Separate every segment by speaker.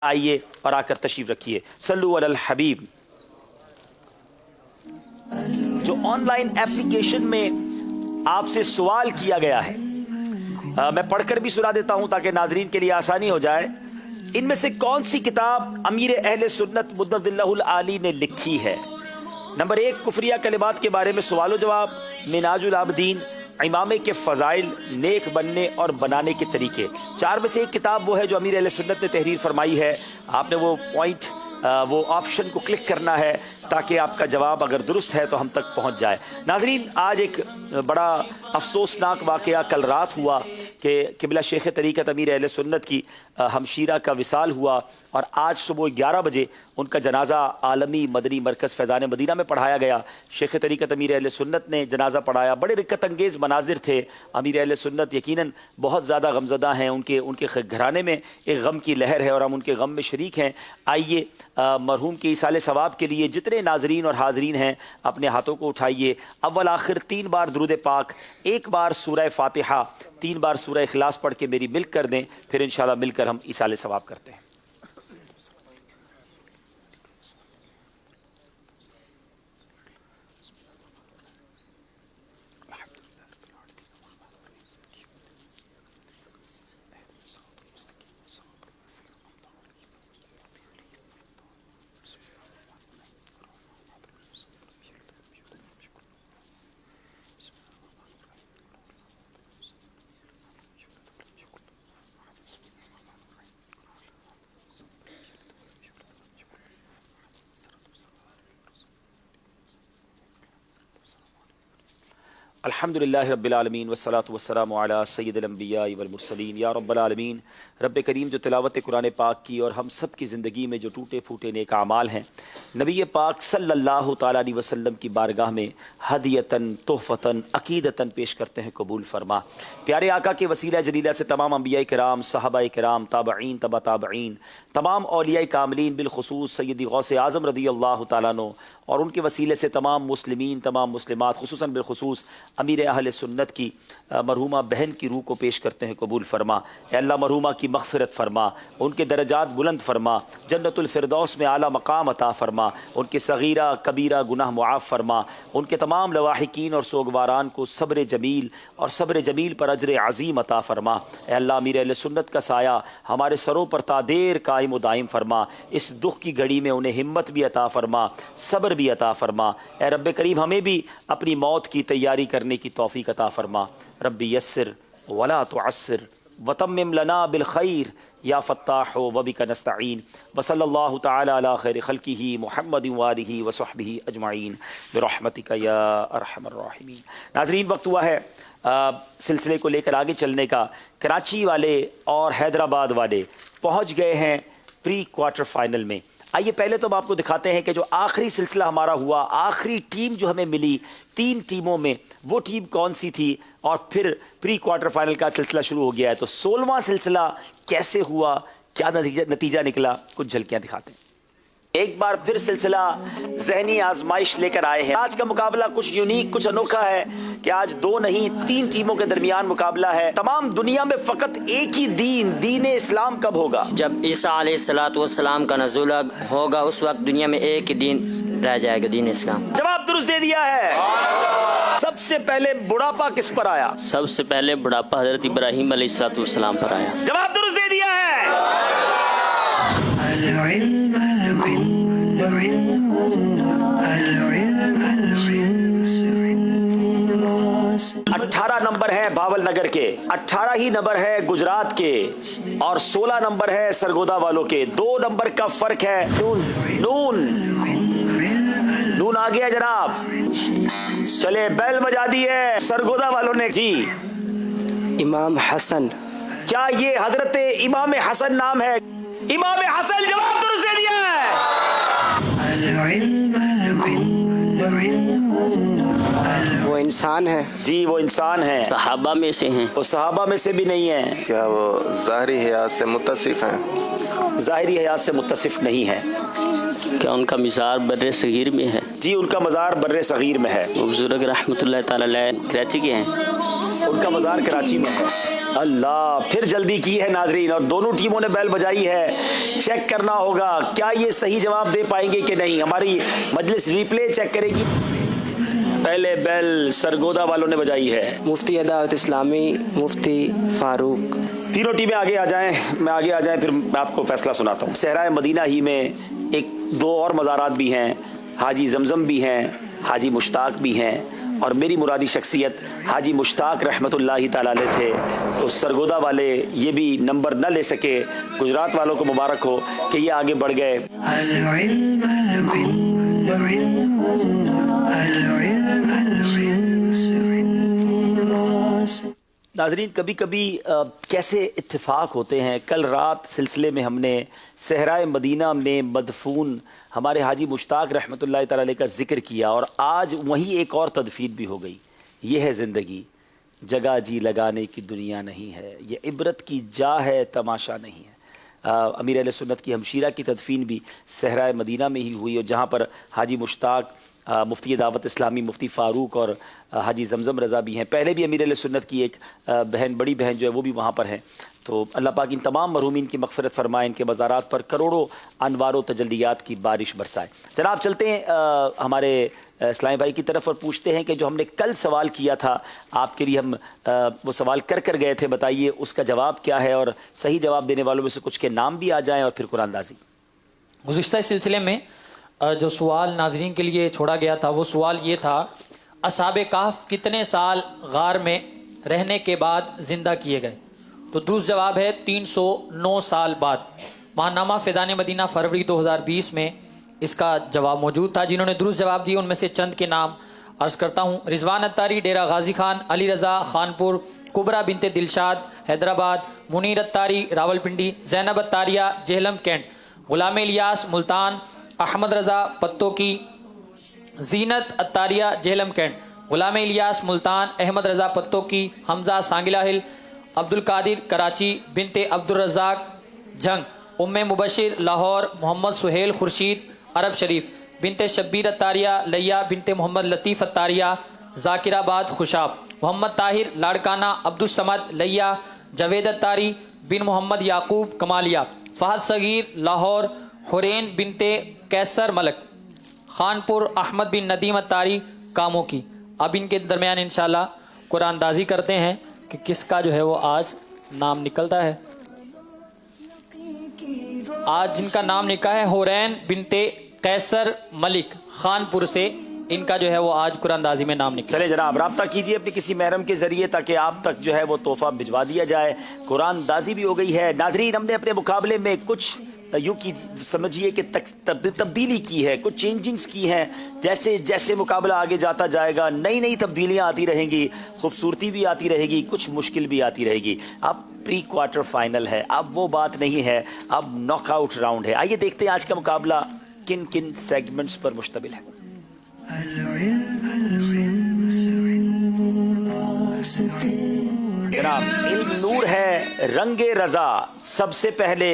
Speaker 1: آئیے اور آ کر تشریف رکھیے. صلو علی الحبیب. جو آن لائن اپلیکیشن میں آپ سے سوال کیا گیا ہے میں پڑھ کر بھی سنا دیتا ہوں تاکہ ناظرین کے لیے آسانی ہو جائے. ان میں سے کون سی کتاب امیر اہل سنت مدد اللہ العالی نے لکھی ہے؟ نمبر 1 کفریہ کلمات کے بارے میں سوال و جواب، منہاج العابدین، امامے کے فضائل، نیک بننے اور بنانے کے طریقے. 4 میں سے ایک کتاب وہ ہے جو امیر اہل سنت نے تحریر فرمائی ہے. آپ نے وہ پوائنٹ وہ آپشن کو کلک کرنا ہے تاکہ آپ کا جواب اگر درست ہے تو ہم تک پہنچ جائے. ناظرین، آج ایک بڑا افسوسناک واقعہ کل رات ہوا کہ قبلہ شیخ طریقت امیر اہل سنت کی ہمشیرہ کا وصال ہوا اور آج صبح 11 بجے ان کا جنازہ عالمی مدنی مرکز فیضان مدینہ میں پڑھایا گیا. شیخ طریقت امیر اہل سنت نے جنازہ پڑھایا. بڑے رقت انگیز مناظر تھے. امیر اہل سنت یقیناً بہت زیادہ غمزدہ ہیں. ان کے گھرانے میں ایک غم کی لہر ہے اور ہم ان کے غم میں شریک ہیں. آئیے مرحوم کے ایصال ثواب کے لیے جتنے ناظرین اور حاضرین ہیں اپنے ہاتھوں کو اٹھائیے. اول آخر 3 بار درود پاک، 1 بار سورہ فاتحہ، 3 بار سورہ اخلاص پڑھ کے میری ملک کر دیں، پھر انشاءاللہ مل کر ہم ایصال ثواب کرتے ہیں. الحمدللہ رب العالمین والصلاة والسلام علی سید الانبیاء والمرسلین. یا رب العالمین، رب کریم جو تلاوت قرآن پاک کی اور ہم سب کی زندگی میں جو ٹوٹے پھوٹے نیک اعمال ہیں نبی پاک صلی اللہ تعالیٰ علیہ وسلم کی بارگاہ میں ہدیتاً تحفتاً عقیدتاً پیش کرتے ہیں، قبول فرما. پیارے آقا کے وسیلہ جلیلہ سے تمام انبیاء کرام، صحابہ کرام، تابعین، تبع تابعین، تمام اولیاء کاملین، بالخصوص سیدی غوث اعظم رضی اللہ تعالیٰ عنہ، اور ان کے وسیلے سے تمام مسلمین، تمام مسلمات، خصوصاً بالخصوص امیر اہل سنت کی مرحومہ بہن کی روح کو پیش کرتے ہیں، قبول فرما. اے اللہ مرحومہ کی مغفرت فرما، ان کے درجات بلند فرما، جنت الفردوس میں اعلیٰ مقام عطا فرما، ان کے صغیرہ کبیرہ گناہ معاف فرما، ان کے تمام لواحقین اور سوگواران کو صبر جمیل اور صبر جمیل پر اجر عظیم عطا فرما. اے اللہ امیر اہل سنت کا سایہ ہمارے سروں پر تا دیر قائم و دائم فرما. اس دکھ کی گھڑی میں انہیں ہمت بھی عطا فرما، صبر بھی عطا فرما. اے رب کریم ہمیں بھی اپنی موت کی تیاری کرنے کی توفیق عطا فرما. رب یسر ولا تعسر وتمم لنا بالخیر یا فتاح وبک نستعین. وصلی اللہ تعالی علی خیر خلقہ محمد وآلہ وصحبہ اجمعین برحمتک یا ارحم الراحمین. ناظرین، وقت ہوا ہے سلسلے کو لے کر آگے چلنے کا. کراچی والے اور حیدرآباد والے پہنچ گئے ہیں پری کوارٹر فائنل میں. آئیے پہلے تو ہم آپ کو دکھاتے ہیں کہ جو آخری سلسلہ ہمارا ہوا، آخری ٹیم جو ہمیں ملی 3 ٹیموں میں، وہ ٹیم کون سی تھی، اور پھر پری کوارٹر فائنل کا سلسلہ شروع ہو گیا ہے. تو 16واں سلسلہ کیسے ہوا، کیا نتیجہ نکلا، کچھ جھلکیاں دکھاتے ہیں. ایک بار پھر سلسلہ ذہنی آزمائش لے کر آئے ہیں. آج کا مقابلہ کچھ یونیک، کچھ انوکھا ہے کہ آج 2 نہیں 3 ٹیموں کے درمیان مقابلہ ہے. تمام دنیا میں فقط ایک ہی دین اسلام کب ہوگا؟ جب
Speaker 2: عیسیٰ علیہ السلام کا نزول ہوگا، اس وقت دنیا میں ایک ہی دین رہ جائے گا، دین اسلام.
Speaker 1: جواب درست دے دیا ہے. سب سے پہلے بڑھاپا کس پر آیا؟
Speaker 2: سب سے پہلے بڑھاپا حضرت ابراہیم علیہ السلام پر آیا.
Speaker 1: جواب درست دے دیا ہے. 18 نمبر ہے بھاول نگر کے، 18 ہی نمبر ہے گجرات کے، اور 16 نمبر ہے سرگودا والوں کے. 2 نمبر کا فرق ہے. نون آ گیا جناب. چلے بیل بجا دی ہے سرگودا والوں نے. جی
Speaker 3: امام حسن.
Speaker 1: کیا یہ حضرت امام حسن نام ہے؟ امام حسن جواب درست دے دیا ہے.
Speaker 3: وہ انسان ہے.
Speaker 1: جی وہ انسان ہے.
Speaker 2: صحابہ میں سے ہیں.
Speaker 1: وہ صحابہ میں سے بھی نہیں ہیں.
Speaker 4: کیا وہ ظاہری حیات سے متصف ہیں؟
Speaker 1: ظاہری حیات سے متصف نہیں ہے.
Speaker 2: کیا ان کا مزار بر صغیر میں ہے؟
Speaker 1: جی ان کا مزار بر صغیر میں ہے.
Speaker 2: وہ بزرگ رحمۃ اللہ تعالی علیہ کراچی کے ہیں.
Speaker 1: उनका मज़ार कराची में है। अल्लाह, फिर जल्दी की है नाजरीन, और दोनों टीमों ने बैल बजाई है। चेक करना होगा क्या ये सही जवाब दे पाएंगे कि नहीं। हमारी मजलिस रिप्ले चेक करेगी। पहले बैल सरगोदा वालों ने बजाई है।
Speaker 3: मुफ्ती दावत इस्लामी मुफ्ती फारूक।
Speaker 1: तीनों टीमें आगे आ जाएं, मैं आगे आ जाएं, फिर मैं आपको फैसला सुनाता हूँ। सहराए मदीना ही में एक दो और मज़ारात भी हैं, हाजी जमजम भी हैं, हाजी मुश्ताक भी हैं, और मेरी मुरादी शख्सियत हाजी मुश्ताक रहमतुल्लाहि ताला अलैह थे। तो सरगोदा वाले ये भी नंबर न ले सके। गुजरात वालों को मुबारक हो कि ये आगे बढ़ गए। नाजरीन, कभी कभी कैसे इत्तेफाक होते हैं। कल रात सिलसिले में हमने सहराए मदीना में मदफून हमारे हाजी मुश्ताक रहमतुल्लाहि ताला अलैह का जिक्र किया, और आज वहीं एक और तदफीन भी हो गई। ये है ज़िंदगी, जगह जी लगाने की दुनिया नहीं है, ये इबरत की जा है, तमाशा नहीं है। अमीर अहले सुन्नत की हमशीरा की तदफीन भी सहराए मदीना में ही हुई, और जहाँ पर हाजी मुश्ताक, मुफ्ती दावत इस्लामी मुफ्ती फ़ारूक और हाजी जमजम रज़ा भी हैं। पहले भी अमीर अहले सुन्नत की एक बहन, बड़ी बहन जो है वो भी वहाँ पर हैं। तो अल्लाह पाक इन तमाम मरहूमीन की मग़फ़िरत फ़रमाए, इनके मज़ारात पर करोड़ों अनवार तजल्लियात की बारिश बरसाए। जनाब, चलते हैं हमारे इस्लामी भाई की तरफ और पूछते हैं कि जो हमने कल सवाल किया था आपके लिए, हम वो सवाल कर गए थे, बताइए उसका जवाब क्या है, और सही जवाब देने वालों में से कुछ के नाम भी आ जाएँ और फिर कुरानदाजी।
Speaker 5: गुज़िश्ता सिलसिले में जो सवाल नाजरीन के लिए छोड़ा गया था वो सवाल ये था, असहाबे कहफ कितने साल गार में रहने के बाद ज़िंदा किए गए। तो दुरुस्त जवाब है 309 साल बाद। महानामा फ़ैज़ान मदीना फरवरी 2020 में इसका जवाब मौजूद था। जिन्होंने दुरुस्त जवाब दिए उनमें से चंद के नाम अर्ज़ करता हूँ। रिजवान अत्तारी डेरा गाजी खान, अली रज़ा खानपुर, कुबरा बिनते दिलशाद हैदराबाद, मुनीर अत्तारी रावलपिंडी, जैनब अत्तारिया जेहलम कैंट, गुलाम इलियास मुल्तान, अहमद रज़ा पत्तोकी, जीनत अत्तारिया जेहलम कैंट, गुलाम इलियास मुल्तान, अहमद रज़ा पत्तोकी, हमजा सांगिला हिल, अब्दुल कादिर कराची, बिनते अब्दुल रज़ाक झंग, उम्मे मुबशिर लाहौर, मोहम्मद सुहेल खुर्शीद अरब शरीफ, बिनते शब्बीर अत्तारिया लैया, बिनते मोहम्मद लतीफ़ अत्तारिया ज़ाकिराबाद खुशाब, मोहम्मद ताहिर लाड़काना, अब्दुल समद लैया, जवेद अत्तारी बिन मोहम्मद याकूब कमालिया, फ़हद सगीर लाहौर, हुरैन बिनते कैसर मलक, खानपुर अहमद बिन नदीम अत्तारी कामों की। अब इनके दरमियान इंशाल्लाह कुरानदाजी करते हैं कि किसका जो है वो आज नाम निकलता है। आज जिनका नाम निकला है हुरैन बिनते कैसर मलिक खानपुर से, इनका जो है वो आज कुरानदाजी में नाम निकला।
Speaker 1: चले जनाब, राब्ता कीजिए अपने किसी महरम के जरिए ताकि आप तक जो है वो तोहफा भिजवा दिया जाए। कुरानदाजी भी हो गई है। नाजरीन, हमने अपने मुकाबले में कुछ यूँ की समझिए कि तब्दीली की है, कुछ चेंजिंग्स की हैं। जैसे जैसे मुकाबला आगे जाता जाएगा नई नई तब्दीलियाँ आती रहेंगी, खूबसूरती भी आती रहेगी, कुछ मुश्किल भी आती रहेगी। अब प्री क्वार्टर फाइनल है, अब वो बात नहीं है, अब नॉकआउट राउंड है। आइए देखते हैं आज का मुकाबला किन किन सेगमेंट्स पर मुश्तमिल है। जनाब, इल्म नूर है रंगे रजा। सबसे पहले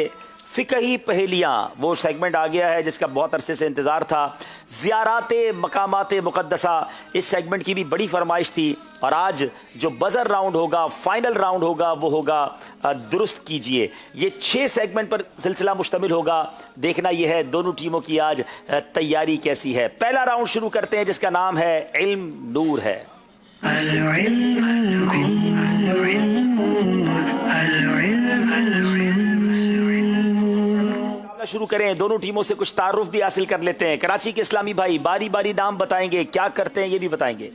Speaker 1: फ़िक़ही पहेलियाँ, वो सेगमेंट आ गया है जिसका बहुत अरसे से इंतज़ार था। ज़ियाराते मकामाते मुक़द्दसा, इस सेगमेंट की भी बड़ी फरमाइश थी, और आज जो बज़र राउंड होगा, फाइनल राउंड होगा, वो होगा दुरुस्त कीजिए। ये 6 सेगमेंट पर सिलसिला मुश्तमिल होगा। देखना ये है दोनों टीमों की आज तैयारी कैसी है। पहला राउंड शुरू करते हैं जिसका नाम है इल्म नूर है। शुरू करें, दोनों टीमों से कुछ तारुफ भी हासिल कर लेते हैं। कराची के इस्लामी भाई बारी बारी नाम बताएंगे, क्या करते हैं ये भी बताएंगे।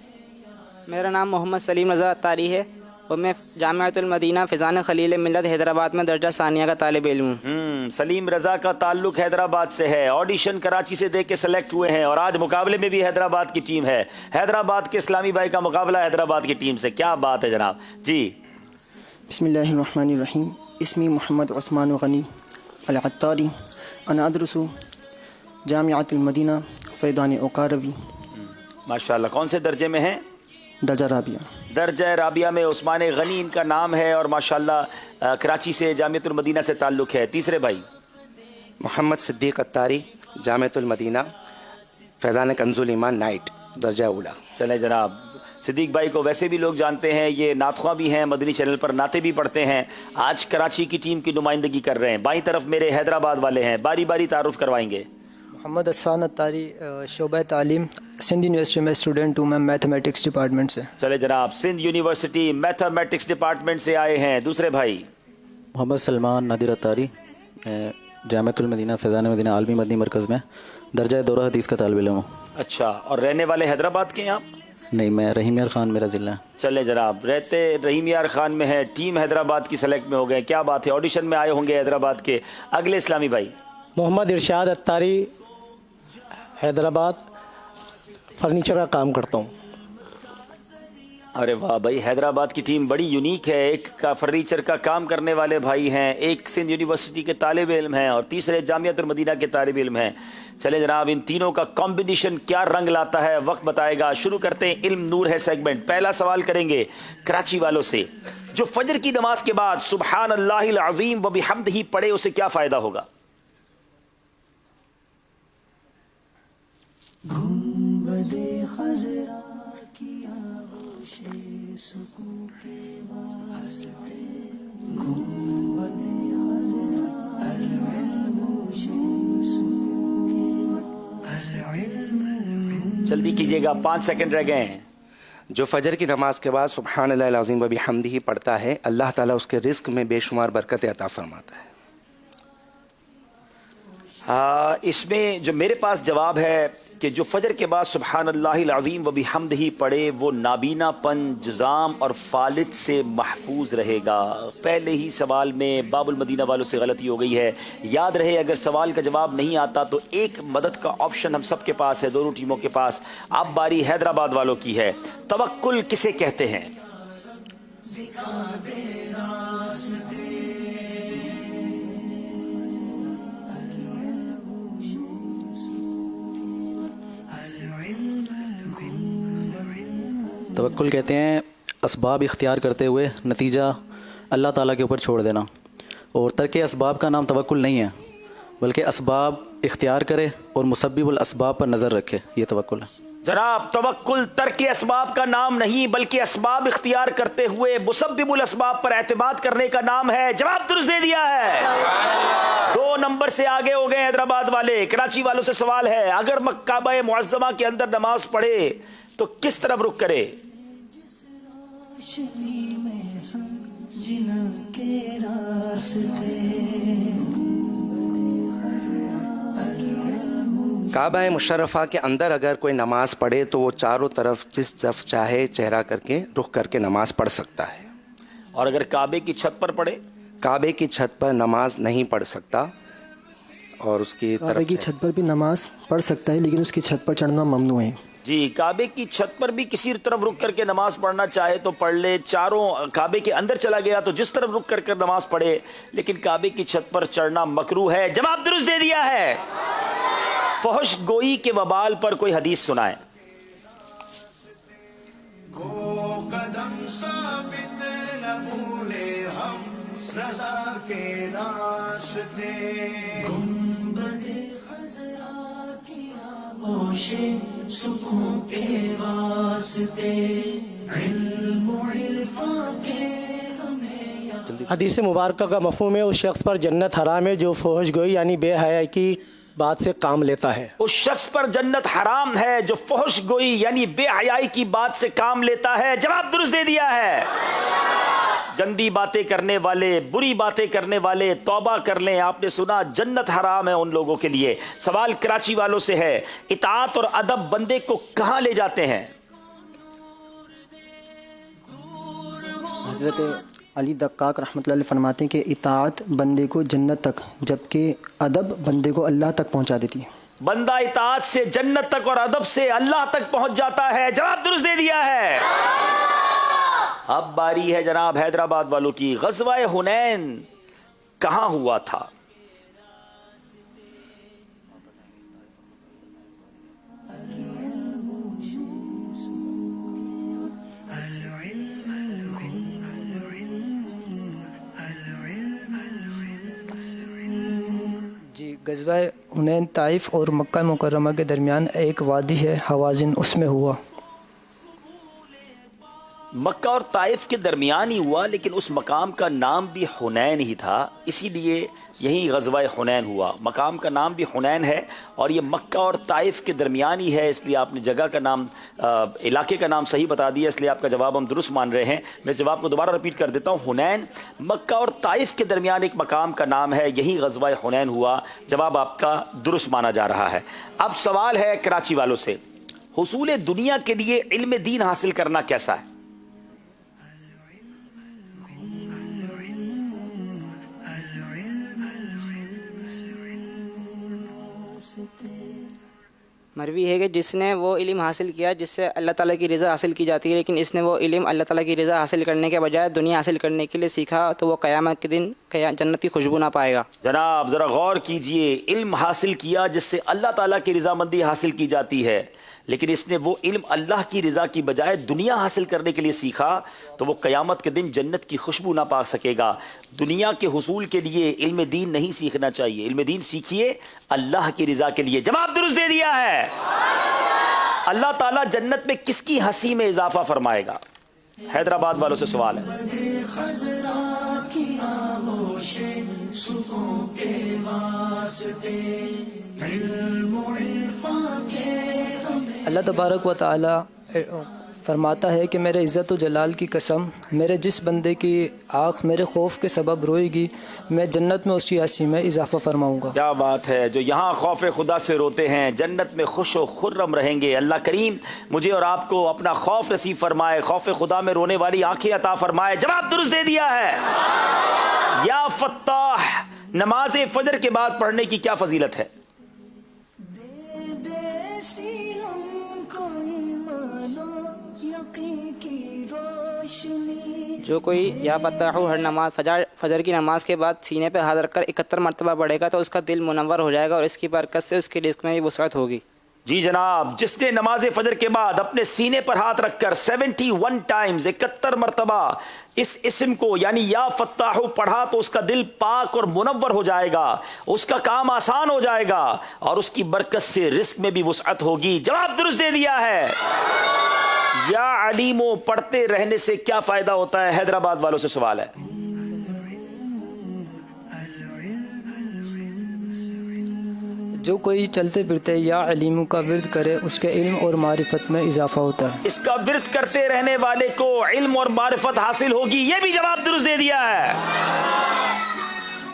Speaker 6: मेरा नाम मोहम्मद सलीम रज़ा तारी है और मैं जामिअतुल मदीना फ़ैज़ान खलील मिल्लत हैदराबाद में दर्जा सानिया का तालिब इल्म हूँ।
Speaker 1: सलीम रज़ा का ताल्लुक हैदराबाद से है, ऑडिशन कराची से देख के सेलेक्ट हुए हैं, और आज मुकाबले में भी हैदराबाद की टीम है। हैदराबाद के इस्लामी भाई का मुकाबला हैदराबाद की टीम से, क्या बात है जनाब जी।
Speaker 7: बिस्मिल्लाहिर्रहमानिर्रहीम। इस्मी मोहम्मद उस्मान गनी अल-अत्तारी, अना अदरसु जामिअतुल मदीना फ़ैज़ान ओकारवी।
Speaker 1: माशाल्लाह, कौन से दर्जे में हैं?
Speaker 7: दर्जा राबिया।
Speaker 1: दर्जा राबिया में उस्मान गनी इनका नाम है, और माशाल्लाह कराची से जामिअतुल मदीना से ताल्लुक़ है। तीसरे भाई
Speaker 8: मोहम्मद सिद्दीक़ अत्तारी, जामिअतुल मदीना फ़ैज़ान कंजुल ईमान नाइट, दर्जा उला।
Speaker 1: चले जनाब, صدیق بھائی کو ویسے بھی لوگ جانتے ہیں، یہ نعت خواں بھی ہیں، مدنی چینل پر نعتیں بھی پڑھتے ہیں. آج کراچی کی ٹیم کی نمائندگی کر رہے ہیں. بائیں طرف میرے حیدرآباد والے ہیں، باری باری تعارف کروائیں گے.
Speaker 9: محمد حسان اتاری، شعبہ تعلیم، سندھ یونیورسٹی میں اسٹوڈنٹ ہوں میں، میتھمیٹکس ڈپارٹمنٹ سے.
Speaker 1: چلے جناب، سندھ یونیورسٹی میتھمیٹکس ڈپارٹمنٹ سے آئے ہیں. دوسرے بھائی
Speaker 10: محمد سلمان نادر اتاری، جامعۃ المدینہ فیضان مدینہ عالمی مدنی مرکز میں درجہ دورہ حدیث کا طالب علم ہوں.
Speaker 1: اچھا، اور رہنے والے حیدرآباد کے ہیں آپ؟
Speaker 10: نہیں، میں رحیم یار خان میرا ضلع ہے.
Speaker 1: چلے جناب، رہتے رحیم یار خان میں ہے، ٹیم حیدرآباد کی سلیکٹ میں ہو گئے. کیا بات ہے، آڈیشن میں آئے ہوں گے حیدرآباد کے. اگلے اسلامی بھائی
Speaker 11: محمد ارشاد اتاری، حیدرآباد، فرنیچر کا کام کرتا ہوں.
Speaker 1: ارے واہ بھائی، حیدرآباد کی ٹیم بڑی یونیک ہے. ایک کا فرنیچر کا کام کرنے والے بھائی ہیں، ایک سندھ یونیورسٹی کے طالب علم ہیں، اور تیسرے جامعۃ المدینہ کے طالب علم ہیں. چلے جناب، ان تینوں کا کمبینیشن کیا رنگ لاتا ہے وقت بتائے گا. شروع کرتے ہیں علم نور ہے سیگمنٹ. پہلا سوال کریں گے کراچی والوں سے. جو فجر کی نماز کے بعد سبحان اللہ العظیم و بحمدہ پڑھے اسے کیا فائدہ ہوگا؟ جلدی کیجیے گا، 5 سیکنڈ رہ گئے ہیں.
Speaker 8: جو فجر کی نماز کے بعد سبحان اللہ العظیم و بحمدہ پڑھتا ہے، اللہ تعالیٰ اس کے رزق میں بے شمار برکت عطا فرماتا ہے.
Speaker 1: اس میں جو میرے پاس جواب ہے کہ جو فجر کے بعد سبحان اللہ العظیم و بحمدہ پڑھے وہ نابینا پن، جذام اور فالج سے محفوظ رہے گا. پہلے ہی سوال میں باب المدینہ والوں سے غلطی ہو گئی ہے. یاد رہے، اگر سوال کا جواب نہیں آتا تو ایک مدد کا آپشن ہم سب کے پاس ہے، دونوں ٹیموں کے پاس. اب باری حیدرآباد والوں کی ہے. توکل کسے کہتے ہیں؟
Speaker 10: توکل کہتے ہیں اسباب اختیار کرتے ہوئے نتیجہ اللہ تعالیٰ کے اوپر چھوڑ دینا. اور ترک اسباب کا نام توکل نہیں ہے، بلکہ اسباب اختیار کرے اور مسبب الاسباب پر نظر رکھے، یہ توکل ہے.
Speaker 1: جناب، توکل ترک اسباب کا نام نہیں بلکہ اسباب اختیار کرتے ہوئے مسبب الاسباب پر اعتماد کرنے کا نام ہے. جواب درست دے دیا ہے. 2 نمبر سے آگے ہو گئے حیدرآباد والے. کراچی والوں سے سوال ہے، اگر کعبہ معظمہ کے اندر نماز پڑھے تو کس طرف رخ کرے؟
Speaker 8: کعبہ مشرفہ کے اندر اگر کوئی نماز پڑھے تو وہ چاروں طرف جس طرف چاہے چہرہ کر کے رخ کر کے نماز پڑھ سکتا ہے.
Speaker 1: اور اگر کعبے کی چھت پر پڑھے؟
Speaker 8: کعبے کی چھت پر نماز نہیں پڑھ سکتا، اور اس کی
Speaker 7: کعبے کی چھت پر بھی نماز پڑھ سکتا ہے لیکن اس کی چھت پر چڑھنا ممنوع ہے.
Speaker 1: جی، کعبے کی چھت پر بھی کسی طرف رک کر کے نماز پڑھنا چاہے تو پڑھ لے. چاروں کعبے کے اندر چلا گیا تو جس طرف رک کر کے نماز پڑھے، لیکن کعبے کی چھت پر چڑھنا مکروہ ہے. جواب درست دے دیا ہے. فحش گوئی کے وبال پر کوئی حدیث سنائیں.
Speaker 11: حدیث مبارکہ کا مفہوم ہے اس شخص پر جنت حرام ہے جو فحش گوئی یعنی بے حیائی کی بات سے کام لیتا ہے.
Speaker 1: اس شخص پر جنت حرام ہے جو فحش گوئی یعنی بے حیائی کی بات سے کام لیتا ہے. جواب درست دے دیا ہے. گندی باتیں کرنے والے، بری باتیں کرنے والے توبہ کر لیں. آپ نے سنا جنت حرام ہے ان لوگوں کے لیے. سوال کراچی والوں سے ہے، اطاعت اور ادب بندے کو کہاں لے جاتے ہیں؟
Speaker 7: حضرت علی دقاق رحمۃ اللہ علیہ فرماتے ہیں کہ اطاعت بندے کو جنت تک، جبکہ ادب بندے کو اللہ تک پہنچا دیتی ہے.
Speaker 1: بندہ اطاعت سے جنت تک اور ادب سے اللہ تک پہنچ جاتا ہے. جواب درست دے دیا ہے. اب باری ہے جناب حیدرآباد والوں کی. غزوہ حنین کہاں ہوا تھا؟
Speaker 9: جی، غزوہ حنین طائف اور مکہ مکرمہ کے درمیان ایک وادی ہے حوازن، اس میں ہوا.
Speaker 1: مکہ اور طائف کے درمیان ہی ہوا، لیکن اس مقام کا نام بھی حنین ہی تھا، اسی لیے یہی غزوہ حنین ہوا۔ مقام کا نام بھی حنین ہے اور یہ مکہ اور طائف کے درمیان ہی ہے، اس لیے آپ نے جگہ کا نام، علاقے کا نام صحیح بتا دیا، اس لیے آپ کا جواب ہم درست مان رہے ہیں۔ میں جواب کو دوبارہ رپیٹ کر دیتا ہوں، حنین مکہ اور طائف کے درمیان ایک مقام کا نام ہے، یہی غزوہ حنین ہوا۔ جواب آپ کا درست مانا جا رہا ہے۔ اب سوال ہے کراچی والوں سے، حصول دنیا کے لیے علم دین حاصل کرنا کیسا ہے؟
Speaker 6: مروی ہے کہ جس نے وہ علم حاصل کیا جس سے اللہ تعالیٰ کی رضا حاصل کی جاتی ہے، لیکن اس نے وہ علم اللہ تعالیٰ کی رضا حاصل کرنے کے بجائے دنیا حاصل کرنے کے لیے سیکھا، تو وہ قیامت کے دن جنت کی خوشبو نہ پائے گا۔
Speaker 1: جناب ذرا غور کیجئے، علم حاصل کیا جس سے اللہ تعالیٰ کی رضامندی حاصل کی جاتی ہے، لیکن اس نے وہ علم اللہ کی رضا کی بجائے دنیا حاصل کرنے کے لیے سیکھا، تو وہ قیامت کے دن جنت کی خوشبو نہ پا سکے گا۔ دنیا کے حصول کے لیے علم دین نہیں سیکھنا چاہیے، علم دین سیکھیے اللہ کی رضا کے لیے۔ جواب درست دے دیا ہے۔ اللہ تعالیٰ جنت میں کس کی ہنسی میں اضافہ فرمائے گا؟ حیدرآباد والوں سے سوال ہے۔
Speaker 9: اللہ تبارک و تعالی فرماتا ہے کہ میرے عزت و جلال کی قسم، میرے جس بندے کی آنکھ میرے خوف کے سبب روئے گی، میں جنت میں اس کی ہنسی میں اضافہ فرماؤں گا۔
Speaker 1: کیا بات ہے، جو یہاں خوف خدا سے روتے ہیں جنت میں خوش و خرم رہیں گے۔ اللہ کریم مجھے اور آپ کو اپنا خوف نصیب فرمائے، خوف خدا میں رونے والی آنکھیں عطا فرمائے۔ جواب درست دے دیا ہے۔ یا فتاح نماز فجر کے بعد پڑھنے کی کیا فضیلت ہے؟
Speaker 6: جو کوئی یا فتاحو ہر نماز فجر کی نماز کے بعد سینے پہ ہاتھ رکھ کر 71 مرتبہ پڑھے گا تو اس کا دل منور ہو جائے گا اور اس کی برکت سے اس کے رزق میں بھی وسعت ہوگی۔
Speaker 1: جی جناب، جس نے نماز فجر کے بعد اپنے سینے پر ہاتھ رکھ کر 71 ٹائمز 71 مرتبہ اس اسم کو یعنی یا فتاحو پڑھا تو اس کا دل پاک اور منور ہو جائے گا، اس کا کام آسان ہو جائے گا اور اس کی برکت سے رزق میں بھی وسعت ہوگی۔ جواب درست دے دیا ہے۔ یا علیمو پڑھتے رہنے سے کیا فائدہ ہوتا ہے؟ حیدرآباد والوں سے سوال ہے۔
Speaker 9: جو کوئی چلتے پھرتے یا علیم کا ورد کرے اس کے علم اور معرفت میں اضافہ ہوتا ہے۔
Speaker 1: اس کا ورد کرتے رہنے والے کو علم اور معرفت حاصل ہوگی، یہ بھی جواب درست دے دیا ہے۔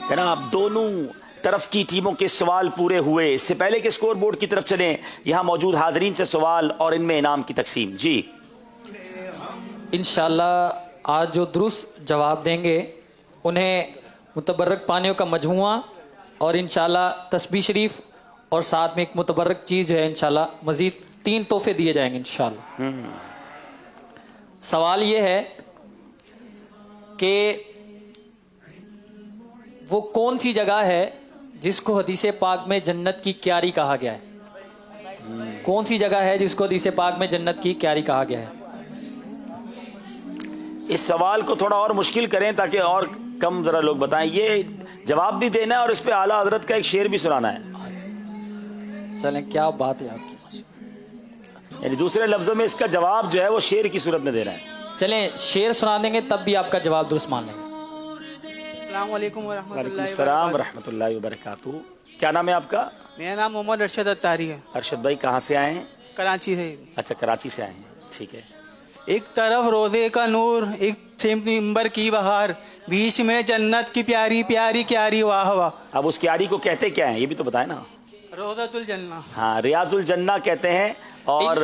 Speaker 1: جناب دونوں طرف کی ٹیموں کے سوال پورے ہوئے۔ اس سے پہلے کہ اسکور بورڈ کی طرف چلیں، یہاں موجود حاضرین سے سوال اور ان میں انعام کی تقسیم۔ جی
Speaker 5: انشاءاللہ آج جو درست جواب دیں گے انہیں متبرک پانیوں کا مجموعہ اور انشاءاللہ تسبیح شریف اور ساتھ میں ایک متبرک چیز جو ہے انشاءاللہ مزید 3 تحفے دیے جائیں گے انشاءاللہ۔ سوال یہ ہے کہ وہ کون سی جگہ ہے جس کو حدیث پاک میں جنت کی کیاری کہا گیا ہے؟ کون سی جگہ ہے جس کو حدیث پاک میں جنت کی کیاری کہا گیا ہے؟
Speaker 1: اس سوال کو تھوڑا اور مشکل کریں تاکہ اور کم ذرا لوگ بتائیں۔ یہ جواب بھی دینا ہے اور اس پہ اعلیٰ حضرت کا ایک شعر بھی سنانا ہے۔
Speaker 5: چلیں کیا بات ہے آپ کی،
Speaker 1: یعنی دوسرے لفظوں میں اس کا جواب جو ہے وہ شعر کی صورت میں دینا ہے۔
Speaker 5: چلیں شعر سنا دیں گے تب بھی آپ کا جواب درست مان لیں گے۔
Speaker 6: السلام علیکم ورحمۃ
Speaker 1: وعلیکم
Speaker 6: اللہ
Speaker 1: السلام ورحمۃ اللہ وبرکاتہ۔ کیا نام ہے آپ کا؟
Speaker 6: میرا نام محمد ارشد اتاری ہے،
Speaker 1: ارشد بھائی کہاں سے آئے ہیں؟
Speaker 6: کراچی سے۔
Speaker 1: اچھا کراچی سے آئے ہیں، ٹھیک ہے۔
Speaker 6: ایک طرف روزے کا نور، ایک ممبر کی بہار، بیچ میں جنت کی پیاری پیاری کیاری واہ واہ۔
Speaker 1: اب اس کیاری کو کہتے کیا ہیں یہ بھی تو بتائیں نا۔
Speaker 6: روضۃ الجنہ۔
Speaker 1: ہاں ریاض الجنہ کہتے ہیں۔ اور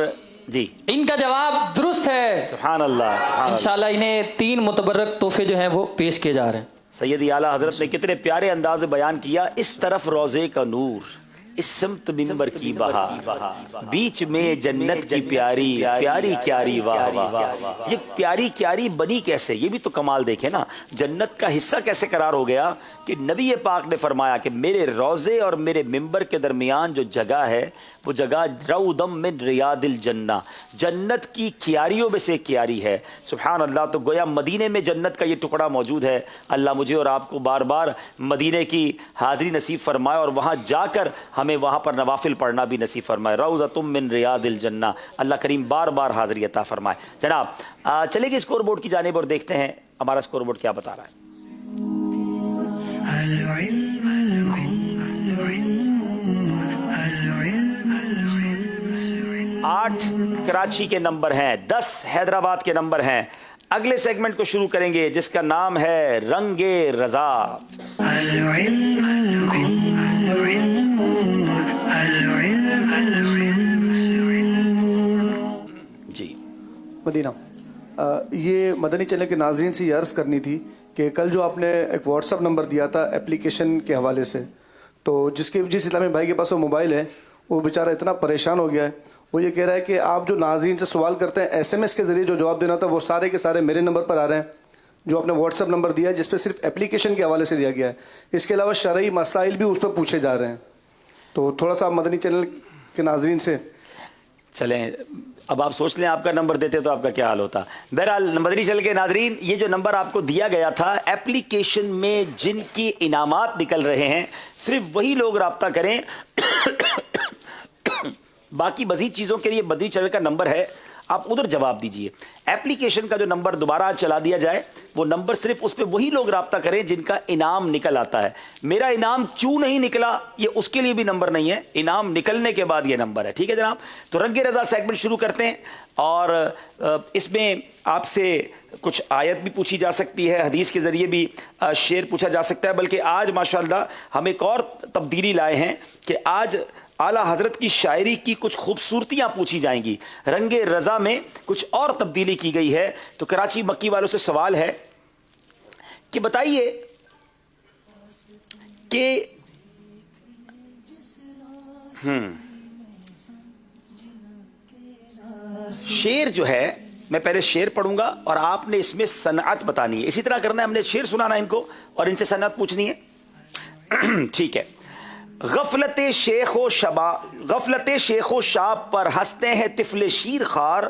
Speaker 1: جی
Speaker 5: ان کا جواب درست ہے،
Speaker 1: سبحان اللہ سبحان اللہ۔
Speaker 5: انشاءاللہ انہیں 3 متبرک تحفے جو ہیں وہ پیش کیے جا رہے ہیں۔
Speaker 1: سیدی اعلیٰ حضرت نے کتنے پیارے انداز میں بیان کیا۔ اس طرف روزے کا نور، اس سمت منبر کی بہار، بیچ میں جنت کی پیاری پیاری کیاری واہ واہ۔ یہ پیاری کیاری بنی کیسے؟ یہ بھی تو کمال دیکھیں نا، جنت کا حصہ کیسے قرار ہو گیا کہ نبی پاک نے فرمایا کہ میرے روزے اور میرے منبر کے درمیان جو جگہ ہے وہ جگہ روضم من ریاض الجنہ، جنت کی کیاریوں میں سے کیاری ہے۔ سبحان اللہ، تو گویا مدینے میں جنت کا یہ ٹکڑا موجود ہے۔ اللہ مجھے اور آپ کو بار بار مدینے کی حاضری نصیب فرمائے اور وہاں جا کر ہم ہمیں وہاں پر نوافل پڑھنا بھی نصیب فرمائے. روضۃ من ریاض الجنہ. اللہ کریم بار بار حاضری عطا فرمائے. جناب چلے گی اسکور بورڈ کی جانب اور دیکھتے ہیں ہمارا اسکور بورڈ کیا بتا رہا ہے. 8 کراچی کے نمبر ہیں, 10 حیدرآباد کے نمبر ہیں. اگلے سیگمنٹ کو شروع کریں گے جس کا نام ہے رنگ رضا. جی
Speaker 12: مدینہ, یہ مدنی چینل کے ناظرین سے یہ عرض کرنی تھی کہ کل جو آپ نے ایک واٹس ایپ نمبر دیا تھا اپلیکیشن کے حوالے سے, تو جس اسلامی بھائی کے پاس وہ موبائل ہے وہ بیچارہ اتنا پریشان ہو گیا ہے. وہ یہ کہہ رہا ہے کہ آپ جو ناظرین سے سوال کرتے ہیں SMS کے ذریعے جو جواب دینا تھا وہ سارے کے سارے میرے نمبر پر آ رہے ہیں, جو آپ نے واٹس ایپ نمبر دیا ہے جس پہ صرف اپلیکیشن کے حوالے سے دیا گیا ہے. اس کے علاوہ شرعی مسائل بھی اس پہ پوچھے جا رہے ہیں. تو تھوڑا سا مدنی چینل کے ناظرین سے
Speaker 1: چلیں, اب آپ سوچ لیں آپ کا نمبر دیتے تو آپ کا کیا حال ہوتا. بہرحال مدنی چینل کے ناظرین, یہ جو نمبر آپ کو دیا گیا تھا اپلیکیشن میں جن کی انعامات نکل رہے ہیں صرف وہی لوگ رابطہ کریں. باقی مزید چیزوں کے لیے مدنی چینل کا نمبر ہے, آپ ادھر جواب دیجئے. اپلیکیشن کا جو نمبر دوبارہ چلا دیا جائے وہ نمبر صرف اس پہ وہی لوگ رابطہ کریں جن کا انعام نکل آتا ہے. میرا انعام کیوں نہیں نکلا یہ اس کے لیے بھی نمبر نہیں ہے, انعام نکلنے کے بعد یہ نمبر ہے. ٹھیک ہے جناب, تو رنگ رضا سیگمنٹ شروع کرتے ہیں اور اس میں آپ سے کچھ آیت بھی پوچھی جا سکتی ہے, حدیث کے ذریعے بھی شعر پوچھا جا سکتا ہے. بلکہ آج ماشاءاللہ ہم ایک اور تبدیلی لائے ہیں کہ آج اعلیٰ حضرت کی شاعری کی کچھ خوبصورتیاں پوچھی جائیں گی. رنگ رضا میں کچھ اور تبدیلی کی گئی ہے. تو کراچی مکی والوں سے سوال ہے کہ بتائیے کہ شعر جو ہے, میں پہلے شعر پڑھوں گا اور آپ نے اس میں صنعت بتانی ہے. اسی طرح کرنا ہے, ہم نے شعر سنانا ہے ان کو اور ان سے صنعت پوچھنی ہے. ٹھیک ہے. غفلت شیخ و شاب پر ہنستے ہیں طفل شیر خار,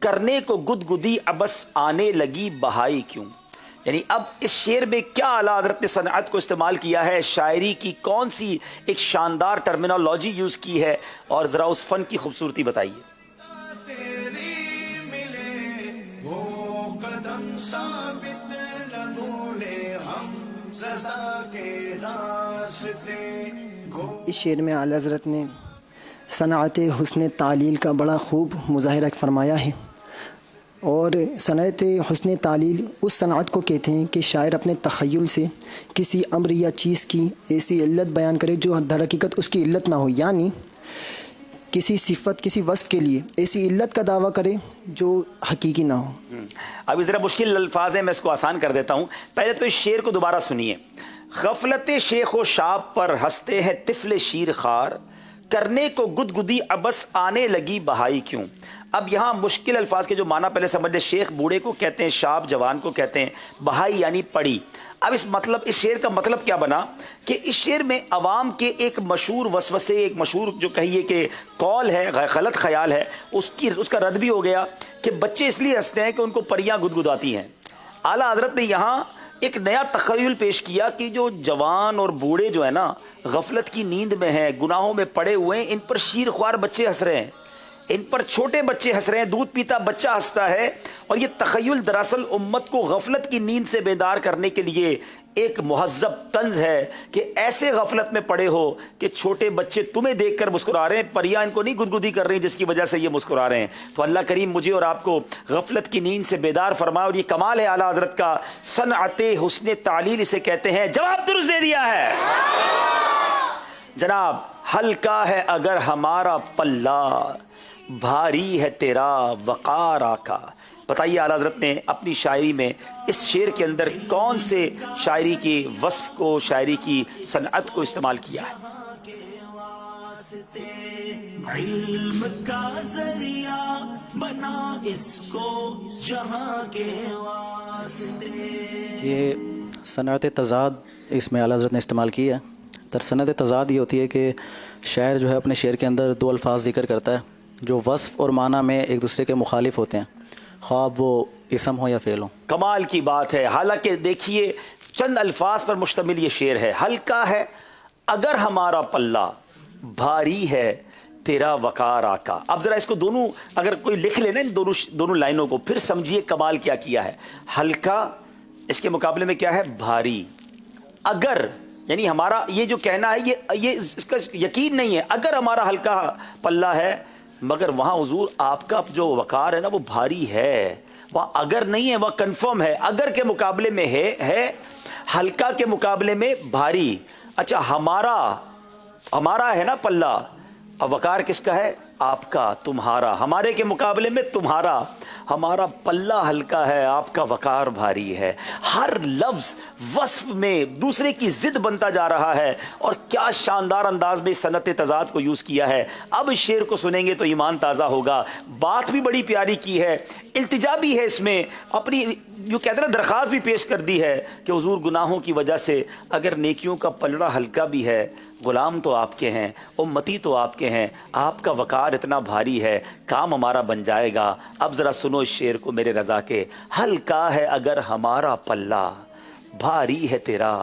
Speaker 1: کرنے کو گدگدی ابس آنے لگی بہائی کیوں. یعنی اب اس شعر میں کیا اعلیٰ حضرت نے صنعت کو استعمال کیا ہے, شاعری کی کون سی ایک شاندار ٹرمینالوجی یوز کی ہے, اور ذرا اس فن کی خوبصورتی بتائیے.
Speaker 7: اس شعر میں اعلیٰ حضرت نے صنعت حسن تعلیل کا بڑا خوب مظاہرہ فرمایا ہے. اور صنعت حسن تعلیل اس صنعت کو کہتے ہیں کہ شاعر اپنے تخیل سے کسی امر یا چیز کی ایسی علت بیان کرے جو در حقیقت اس کی علت نہ ہو, یعنی کسی صفت کسی وصف کے لیے ایسی علت کا دعویٰ کرے جو حقیقی نہ ہو.
Speaker 1: اب ذرا مشکل الفاظ ہیں, میں اس کو آسان کر دیتا ہوں. پہلے تو اس شعر کو دوبارہ سنیے. غفلت شیخ و شاب پر ہنستے ہیں طفل شیر خار, کرنے کو گدگدی ابس آنے لگی بہائی کیوں. اب یہاں مشکل الفاظ کے جو معنی پہلے سمجھ لیں. شیخ بوڑھے کو کہتے ہیں, شاب جوان کو کہتے ہیں, بہائی یعنی پڑی. اب اس شعر کا مطلب کیا بنا کہ اس شعر میں عوام کے ایک مشہور وسوسے, ایک مشہور جو کہیے کہ قول ہے, غلط خیال ہے, اس کا رد بھی ہو گیا کہ بچے اس لیے ہنستے ہیں کہ ان کو پریاں گدگداتی ہیں. اعلیٰ حضرت نے یہاں ایک نیا تخیل پیش کیا کہ جو جوان اور بوڑھے جو ہے نا غفلت کی نیند میں ہیں, گناہوں میں پڑے ہوئے ہیں, ان پر شیر خوار بچے ہنس رہے ہیں, ان پر چھوٹے بچے ہنس رہے ہیں, دودھ پیتا بچہ ہنستا ہے. اور یہ تخیل دراصل امت کو غفلت کی نیند سے بیدار کرنے کے لیے ایک مہذب طنز ہے کہ ایسے غفلت میں پڑے ہو کہ چھوٹے بچے تمہیں دیکھ کر مسکرا رہے ہیں, پریاں ان کو نہیں گدگدی کر رہی ہیں جس کی وجہ سے یہ مسکرا رہے ہیں. تو اللہ کریم مجھے اور آپ کو غفلت کی نیند سے بیدار فرمائے. اور یہ کمال ہے اعلیٰ حضرت کا, صنعت حسن تعلیل اسے کہتے ہیں. جواب درست دے دیا ہے جناب. ہلکا ہے اگر ہمارا پلہ, بھاری ہے تیرا وقار آقا. بتائیے اعلیٰ حضرت نے اپنی شاعری میں اس شعر کے اندر کون سے شاعری کی وصف کو, شاعری کی صنعت کو استعمال کیا ہے. علم کا ذریعہ بنا اس کو جہاں کے واسطے.
Speaker 10: یہ صنعت تضاد اس میں اعلیٰ حضرت نے استعمال کی ہے. صنعت تضاد یہ ہوتی ہے کہ شاعر جو ہے اپنے شعر کے اندر دو الفاظ ذکر کرتا ہے جو وصف اور معنی میں ایک دوسرے کے مخالف ہوتے ہیں, خواب وہ اسم ہو یا فعل ہو.
Speaker 1: کمال کی بات ہے. حالانکہ دیکھیے چند الفاظ پر مشتمل یہ شعر ہے. ہلکا ہے اگر ہمارا پلہ, भारी है तेरा वकार आका। अब जरा इसको दोनों अगर कोई लिख लेना इन दोनों लाइनों को, फिर समझिए कमाल क्या किया है। हल्का इसके मुकाबले में क्या है? भारी। अगर यानी हमारा ये जो कहना है ये इसका यकीन नहीं है, अगर हमारा हल्का पल्ला है, मगर वहां हुजूर आपका जो वकार है ना वो भारी है। वहां अगर नहीं है, वह कंफर्म है। अगर के मुकाबले में है, हल्का के मुकाबले में भारी। अच्छा, हमारा है ना पल्ला, अब वकार किसका है? आपका, तुम्हारा। हमारे के मुकाबले में तुम्हारा। हमारा पल्ला हल्का है, आपका वकार भारी है। हर लफ्ज वस्फ में दूसरे की जिद बनता जा रहा है। और क्या शानदार अंदाज में सनत तजाद को यूज किया है। अब इस शेर को सुनेंगे तो ईमान ताज़ा होगा। बात भी बड़ी प्यारी की है, इल्तिजा भी है इसमें, अपनी जो कहते हैं ना दरख्वास्त भी पेश कर दी है कि हुजूर गुनाहों की वजह से अगर नेकियों का पलड़ा हल्का भी है, गुलाम तो आपके हैं, उम्मती तो आपके हैं, आपका वकार इतना भारी है, काम हमारा बन जाएगा। अब ज़रा सुनो इस शेर को मेरे रज़ा के। हल्का है अगर हमारा पल्ला, भारी है तेरा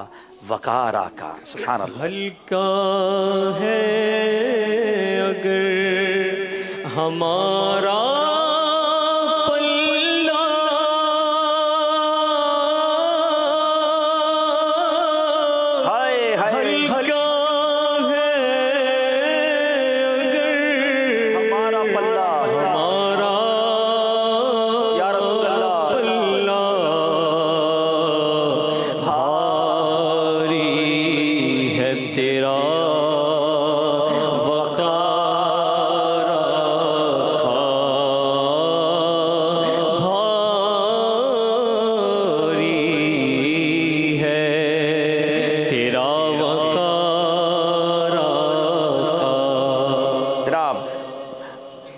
Speaker 1: वकार आका। सुभान अल्लाह।
Speaker 13: हल्का है अगर हमारा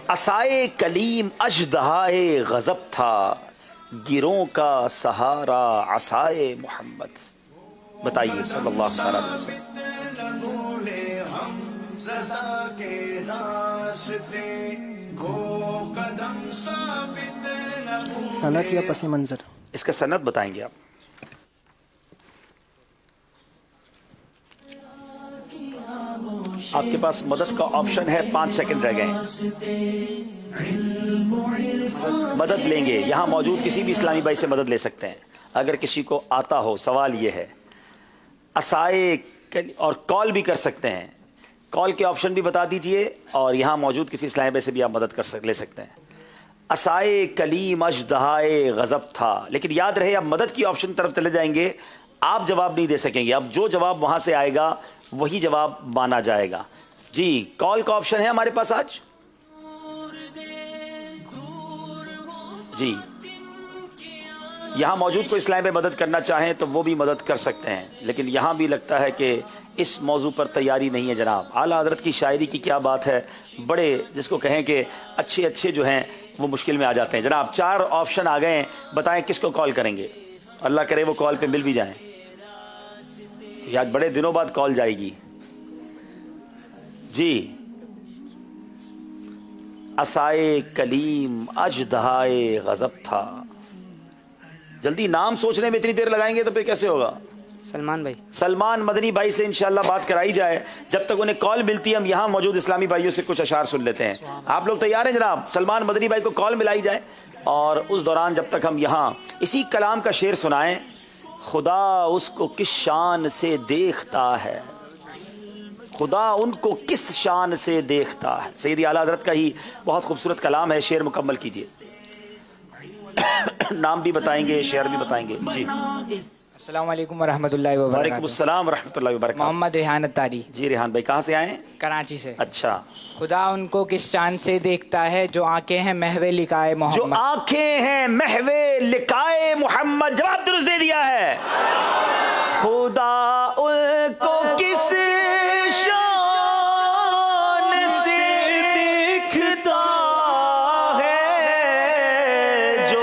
Speaker 1: असाए कलीम अजदहाए गज़ब था, गिरों का सहारा असाए मोहम्मद। बताइए सल्लल्लाहु अलैहि वसल्लम।
Speaker 7: सनत या पस मंज़र?
Speaker 1: इसका सनत बताएंगे आप। आपके पास मदद का ऑप्शन है, 5 सेकंड रह गए। मदद लेंगे, यहां मौजूद किसी भी इस्लामी भाई से मदद ले सकते हैं अगर किसी को आता हो। सवाल यह है, असाए और कॉल भी कर सकते हैं। कॉल के ऑप्शन भी बता दीजिए और यहां मौजूद किसी इस्लामी भाई से भी आप मदद ले सकते हैं। असाए कलीम अजदहाए गज़ब था, लेकिन याद रहे अब मदद की ऑप्शन तरफ चले जाएंगे, आप जवाब नहीं दे सकेंगे। अब जो जवाब वहां से आएगा वही जवाब माना जाएगा। जी, कॉल का ऑप्शन है हमारे पास आज। जी, यहां मौजूद को इस्लाम में मदद करना चाहें तो वो भी मदद कर सकते हैं, लेकिन यहां भी लगता है कि इस मौजू पर तैयारी नहीं है जनाब। आला हज़रत की शायरी की क्या बात है, बड़े जिसको कहें कि अच्छे अच्छे जो हैं वो मुश्किल में आ जाते हैं। जनाब 4 ऑप्शन आ गए हैं, बताएं किसको कॉल करेंगे। अल्लाह करे वो कॉल पे मिल भी जाएं, याद बड़े दिनों बाद कॉल जाएगी। जी, असाए कलीम अजदहाए गज़ब था। जल्दी, नाम सोचने में इतनी देर लगाएंगे तो फिर कैसे होगा।
Speaker 6: सलमान भाई,
Speaker 1: सलमान मदनी भाई से इंशाल्लाह बात कराई जाए। जब तक उन्हें कॉल मिलती है हम यहाँ मौजूद इस्लामी भाइयों से कुछ अशार सुन लेते हैं। आप लोग तैयार हैं जनाब? सलमान मदनी भाई को कॉल मिलाई जाए और उस दौरान जब तक हम यहाँ इसी कलाम का शेर सुनाएं। खुदा उसको किस शान से देखता है, खुदा उनको किस शान से देखता है। सैयदी आला हज़रत का ही बहुत खूबसूरत कलाम है, शेर मुकम्मल कीजिए। नाम भी बताएंगे, शेर भी बताएंगे। जी,
Speaker 6: अस्सलाम वालेकुम वरहमतुल्लाहि वबरकातुहू।
Speaker 1: वालेकुम अस्सलाम वरहमतुल्लाहि वबरकातुहू।
Speaker 6: मोहम्मद रेहान अत्तारी।
Speaker 1: जी रेहान भाई, कहाँ से आए?
Speaker 6: कराची से।
Speaker 1: अच्छा।
Speaker 6: खुदा उनको किस चांद से देखता है जो आंखें हैं महवे लिकाए मोहम्मद।
Speaker 1: जो आंखें हैं महवे लिकाए मोहम्मद। जवाब दुरुस्त दे दिया है। खुदा उनको किस शान से देखता है जो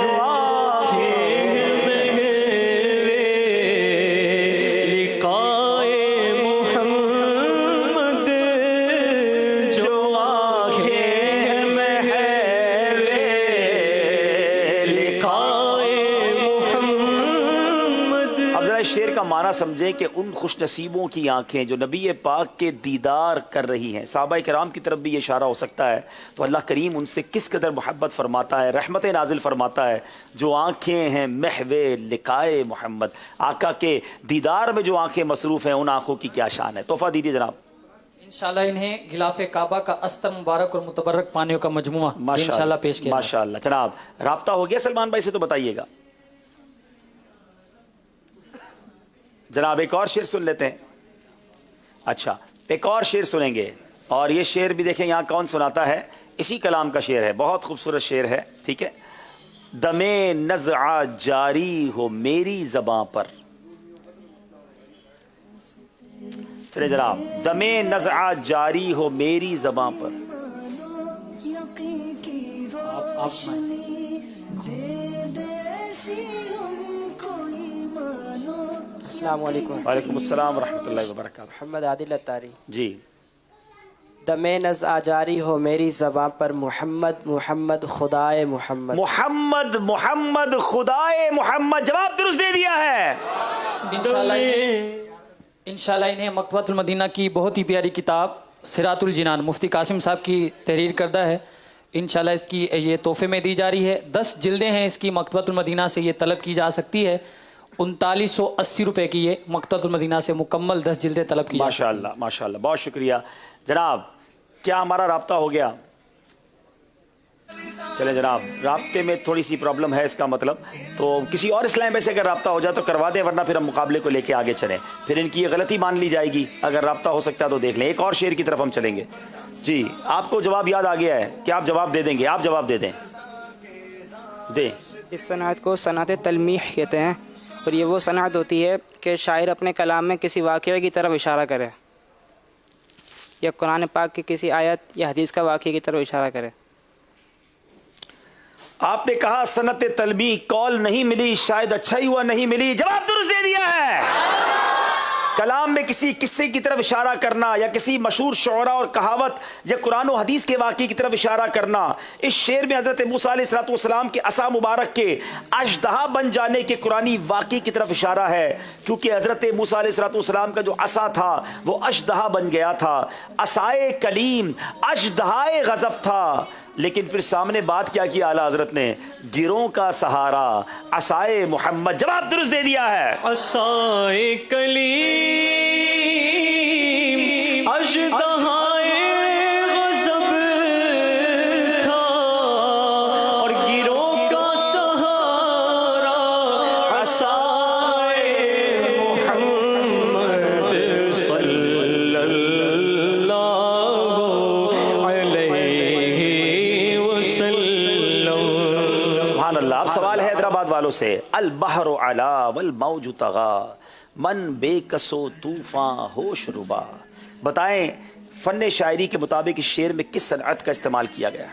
Speaker 1: मौलाना समझे कि उन खुश नसीबों की आंखें जो नबी पाक के दीदार कर रही हैं, सहाबा किराम की तरफ भी ये इशारा हो सकता है, तो अल्लाह करीम उनसे किस कदर मोहब्बत फरमाता है, रहमत नाजिल फरमाता है। जो आंखें हैं महवे लिकाए मोहम्मद, आका के दीदार में जो आंखें मसरूफ़ हैं, उन आंखों की क्या शान है। तोहफा दीजिए जनाब।
Speaker 5: इंशाल्लाह इन्हें गिलाफे काबा का अस्तर मुबारक और मुतबर्रक पानियों का मजमुआ इंशाल्लाह पेश किया।
Speaker 1: माशाअल्लाह। जनाब राब्ता हो गया सलमान भाई से, तो बताइएगा। जनाब एक और शेर सुन लेते हैं। अच्छा, एक और शेर सुनेंगे, और ये शेर भी देखें यहाँ कौन सुनाता है। इसी कलाम का शेर है, बहुत खूबसूरत शेर है, ठीक है। दमे नज़आ जारी हो मेरी ज़बां पर, चले जनाब, दमे नज़आ जारी हो मेरी ज़बां पर।
Speaker 6: अस्सलाम वालेकुम।
Speaker 1: वालेकुम अस्सलाम रहमतुल्लाहि व बरकातहू।
Speaker 6: मोहम्मद आदिल अत्तारी।
Speaker 1: जी।
Speaker 6: दमे नज़्आ जारी हो मेरी ज़बां पर, मोहम्मद मोहम्मद खुदाए मोहम्मद।
Speaker 1: मोहम्मद मोहम्मद खुदाए मोहम्मद। जवाब दुरुस्त दे दिया है।
Speaker 5: इंशाल्लाह इन्हें मकतबतुल मदीना की बहुत ही प्यारी किताब सिरातुल जिनान मुफ्ती कासिम साहब की तहरीर करदा है। इंशाल्लाह इसकी ये तोहफे में दी जा रही है। 10 जिल्दें हैं इसकी, मकतबतुल मदीना से ये तलब की जा सकती है। 3980 रुपये की ये मकतबतुल मदीना से मुकम्मल 10 जिल्दें तलब की।
Speaker 1: माशाअल्लाह माशाअल्लाह, बहुत शुक्रिया जनाब। क्या हमारा राब्ता हो गया? चले जनाब, राब्ते में थोड़ी सी प्रॉब्लम है, इसका मतलब तो किसी और इस्लाम में से अगर राब्ता हो जाए तो करवा दें, वरना फिर हम मुकाबले को लेके आगे चलें। फिर इनकी ये गलती मान ली जाएगी। अगर राब्ता हो सकता है तो देख लें। एक और शेर की तरफ हम चलेंगे। जी, आपको जवाब याद आ गया है कि आप जवाब दे देंगे? आप जवाब दे दें।
Speaker 6: इस सनअत को सनअत तलमीह कहते हैं, और ये वो सनअत होती है कि शायर अपने कलाम में किसी वाक़ये की तरफ इशारा करे, या कुरान पाक की किसी आयत या हदीस का वाक़ये की तरफ इशारा करे।
Speaker 1: आपने कहा सनत तलमी, कॉल नहीं मिली, शायद अच्छा ही हुआ नहीं मिली। जवाब दुरुस्त दे दिया है। कलाम में किसी किस्से की तरफ इशारा करना, या किसी मशहूर शुअरा और कहावत या कुरान और हदीस के वाक़ये की तरफ इशारा करना। इस शेर में हज़रत मूसा अलैहिस्सलाम के असा मुबारक के अजदहा बन जाने के कुरानी वाक़ये की तरफ इशारा है, क्योंकि हज़रत मूसा अलैहिस्सलाम का जो असा था वो अजदहा बन गया था। असाए कलीम अजदहाए गज़ब था, लेकिन फिर सामने बात क्या की आला हजरत ने? गिरों का सहारा असाए मोहम्मद। जवाब दुरुस्त दे दिया है।
Speaker 13: असाए कलीम अजदहाए गज़ब था, और गिरों का सहारा असाए मोहम्मद सल्लल्लाहु अलैहि वसल्लम।
Speaker 1: सुभान अल्लाह। अब सवाल है हैदराबाद वालों से। अल बहरु अला वल मौजु तगा, मन बेकसो तूफान होश रुबा। बताएं फन शायरी के मुताबिक इस शेर में किस सनअत का इस्तेमाल किया गया?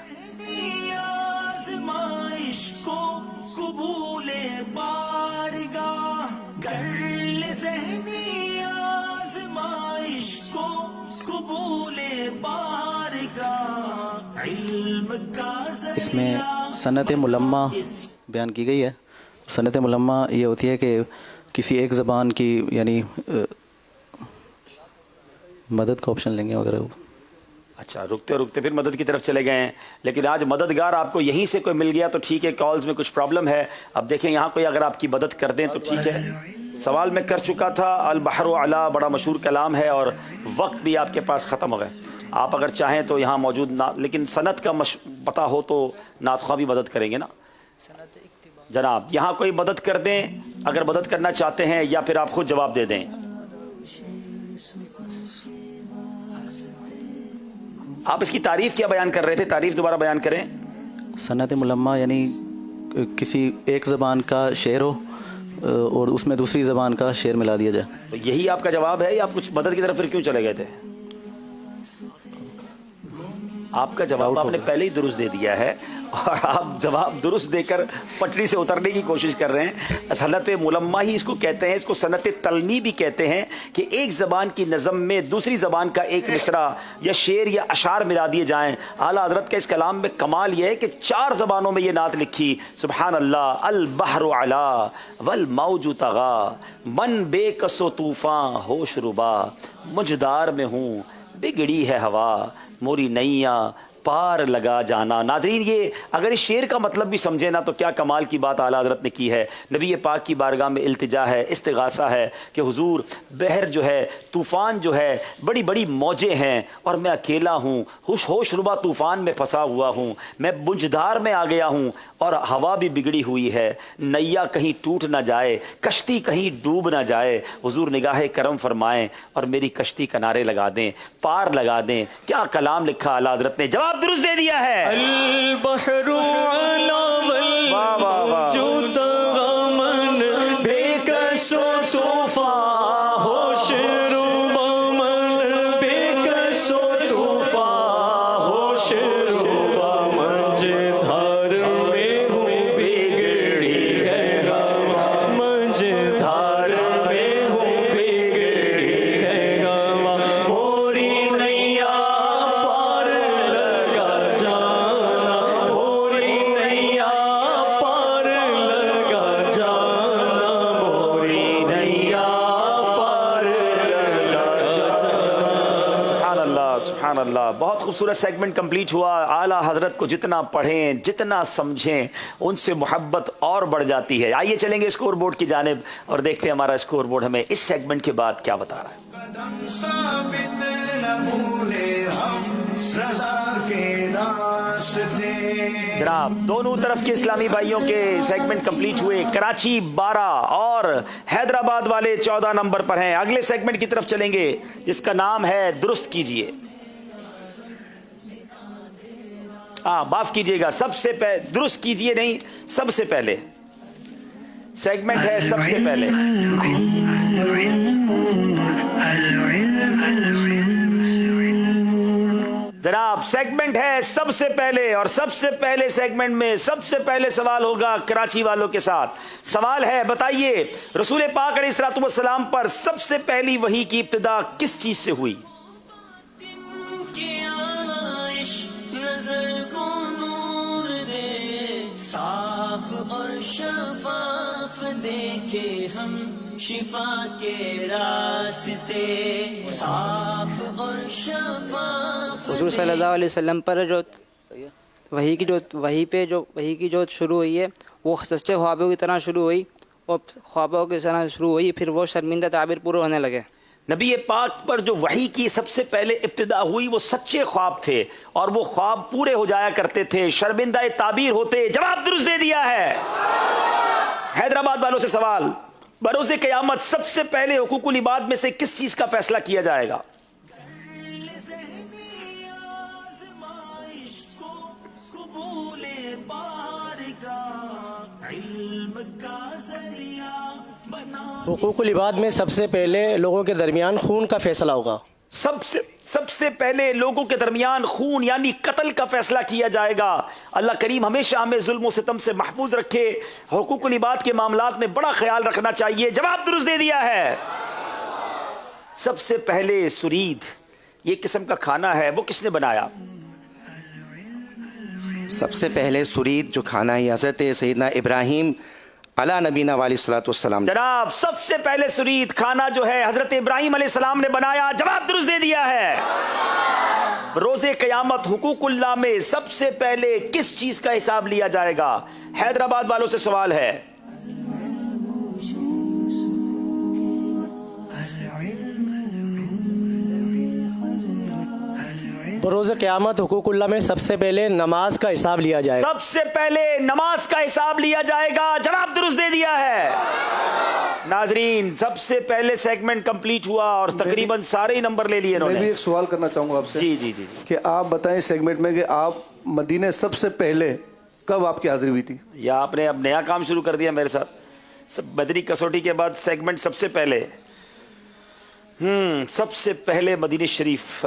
Speaker 10: इसमें सनत मुलम्मा बयान की गई है। सनत मुलम्मा ये होती है कि किसी एक ज़बान की, यानी मदद का ऑप्शन लेंगे अगर।
Speaker 1: अच्छा, रुकते रुकते फिर मदद की तरफ चले गए हैं, लेकिन आज मददगार आपको यहीं से कोई मिल गया तो ठीक है। कॉल्स में कुछ प्रॉब्लम है। अब देखें यहाँ कोई अगर आपकी मदद कर दें तो ठीक है। सवाल मैं कर चुका था। अल बहरु अला बड़ा मशहूर कलाम है, और वक्त भी आपके पास ख़त्म हो गए। आप अगर चाहें तो यहाँ मौजूद ना, लेकिन सनत का पता हो तो नातख़्वाह भी मदद करेंगे ना जनाब। यहाँ कोई मदद कर दें अगर मदद करना चाहते हैं, या फिर आप खुद जवाब दे दें। आप इसकी तारीफ क्या बयान कर रहे थे? तारीफ दोबारा बयान करें।
Speaker 10: सनत मुलम्मा यानी किसी एक ज़बान का शेर हो और उसमें दूसरी ज़बान का शेर मिला दिया जाए।
Speaker 1: तो यही आपका जवाब है, या आप कुछ मदद की तरफ फिर क्यों चले गए थे? آپ کا جواب آپ نے پہلے ہی درست دے دیا ہے اور آپ جواب درست دے کر پٹری سے اترنے کی کوشش کر رہے ہیں. صنعت ملمہ ہی اس کو کہتے ہیں, اس کو صنعت تلمی بھی کہتے ہیں کہ ایک زبان کی نظم میں دوسری زبان کا ایک مصرع یا شعر یا اشعار ملا دیے جائیں. اعلیٰ حضرت کا اس کلام میں کمال یہ ہے کہ 4 زبانوں میں یہ نعت لکھی. سبحان اللہ. البحر علا والموج طغا من بے کس و طوفان ہوش ربا مجدار میں ہوں بگڑی ہے ہوا موری نैاں پار لگا جانا. ناظرین, یہ اگر اس شعر کا مطلب بھی سمجھے نا تو کیا کمال کی بات اعلیٰ حضرت نے کی ہے. نبی پاک کی بارگاہ میں التجا ہے, استغاثہ ہے کہ حضور بحر جو ہے, طوفان جو ہے, بڑی بڑی موجیں ہیں اور میں اکیلا ہوں, ہوش ربا طوفان میں پھنسا ہوا ہوں, میں بنجدار میں آ گیا ہوں اور ہوا بھی بگڑی ہوئی ہے, نیا کہیں ٹوٹ نہ جائے, کشتی کہیں ڈوب نہ جائے. حضور نگاہ کرم فرمائیں اور میری کشتی کنارے لگا دیں, پار لگا دیں. کیا کلام لکھا اعلیٰ حضرت نے, جواب درست دے دیا ہے.
Speaker 13: البحر علا والموج طغا من بے کس و طوفان ہوش ربا من بے کس و طوفان ہوش ربا مجدھار میں ہوں بگڑی ہے ہوا مجدھار میں ہوں بگڑی ہے ہوا موری نیا پار لگا جانا موری نیا پار لگا جانا موری نیا پار لگا جانا.
Speaker 1: سبحان اللہ, سبحان اللہ. بہت خوبصورت سیگمنٹ کمپلیٹ ہوا. اعلیٰ حضرت کو جتنا پڑھیں جتنا سمجھیں ان سے محبت اور بڑھ جاتی ہے. آئیے چلیں گے اسکور بورڈ کی جانب اور دیکھتے ہیں ہمارا اسکور بورڈ ہمیں اس سیگمنٹ کے بعد کیا بتا رہا ہے. جناب, دونوں طرف کے اسلامی بھائیوں کے سیگمنٹ کمپلیٹ ہوئے. کراچی 12 اور حیدرآباد والے 14 نمبر پر ہیں. اگلے سیگمنٹ کی طرف چلیں گے جس کا نام ہے درست کیجئے. معاف کیجئے گا, سب سے درست کیجئے نہیں, سب سے پہلے سیگمنٹ ہے سب سے پہلے. جناب, سیگمنٹ ہے سب سے پہلے اور سب سے پہلے سیگمنٹ میں سب سے پہلے سوال ہوگا کراچی والوں کے ساتھ. سوال ہے, بتائیے رسول پاک علیہ الصلوۃ والسلام پر سب سے پہلی وحی کی ابتدا کس چیز سے ہوئی؟
Speaker 13: اور شفاف دیکھے ہم شفا کے راستے صاف اور شفاف.
Speaker 6: حضور صلی اللہ علیہ وسلم پر جو وحی کی جو شروع ہوئی ہے وہ سچے خوابوں کی طرح شروع ہوئی اور خوابوں کی طرح شروع ہوئی, پھر وہ شرمندہ تعبیر پورے ہونے لگے.
Speaker 1: نبی پاک پر جو وحی کی سب سے پہلے ابتدا ہوئی وہ سچے خواب تھے اور وہ خواب پورے ہو جایا کرتے تھے, شرمندہ تعبیر ہوتے. جواب درست دے دیا ہے. حیدرآباد والوں سے سوال, بروز قیامت سب سے پہلے حقوق العباد میں سے کس چیز کا فیصلہ کیا جائے گا؟
Speaker 11: حقوق العباد میں سب سے پہلے لوگوں کے درمیان خون کا فیصلہ ہوگا.
Speaker 1: سب سے پہلے لوگوں کے درمیان خون یعنی قتل کا فیصلہ کیا جائے گا. اللہ کریم ہمیشہ ہمیں ظلم و ستم سے محفوظ رکھے. حقوق العباد کے معاملات میں بڑا خیال رکھنا چاہیے. جواب درست دے دیا ہے. سب سے پہلے سرید یہ قسم کا کھانا ہے وہ کس نے بنایا؟
Speaker 8: سب سے پہلے سرید جو کھانا ہے حضرت سیدنا ابراہیم علی نبینا علیہ الصلوۃ والسلام.
Speaker 1: جناب, سب سے پہلے سرید کھانا جو ہے حضرت ابراہیم علیہ السلام نے بنایا. جواب درست دے دیا ہے. روز قیامت حقوق اللہ میں سب سے پہلے کس چیز کا حساب لیا جائے گا؟ حیدرآباد والوں سے سوال ہے.
Speaker 11: بروز قیامت حقوق اللہ میں سب سے پہلے نماز کا حساب لیا جائے گا.
Speaker 1: سب سے پہلے نماز کا حساب لیا جائے گا. جواب درست دے دیا ہے. ناظرین, سب سے پہلے سیگمنٹ کمپلیٹ ہوا اور تقریباً سارے ہی نمبر لے لیے.
Speaker 12: میں بھی ایک سوال کرنا چاہوں گا آپ سے.
Speaker 1: جی جی جی
Speaker 12: کہ آپ بتائیں سیگمنٹ میں کہ آپ مدینے سب سے پہلے کب آپ کی حاضری ہوئی تھی؟
Speaker 1: یا آپ نے اب نیا کام شروع کر دیا میرے ساتھ. بدری کسوٹی کے بعد سیگمنٹ سب سے پہلے سب سے پہلے مدینہ شریف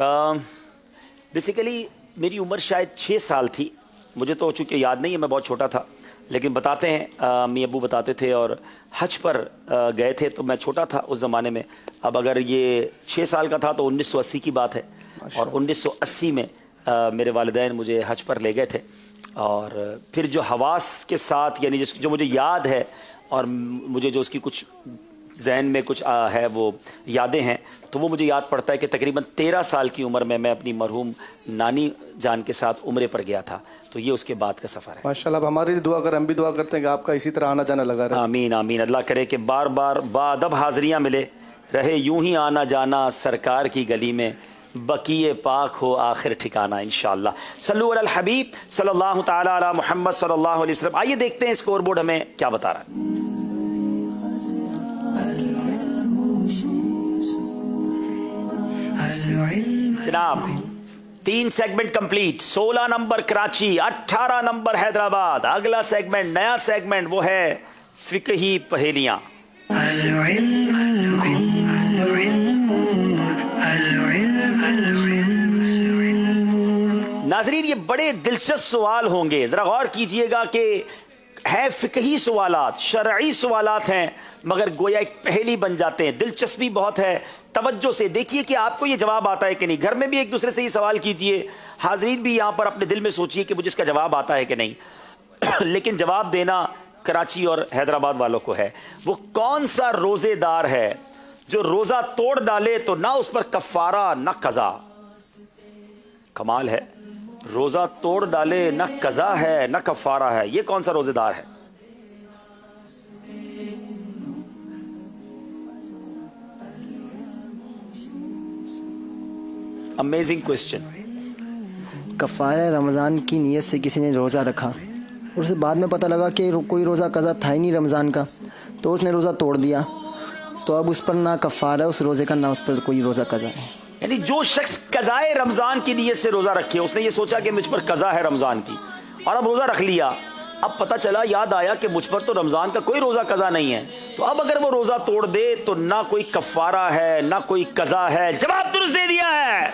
Speaker 1: बेसिकली मेरी उम्र शायद 6 साल थी, मुझे तो चूँकि याद नहीं है, मैं बहुत छोटा था, लेकिन बताते हैं अम्मी अब्बू बताते थे, और हज पर गए थे तो मैं छोटा था उस ज़माने में। अब अगर ये 6 साल का था तो 1980 की बात है, और 1980 में मेरे वालिदैन मुझे हज पर ले गए थे। और फिर जो हवास के साथ, यानी जो मुझे याद है और मुझे जो उसकी कुछ जहन में कुछ है वो यादें हैं, तो वो मुझे याद पड़ता है कि तकरीबन 13 साल की उम्र में मैं अपनी मरहूम नानी जान के साथ उम्रे पर गया था। तो ये उसके बाद का सफ़र है।
Speaker 12: माशाल्लाह, आप हमारे लिए दुआ करें, हम भी दुआ करते हैं कि आपका इसी तरह आना जाना लगा रहे।
Speaker 1: आमीन आमीन। अल्लाह करे कि बार बार बादब हाज़रियाँ मिले, रहे यूं ही आना जाना सरकार की गली में, बकीए पाक हो आखिर ठिकाना इंशाअल्लाह। सल्लु अलल हबीब सल्लल्लाहु तआला अला मुहम्मद सल्लल्लाहु अलैहि वसल्लम। आइए देखते हैं स्कोर बोर्ड हमें क्या बता रहा है। जनाब 3 segment complete, 16 number Karachi, 18 number Hyderabad. अगला सेगमेंट, नया सेगमेंट, वो है फिकही पहेलियां। नाजरीन, ये बड़े दिलचस्प सवाल होंगे, जरा गौर कीजिएगा कि है फिकही सवालात, शरई सवालात हैं, मगर गोया एक पहेली बन जाते हैं। दिलचस्पी बहुत है, तवज्जो से देखिए कि आपको ये जवाब आता है कि नहीं। घर में भी एक दूसरे से ये सवाल कीजिए, हाजरीन भी यहाँ पर अपने दिल में सोचिए कि मुझे इसका जवाब आता है कि नहीं। लेकिन जवाब देना कराची और हैदराबाद वालों को है। वो कौन सा रोजेदार है जो रोजा तोड़ डाले तो ना उस पर कफारा ना कज़ा। कमाल है, रोजा तोड़ डाले ना कज़ा है ना कफारा है, ये कौन सा रोजेदार है? Amazing question.
Speaker 7: कफ़ारा रमज़ान की नीयत से किसी ने रोज़ा रखा और उसे बाद में पता लगा कि कोई रोज़ा कज़ा था ही नहीं रमज़ान का, तो उसने रोज़ा तोड़ दिया, तो अब उस पर ना कफ़ारा उस रोज़े का, ना उस पर कोई रोज़ा कज़ा है।
Speaker 1: यानी जो शख्स कज़ाए रमज़ान की नीयत से रोज़ा रखे, उसने ये सोचा कि मुझ पर कज़ा है रमज़ान की, और अब रोज़ा रख लिया। अब पता चला, याद आया कि मुझ पर तो रमज़ान का कोई रोज़ा कज़ा नहीं है, तो अब अगर वो रोज़ा तोड़ दे तो ना कोई कफ़ारा है ना कोई कज़ा है। जवाब दुरुस्त दे दिया है।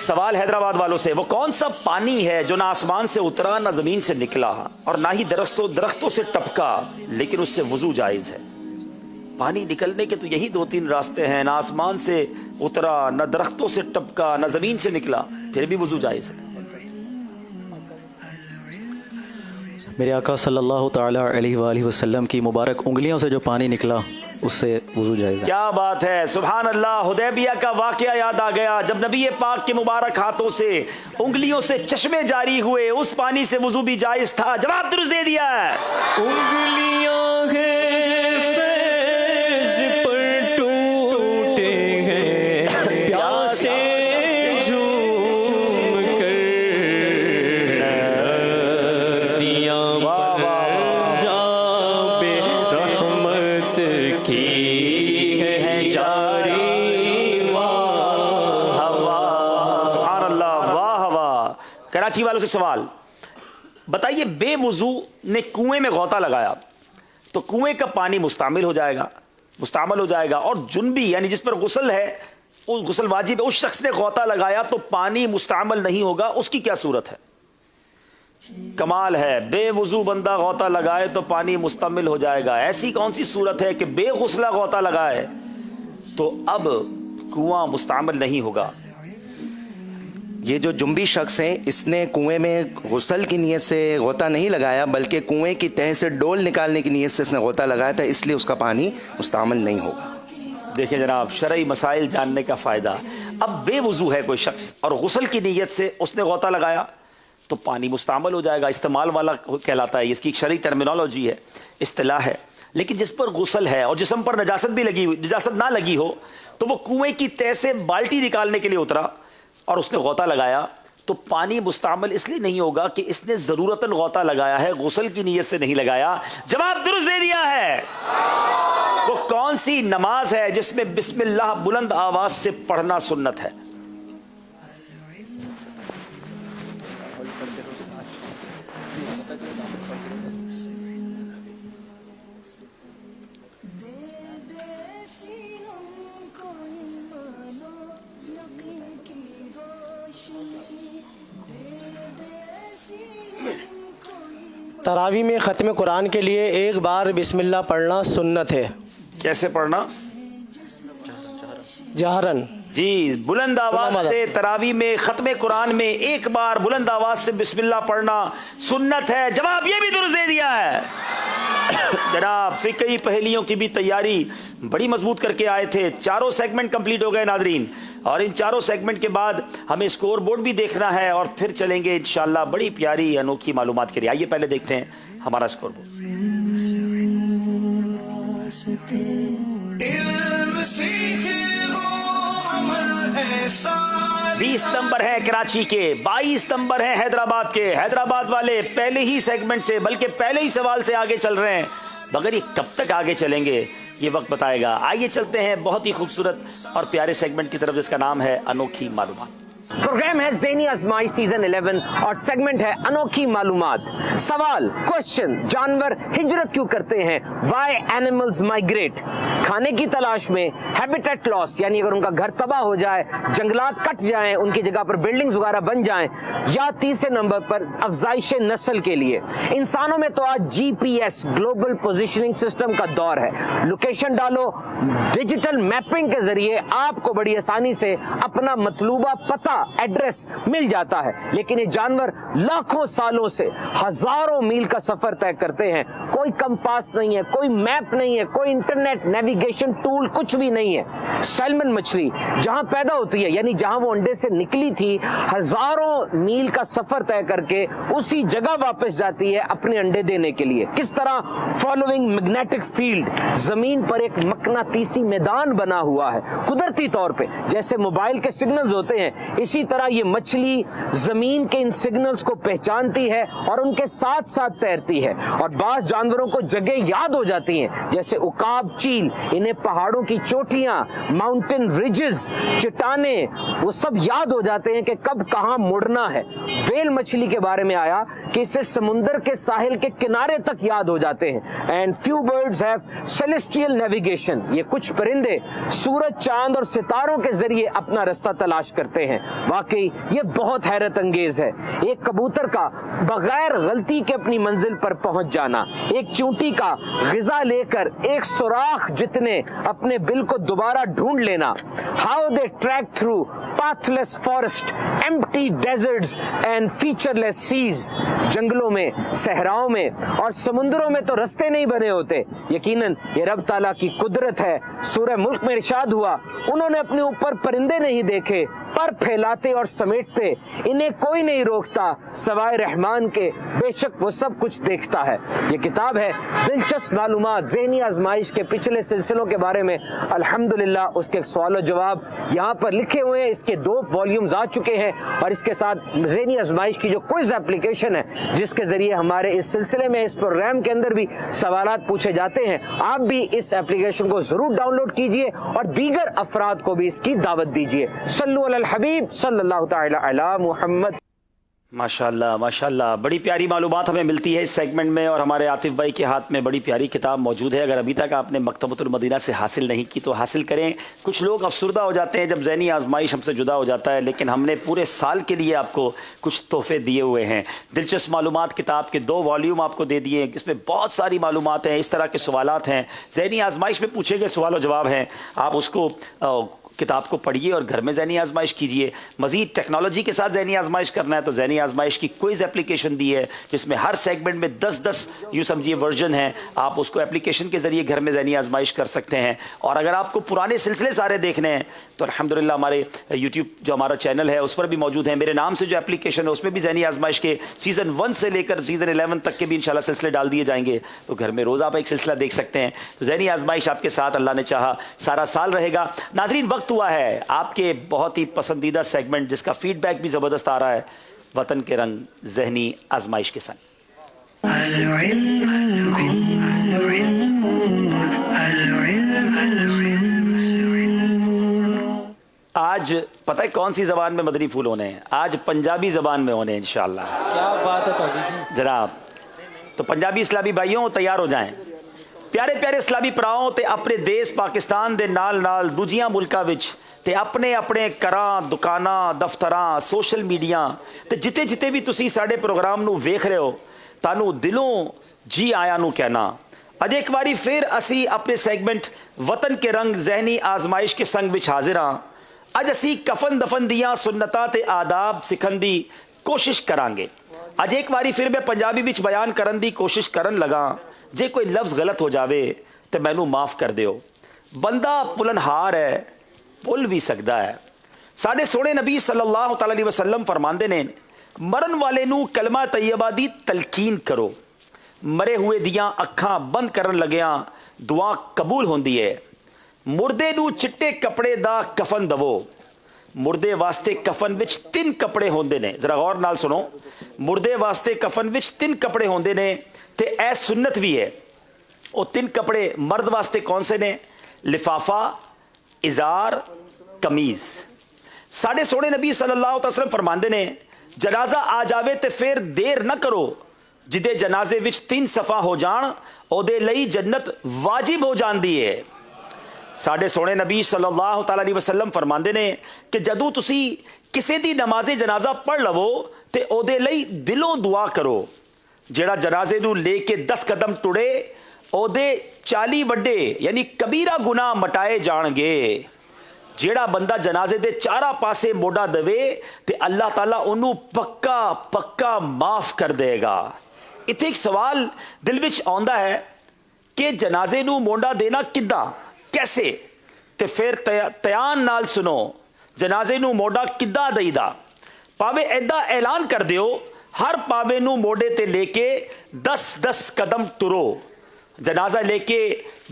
Speaker 1: सवाल हैदराबाद वालों से, वो कौन सा पानी है जो ना आसमान से उतरा ना ज़मीन से निकला और ना ही दरख्तों से टपका, लेकिन उससे वज़ू जायज़ है। पानी निकलने के तो यही 2-3 रास्ते हैं, ना आसमान से उतरा, ना दरख्तों से टपका, ना ज़मीन से निकला, फिर भी वज़ू जायज़ है।
Speaker 10: मेरे आका सल्लल्लाहु ताला अलैहि वसल्लम की मुबारक उंगलियों से जो पानी निकला उससे वज़ू जायज़ है।
Speaker 1: क्या बात है, सुभान अल्लाह। हुदैबिया का वाक़या याद आ गया, जब नबी पाक के मुबारक हाथों से उंगलियों से चश्मे जारी हुए, उस पानी से वज़ू भी जायज़ था। जवाब दुरुस्त दे दिया है।
Speaker 13: उंगलियों है फैज़ पर टूटे हैं प्यासे झूम कर दिया जाबे रहमत की है जारी वाह वाह।
Speaker 1: सुभान अल्लाह, वाह वाह। कराची वालों से सवाल, बताइए, बेवुजू ने कुएं में गौता लगाया तो कुएं का पानी मुस्तामिल हो जाएगा, और जुनबी यानी जिस पर गुस्ल है, उस गुस्ल वाजिब है, उस शख्स ने गौता लगाया तो पानी मुस्तामिल नहीं होगा, उसकी क्या सूरत है? कमाल है, बेवुजू बंदा गौता लगाए तो पानी मुस्तामिल हो जाएगा। ऐसी कौन सी सूरत है कि बेगुस्ला गौता लगाए तो अब कुआं मुस्तामिल नहीं होगा?
Speaker 8: ये जो जुम्बी शख्स है, इसने कुएं में गुस्ल की नीयत से गोता नहीं लगाया, बल्कि कुएं की तह से डोल निकालने की नीयत से इसने गोता लगाया था, इसलिए उसका पानी मुस्तामिल नहीं होगा।
Speaker 1: देखिए जनाब, शरई मसाइल जानने का फ़ायदा। अब बेवुजू है कोई शख्स और गुस्ल की नीयत से उसने गौता लगाया तो पानी मुस्तामिल हो जाएगा, इस्तेमाल वाला कहलाता है। इसकी एक शरई टर्मिनोलॉजी है, इस्तिलाह है। लेकिन जिस पर गुस्ल है और जिस्म पर नजासत ना लगी हो, तो वो कुएं की तह से बाल्टी निकालने के लिए उतरा और उसने गौता लगाया, तो पानी मुस्तामिल इसलिए नहीं होगा कि इसने ज़रूरतन गौता लगाया है, गुस्ल की नीयत से नहीं लगाया। जवाब दुरुस्त दे दिया है। वो कौन सी नमाज है जिसमें बिस्मिल्लाह बुलंद आवाज से पढ़ना सुन्नत है?
Speaker 11: तरावी में ख़त्म कुरान के लिए एक बार बिस्मिल्लाह पढ़ना सुन्नत है।
Speaker 1: कैसे पढ़ना?
Speaker 11: जहरन।
Speaker 1: जी, बुलंद आवाज से तरावी में ख़त्म कुरान में एक बार बुलंद आवाज से बिस्मिल्लाह पढ़ना सुन्नत है। जवाब ये भी दुरुस्त दे दिया है। जनाब फिकही पहेलियों की भी तैयारी बड़ी मजबूत करके आए थे। चारों सेगमेंट कंप्लीट हो गए नाजरीन, और इन चारों सेगमेंट के बाद हमें स्कोर बोर्ड भी देखना है और फिर चलेंगे इंशाल्लाह बड़ी प्यारी अनोखी मालूमात के लिए। आइए पहले देखते हैं हमारा स्कोर बोर्ड। 20 नंबर है कराची के, 22 नंबर है हैदराबाद के। हैदराबाद वाले पहले ही सेगमेंट से, बल्कि पहले ही सवाल से आगे चल रहे हैं, मगर ये कब तक आगे चलेंगे ये वक्त बताएगा। आइए चलते हैं बहुत ही खूबसूरत और प्यारे सेगमेंट की तरफ जिसका नाम है अनोखी मालूमात।
Speaker 14: प्रोग्राम है ज़हनी आज़माइश सीजन 11 और सेगमेंट है अनोखी मालूमात। सवाल, क्वेश्चन, जानवर हिजरत क्यों करते हैं? Why animals migrate? खाने की तलाश में, हैबिटेट लॉस यानी अगर उनका घर तबाह हो जाए, जंगलात कट जाएं, उनकी जगह पर बिल्डिंग्स वगैरह बन जाएं, या तीसरे नंबर पर अफजाइश नस्ल के लिए। इंसानों में तो आज GPS ग्लोबल पोजिशनिंग सिस्टम का दौर है। लोकेशन डालो, डिजिटल मैपिंग के जरिए आपको बड़ी आसानी से अपना मतलूबा पता, एड्रेस मिल जाता है। लेकिन ये जानवर लाखों सालों से हजारों मील का सफर तय करते हैं। कोई कंपास नहीं है, कोई मैप नहीं है, कोई इंटरनेट नेविगेशन टूल कुछ भी नहीं है। सैल्मन मछली जहां पैदा होती है, यानी जहां वो अंडे से निकली थी, हजारों मील का सफर तय करके उसी जगह वापस जाती है अपने अंडे देने के लिए। किस तरह? फॉलोइंग मैग्नेटिक फील्ड, जमीन पर एक मकनातीसी मैदान बना हुआ है कुदरती तौर पे, जैसे मोबाइल के सिग्नल्स होते हैं। इसी तरह ये मछली जमीन के इन सिग्नल्स को पहचानती है और उनके साथ साथ तैरती है। और बाज़ जानवरों को जगह याद हो जाती हैं, जैसे उकाब चील, इन्हें पहाड़ों की चोटियां, माउंटेन रिजेस, चट्टाने, वो सब याद हो जाते हैं कि कब कहां मुड़ना है। व्हेल मछली के बारे में आया कि इसे समुंदर के साहिल के किनारे तक याद हो जाते हैं। And few birds have celestial navigation, ये कुछ परिंदे सूरज, चांद और सितारों के जरिए अपना रास्ता तलाश करते हैं। वाकई ये बहुत हैरत अंगेज है। एक कबूतर का बगैर गलती के अपनी मंजिल पर पहुंच जाना, एक चूंटी का ग़िज़ा लेकर एक सुराख जितने अपने बिल को दोबारा ढूंढ लेना। How they track through pathless forest, empty deserts and featureless seas। जंगलों में, सहराओं में और समुद्रों में तो रास्ते नहीं बने होते। यकीनन ये रब ताला की कुदरत है। सूरह मुल्क में इरशाद हुआ, उन्होंने अपने ऊपर परिंदे नहीं देखे, पर फैलाते और समेटते, इन्हें कोई नहीं रोकता सवाए रहमान के, बेशक वो सब कुछ देखता है। ये किताब है दिलचस्प मालूमात ज़हनी आजमाइश के पिछले सिलसिलों के बारे में। अल्हम्दुलिल्लाह उसके सवाल जवाब यहाँ पर लिखे हुए हैं। इसके 2 वॉल्यूम्स आ चुके हैं और इसके साथ ज़हनी आजमाइश की जो क्विज एप्लीकेशन है, जिसके जरिए हमारे इस सिलसिले में, इस प्रोग्राम के अंदर भी सवालात पूछे जाते हैं। आप भी इस एप्लीकेशन को जरूर डाउनलोड कीजिए और दीगर अफराद को भी इसकी दावत दीजिए। सल्लु अलल हबीब सल्लल्लाहु तआला अला मुहम्मद।
Speaker 1: माशाल्लाह माशाल्लाह, बड़ी प्यारी मालूमात हमें मिलती है इस सेगमेंट में, और हमारे आतिफ भाई के हाथ में बड़ी प्यारी किताब मौजूद है। अगर अभी तक आपने मकतबतुल मदीना से हासिल नहीं की तो हासिल करें। कुछ लोग अफसरदा हो जाते हैं जब ज़हनी आजमाइश हमसे जुदा हो जाता है, लेकिन हमने पूरे साल के लिए आपको कुछ तोहफे दिए हुए हैं। दिलचस्प मालूमात किताब के 2 वॉल्यूम आपको दे दिए, इसमें बहुत सारी मालूमात हैं, इस तरह के सवालात हैं, ज़हनी आजमाइश में पूछे गए सवाल और जवाब हैं। आप उसको किताब को पढ़िए और घर में ज़हनी आजमाइश कीजिए। मज़ीद टेक्नोलॉजी के साथ ज़हनी आजमाइश करना है तो ज़हनी आजमाइश की क्विज़ एप्लीकेशन दी है, जिसमें हर सेगमेंट में 10-10 यूँ समझिए वर्जन है। आप उसको एप्लीकेशन के ज़रिए घर में ज़हनी आजमाइश कर सकते हैं। और अगर आपको पुराने सिलसिले सारे देखने हैं तो अल्हम्दुलिल्लाह हमारे यूट्यूब जो हमारा चैनल है उस पर भी मौजूद है। मेरे नाम से जो एप्लीकेशन है उसमें भी ज़हनी आजमाइश के सीज़न 1 से लेकर सीज़न 11 तक के भी इंशाल्लाह सिलसिले डाल दिए जाएंगे, तो घर में रोज़ आप एक सिलसिला देख सकते हैं। तो ज़हनी आजमाइश आपके साथ अल्लाह ने चाहा सारा साल रहेगा। नाज़रीन, वक्त हुआ है आपके बहुत ही पसंदीदा सेगमेंट जिसका फीडबैक भी ज़बरदस्त आ रहा है, वतन के रंग ज़हनी आजमाइश के संग। आज पता है कौन सी ज़बान में मदनी फूल होने हैं? आज पंजाबी ज़बान में होने हैं इंशाअल्लाह।
Speaker 5: क्या बात है तौबी जी
Speaker 1: जनाब। तो पंजाबी इस्लामी भाइयों तैयार हो जाएं। प्यारे प्यारे इस्लामी भराओं ते अपने देश पाकिस्तान दे नाल नाल दूजियां मुल्कां विच ते अपने अपने घरां, दुकानां, दफ्तरां, सोशल मीडिया ते जिते जिते भी तुसी साडे प्रोग्राम नूं वेख रहे हो, ਤੁਹਾਨੂੰ ਦਿਲੋਂ ਜੀ ਆਇਆਂ ਨੂੰ ਕਹਿਣਾ। ਅੱਜ ਇੱਕ ਵਾਰੀ ਫਿਰ ਅਸੀਂ ਆਪਣੇ ਸੈਗਮੈਂਟ ਵਤਨ ਕੇ ਰੰਗ ਜ਼ਹਿਨੀ ਆਜ਼ਮਾਇਸ਼ ਕੇ ਸੰਗ ਵਿੱਚ ਹਾਜ਼ਰ ਹਾਂ। ਅੱਜ ਅਸੀਂ ਕਫਨ ਦਫਨ ਦੀਆਂ ਸੁਨਨਤਾਂ ਤੇ ਆਦਾਬ ਸਿੱਖਣ ਦੀ ਕੋਸ਼ਿਸ਼ ਕਰਾਂਗੇ। ਅੱਜ ਇੱਕ ਵਾਰੀ ਫਿਰ ਮੈਂ ਪੰਜਾਬੀ ਵਿੱਚ ਬਿਆਨ ਕਰਨ ਦੀ ਕੋਸ਼ਿਸ਼ ਕਰਨ ਲਗਾ। ਜੇ ਕੋਈ ਲਫ਼ਜ਼ ਗਲਤ ਹੋ ਜਾਵੇ ਤੇ ਮੈਨੂੰ ਮਾਫ ਕਰ ਦਿਓ। ਬੰਦਾ ਭੁੱਲਣਹਾਰ ਹੈ, ਭੁੱਲ ਵੀ ਸਕਦਾ ਹੈ। ਸਾਡੇ ਸੋਹਣੇ ਨਬੀ ਸੱਲੱਲਾਹੁ ਤਆਲਾ अलैहि वसल्लम फरमाते ने, मरन वाले नू कलमा तैयबा दी तलकीन करो। मरे हुए दियां अखां बंद करन लगियां दुआ कबूल होंदी है। मुर्दे नू चिट्टे कपड़े दा कफन दवो। मुर्दे वास्ते कफन विच 3 कपड़े होंदे ने। जरा गौर नाल सुनो, मुर्दे वास्ते कफन विच 3 कपड़े होंदे ने ते ए सुन्नत भी है। वो 3 कपड़े मर्द वास्ते कौन से ने? लिफाफा, इजार, कमीज। साढ़े सोने नबी सल्लल्लाहु अलैहि वसल्लम फरमाते ने, जनाजा आ जावे तो फिर देर न करो। जिदे जनाजे विच 3 सफ़ा हो जान ओदे लई जन्नत वाजिब हो जाती है। साढ़े सोने नबी सल्लल्लाहु अलैहि वसल्लम फरमाते ने कि जदों तुसी किसी दी नमाजे जनाजा पढ़ लवो तो ओदे लई दिलों दुआ करो। जेड़ा जनाजे नू लेके 10 कदम टुड़े ओदे 40 वड्डे यानी कबीरा गुनाह मटाए जाणगे। ਜਿਹੜਾ ਬੰਦਾ ਜਨਾਜ਼ੇ ਦੇ ਚਾਰਾਂ ਪਾਸੇ ਮੋਢਾ ਦੇਵੇ ਤੇ ਅੱਲਾਹ ਤਾਲਾ ਉਹਨੂੰ ਪੱਕਾ ਪੱਕਾ ਮਾਫ ਕਰ ਦੇਗਾ। ਇੱਥੇ ਇੱਕ ਸਵਾਲ ਦਿਲ ਵਿੱਚ ਆਉਂਦਾ ਹੈ ਕਿ ਜਨਾਜ਼ੇ ਨੂੰ ਮੋਢਾ ਦੇਣਾ ਕਿੱਦਾਂ, ਕੈਸੇ? ਤੇ ਫਿਰ ਧਿਆਨ ਨਾਲ ਸੁਣੋ, ਜਨਾਜ਼ੇ ਨੂੰ ਮੋਢਾ ਕਿੱਦਾਂ ਦੇਈਦਾ। ਭਾਵੇਂ ਐਦਾਂ ਐਲਾਨ ਕਰ ਦਿਓ, ਹਰ ਪਾਵੇ ਨੂੰ ਮੋਢੇ ਤੇ ਲੈ ਕੇ 10-10 ਕਦਮ ਤੁਰੋ। जनाजा लेके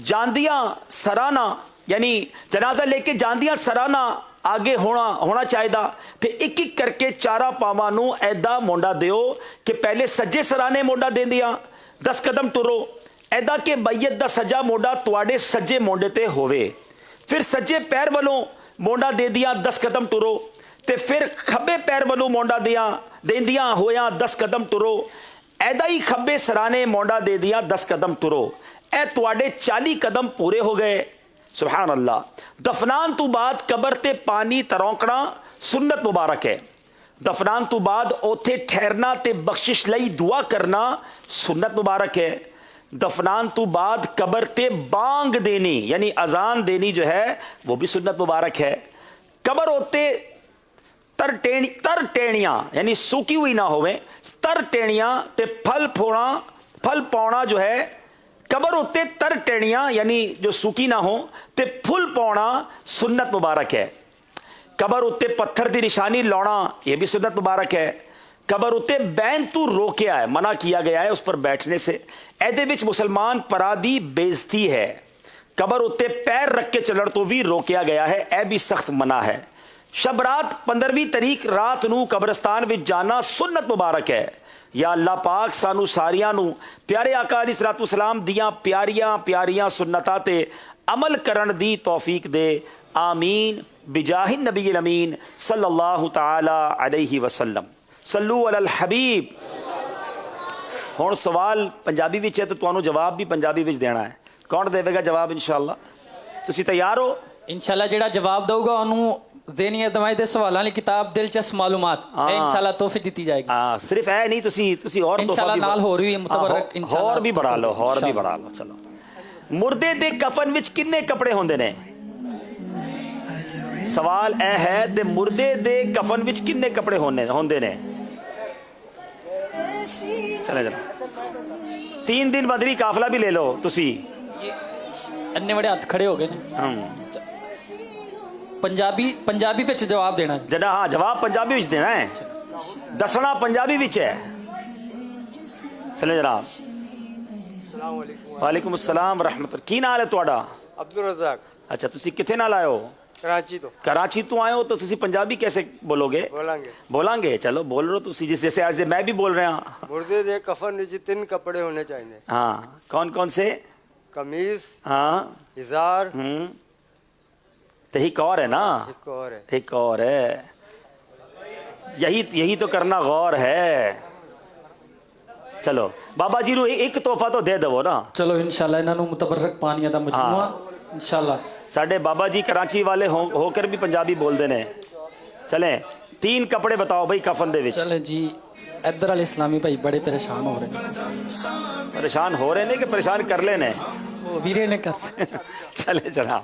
Speaker 1: जांदियां सराना यानी जनाजा लेके जांदियां सराना आगे होना चाहिए तो एक एक करके चारा पावां नू ऐदा मोंडा दिओ कि पहले सज्जे सराने मोंडा देंदियां 10 कदम टुरो, ऐदा कि मैयत दा सज्जा मोंडा तुहाडे सज्जे मोंडे ते होवे। फिर सज्जे पैर वालों मोंडा दे दियां 10 कदम टुरो, ते फिर खब्बे पैर वालों मोंडा देंदियां होया 10 कदम टुरो। ऐदा ही खब्बे सराने मोंडा दे दिया 10 कदम तुरो। ए तुहाडे 40 कदम पूरे हो गए। सुभान अल्लाह। दफनान तो बाद कबर ते पानी तरौंकना सुन्नत मुबारक है। दफनान तो बाद ओथे ठहरना ते बख्शिश लई दुआ करना सुन्नत मुबारक है। दफनान तो बाद कबर ते बांग देनी यानी अजान देनी जो है वो भी सुन्नत मुबारक है। कबर होते तर टेणियां यानी सूकी हुई ना होवे, तर टेणियां ते फल पाउना जो है कबर उत्ते तर टेणियां यानी जो सूकी ना हो ते फुल पाउना सुन्नत मुबारक है। कबर उत्ते पत्थर की निशानी लाना यह भी सुन्नत मुबारक है। कबर उत्ते बैन तू रोकिया है, मना किया गया है उस पर बैठने से। ऐदे विच मुसलमान परा दी बेइज्जती है। कबर उत्ते पैर रख के चलण तो भी रोकिया गया है, यह भी सख्त मना है। शब रात 15वीं तारीख रात नू कब्रस्तान विच जाना सुन्नत मुबारक है। या अल्लाह पाक सानू सारियां नू प्यारे आका अलैहिस्सलातु वस्सलाम दियां प्यारियां प्यारियां सुन्नतां ते अमल करन दी तौफीक दे। आमीन बिजाहिन नबील अमीन सल्लल्लाहु तआला अलैहि वसल्लम। सल्लू अलल हबीब। हुण सवाल पंजाबी विच है तो तुहानू जवाब भी पंजाबी विच देना है। कौन देवेगा जवाब? इंशाअल्लाह तुसी तैयार हो?
Speaker 5: इंशाअल्लाह जिहड़ा जवाब दऊगा ओनू ज़हनी अदमाई दे सवालां दी किताब दिलचस्प मालूमात इंशाअल्लाह तोहफे दी जाएगी।
Speaker 1: हां सिर्फ है नहीं तुसी और
Speaker 5: इंशाअल्लाह नाल होर भी मुतबरक इंशाअल्लाह
Speaker 1: और भी बढ़ा लो, और भी बढ़ा लो। चलो मुर्दे दे कफन विच किन्ने कपड़े होंदे ने? सवाल ए है ते मुर्दे दे कफन विच किन्ने कपड़े होंदे ने? चले चलो 3 दिन बदरी काफला भी ले लो तुसी।
Speaker 5: अन्ने बड़े हाथ खड़े हो गए ने। पंजाबी विच जवाब देना
Speaker 1: जरा। हाँ जवाब पंजाबी विच देना है, दसना पंजाबी विच है। चले जनाब। वालेकुम अस्सलाम रहमतुल्लाह। की नाल है तुहाडा?
Speaker 15: अब्दुल रज़ाक।
Speaker 1: अच्छा तुसी किथे नाल आए हो? कराची तो आए हो तो तुसी पंजाबी कैसे बोलोगे? बोलांगे चलो बोल लो तुसी, जैसे आज मैं भी बोल रहा हूँ।
Speaker 15: मुर्दे दे कफन विच 3 कपड़े होने चाहिए।
Speaker 1: हाँ कौन कौन से?
Speaker 15: कमीज,
Speaker 1: हाँ,
Speaker 15: इजार,
Speaker 1: तो एक और है ना, एक और है। यही तो करना गौर है। चलो बाबा जी रू एक तोहफा तो दे दवो ना।
Speaker 5: चलो इंशाअल्लाह इन्हां नू मुतबरक पानियां दा मजमूआ इंशाअल्लाह।
Speaker 1: साडे बाबा जी कराची वाले होकर भी पंजाबी बोलते ने। चलें 3 कपड़े बताओ भाई कफन दे विच।
Speaker 5: चले जी इधर वाले इस्लामी भाई बड़े परेशान हो रहे हैं।
Speaker 1: परेशान हो रहे हैं कि परेशान कर लेने
Speaker 5: वो वीरे ने कर
Speaker 1: चले जनाब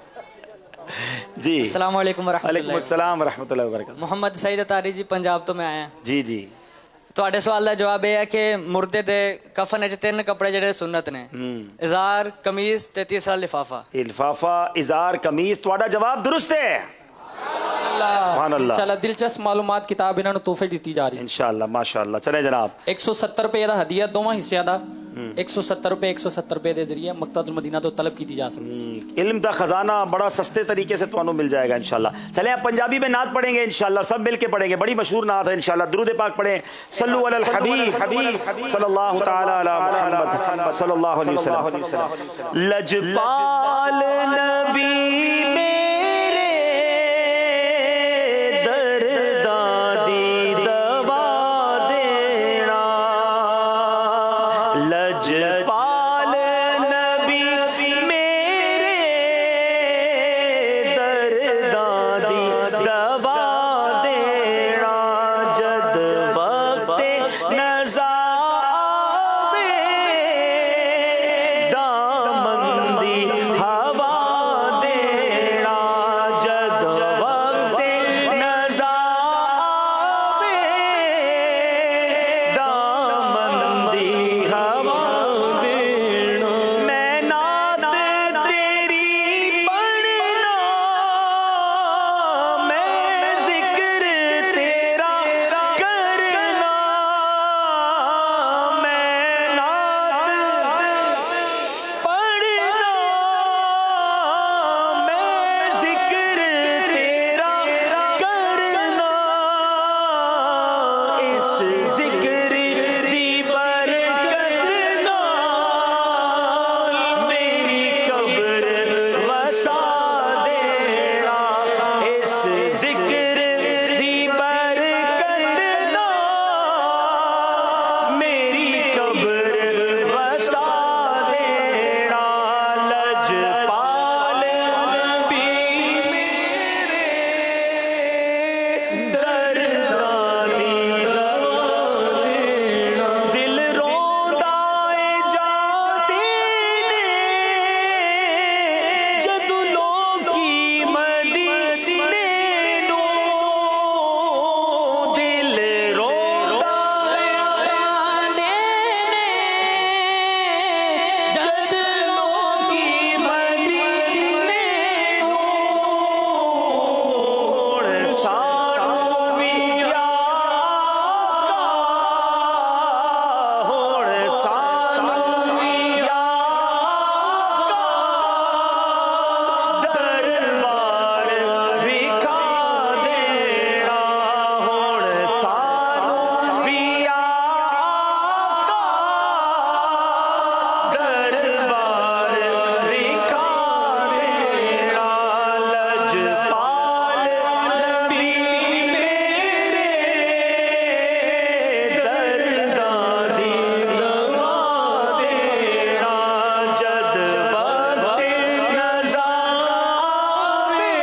Speaker 1: जी।
Speaker 6: अस्सलाम वालेकुम
Speaker 1: वालेकुम अस्सलाम वरहमतुल्लाहि वबरकातुहू।
Speaker 6: ਮੁਹੰਮਦ ਸਈਦ ਅਤਾਰੀ ਜੀ ਪੰਜਾਬ ਤੋਂ ਮੈਂ ਆਇਆ।
Speaker 1: जी जी
Speaker 6: ਤੁਹਾਡੇ ਸਵਾਲ ਦਾ ਜਵਾਬ ਇਹ ਹੈ ਕਿ ਮੁਰਦੇ ਦੇ ਕਫਨ ਵਿੱਚ 3 ਕੱਪੜੇ ਜਿਹੜੇ ਸੁਨਨਤ ਨੇ, ਇਜ਼ਾਰ, ਕਮੀਜ਼ ਤੇ ਤੀਸਰਾ ਲਿਫਾਫਾ।
Speaker 1: लिफाफा इजार कमीज ਤੁਹਾਡਾ ਜਵਾਬ ਦਰੁਸਤ है। सुभान अल्लाह।
Speaker 5: इंशाल्लाह दिलचस्प मालूमात किताब इन्होंने तोहफे दी जा रही है
Speaker 1: इंशाल्लाह माशाल्लाह। चले जनाब
Speaker 5: 170 रुपए ਦਾ ਹਦੀਆ ਦੋਵਾਂ ਹਿੱਸਿਆਂ ਦਾ 170 रुपए ਦੇ ਜ਼ਰੀਏ ਮਕਤਬਤੁਲ ਮਦੀਨਾ ਤੋਂ ਤਲਬ ਕੀਤੀ ਜਾ ਸਕਦੀ ਹੈ।
Speaker 1: इल्म का खजाना बड़ा सस्ते तरीके से ਤੁਹਾਨੂੰ मिल जाएगा इंशाल्लाह। चले आप पंजाबी में नात पढ़ेंगे इंशाल्लाह, सब मिल के पढ़ेंगे, बड़ी मशहूर नात है इंशाल्लाह। दुरूद पाक पढ़ें, सल्लु अलल हबीब सल्लल्लाहु ताला अला मुहम्मद सल्लल्लाहु अलैहि वसल्लम। लजपाल नबी मेरे दर्दां दी दवा देना, लजपाल नबी मेरे दर्दां दी दवा देना, जद वक्ते नज़ा आवे दामन दी हवा देना, जद वक्ते नज़ा आवे दामन दी हवा देना। मैं नात तेरी पढ़ना, मैं जिक्र तेरा करना, मैं नात पढ़ना, मैं जिक्र तेरा करना, इस जिक्र दी बरकत नाल मेरी कब्र वसा देना, इस जिक्र दी बरकत नाल मेरी कब्र वसा देना। लजपाल नबी मेरे दर्दां दी दवा देना, दिल रोंदा ए जाते ने जदू लोकी मदीने नूं, दिल रोंदा ए जाते ने जद लोकी मदीने नूं, हुण सानू भी आका, हुण सानू भी आका दरबार विखा देना, हुण सानू भी आका दरबार विखा देना। लजपाल नबी मेरे दर्दां दी दवा देना, जद वक्ते नज़ा आवे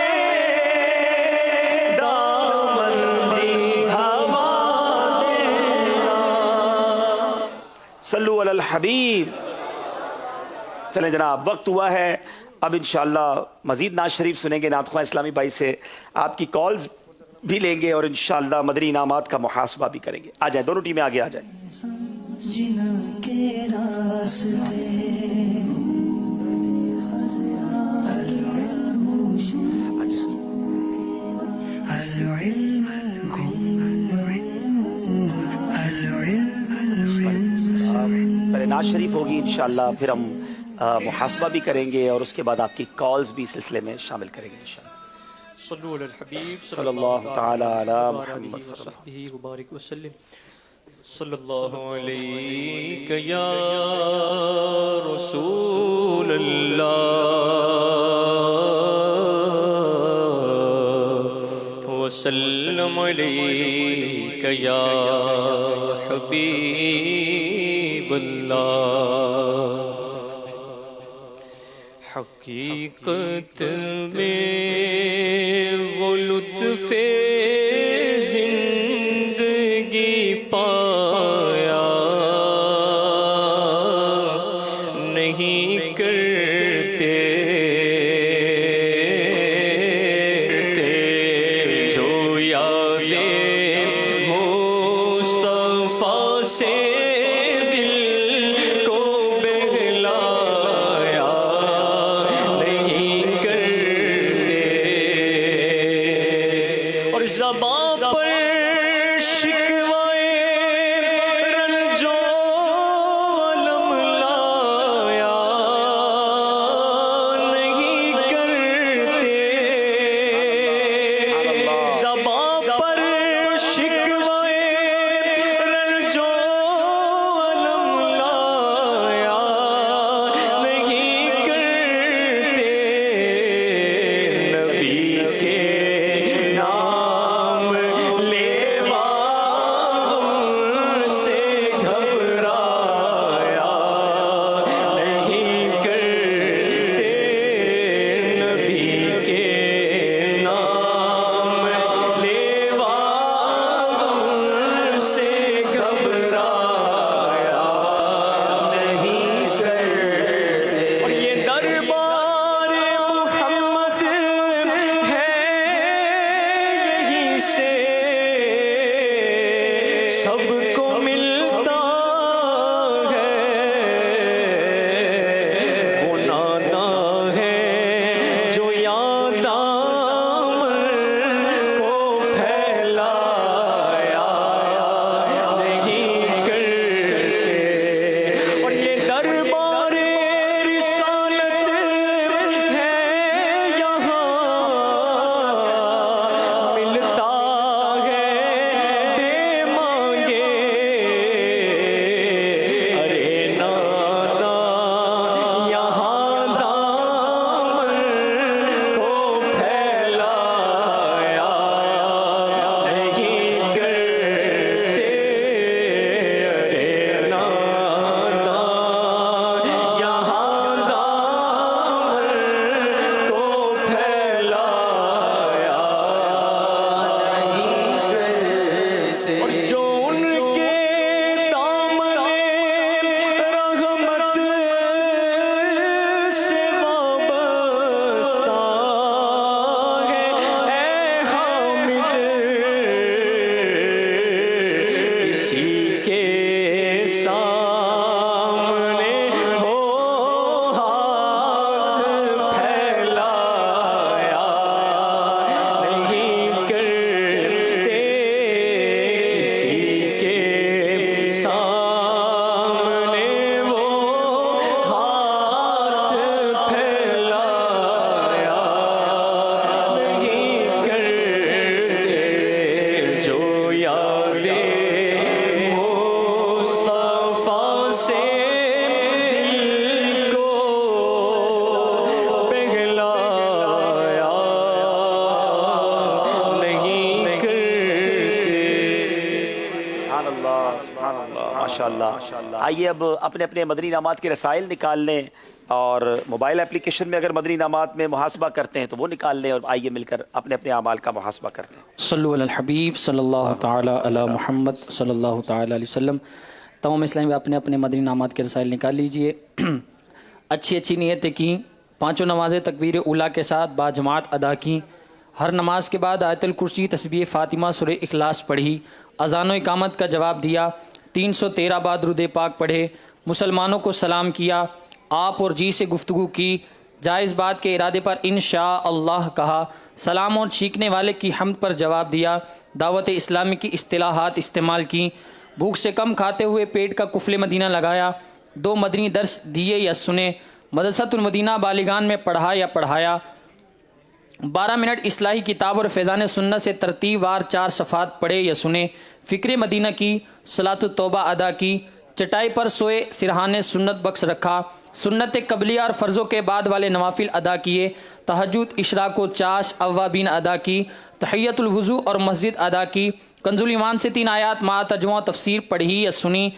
Speaker 1: दामन दी हवा देना। सल्लु अलल हबीब। चलें जनाब, वक्त हुआ है अब इंशाअल्लाह मज़ीद नाज शरीफ सुनेंगे नातख़्वां इस्लामी भाई से, आपकी कॉल्स भी लेंगे और इंशाअल्लाह मदनी इनामात का मुहासबा भी करेंगे। आ जाएं, दोनों टीमें आगे आ जाएं। पहले नाज शरीफ होगी इंशाअल्लाह, फिर हम मुहासबा भी करेंगे और उसके बाद आपकी कॉल्स भी इस सिलसिले में शामिल करेंगे इंशाअल्लाह।
Speaker 13: सल्लु अलल हबीब
Speaker 1: सल्लल्लाहु ताला अला मुहम्मद
Speaker 13: सल्लल्लाहु मुबारक वसल्लम। सल्लल्लाहु अलैका या रसूल अल्लाह वसल्लम अलैका या हबीब अल्लाह। हकीकत में वो लुत्फ़े ज़िंदगी पा
Speaker 1: سبحان اللہ سبحان اللہ ماشاء اللہ. آئیے اب اپنے اپنے مدنی انعامات کے رسائل نکال لیں اور موبائل اپلیکیشن میں اگر مدنی انعامات میں محاسبہ کرتے ہیں تو وہ نکال لیں اور آئیے مل کر اپنے اپنے اعمال کا محاسبہ کرتے ہیں.
Speaker 5: صلو علی الحبیب صلی اللہ تعالی علی محمد صلی اللہ تعالی علیہ وسلم. تمام اسلامی اپنے اپنے مدنی انعامات کے رسائل نکال لیجئے. اچھی اچھی نیتیں کی، پانچوں نمازیں تکبیر اولیٰ کے ساتھ باجماعت ادا کی، ہر نماز کے بعد آیت الکرسی تسبیح فاطمہ سورہ اخلاص پڑھی، اذان و اقامت کا جواب دیا، 313 بار درود پاک پڑھے، مسلمانوں کو سلام کیا، آپ اور جی سے گفتگو کی، جائز بات کے ارادے پر انشاءاللہ کہا، سلام اور چھینکنے والے کی حمد پر جواب دیا، دعوت اسلامی کی اصطلاحات استعمال کی، بھوک سے کم کھاتے ہوئے پیٹ کا قفل مدینہ لگایا، 2 مدنی درس دیے یا سنے، مدرسۃ المدینہ بالیگان میں پڑھا یا پڑھایا، 12 منٹ اصلاحی کتاب اور فیضان سنت سے ترتیب وار 4 صفحات پڑھے یا سنے، فکر مدینہ کی، صلاۃ التوبہ ادا کی، چٹائی پر سوئے سرہانے سنت بخش رکھا، سنت قبلیہ اور فرضوں کے بعد والے نوافل ادا کیے، تہجد اشراق و چاش اوابین ادا کی، تحیت الوضو اور مسجد ادا کی، کنز الایمان سے 3 آیات مع ترجمہ و تفسیر پڑھی یا سنی،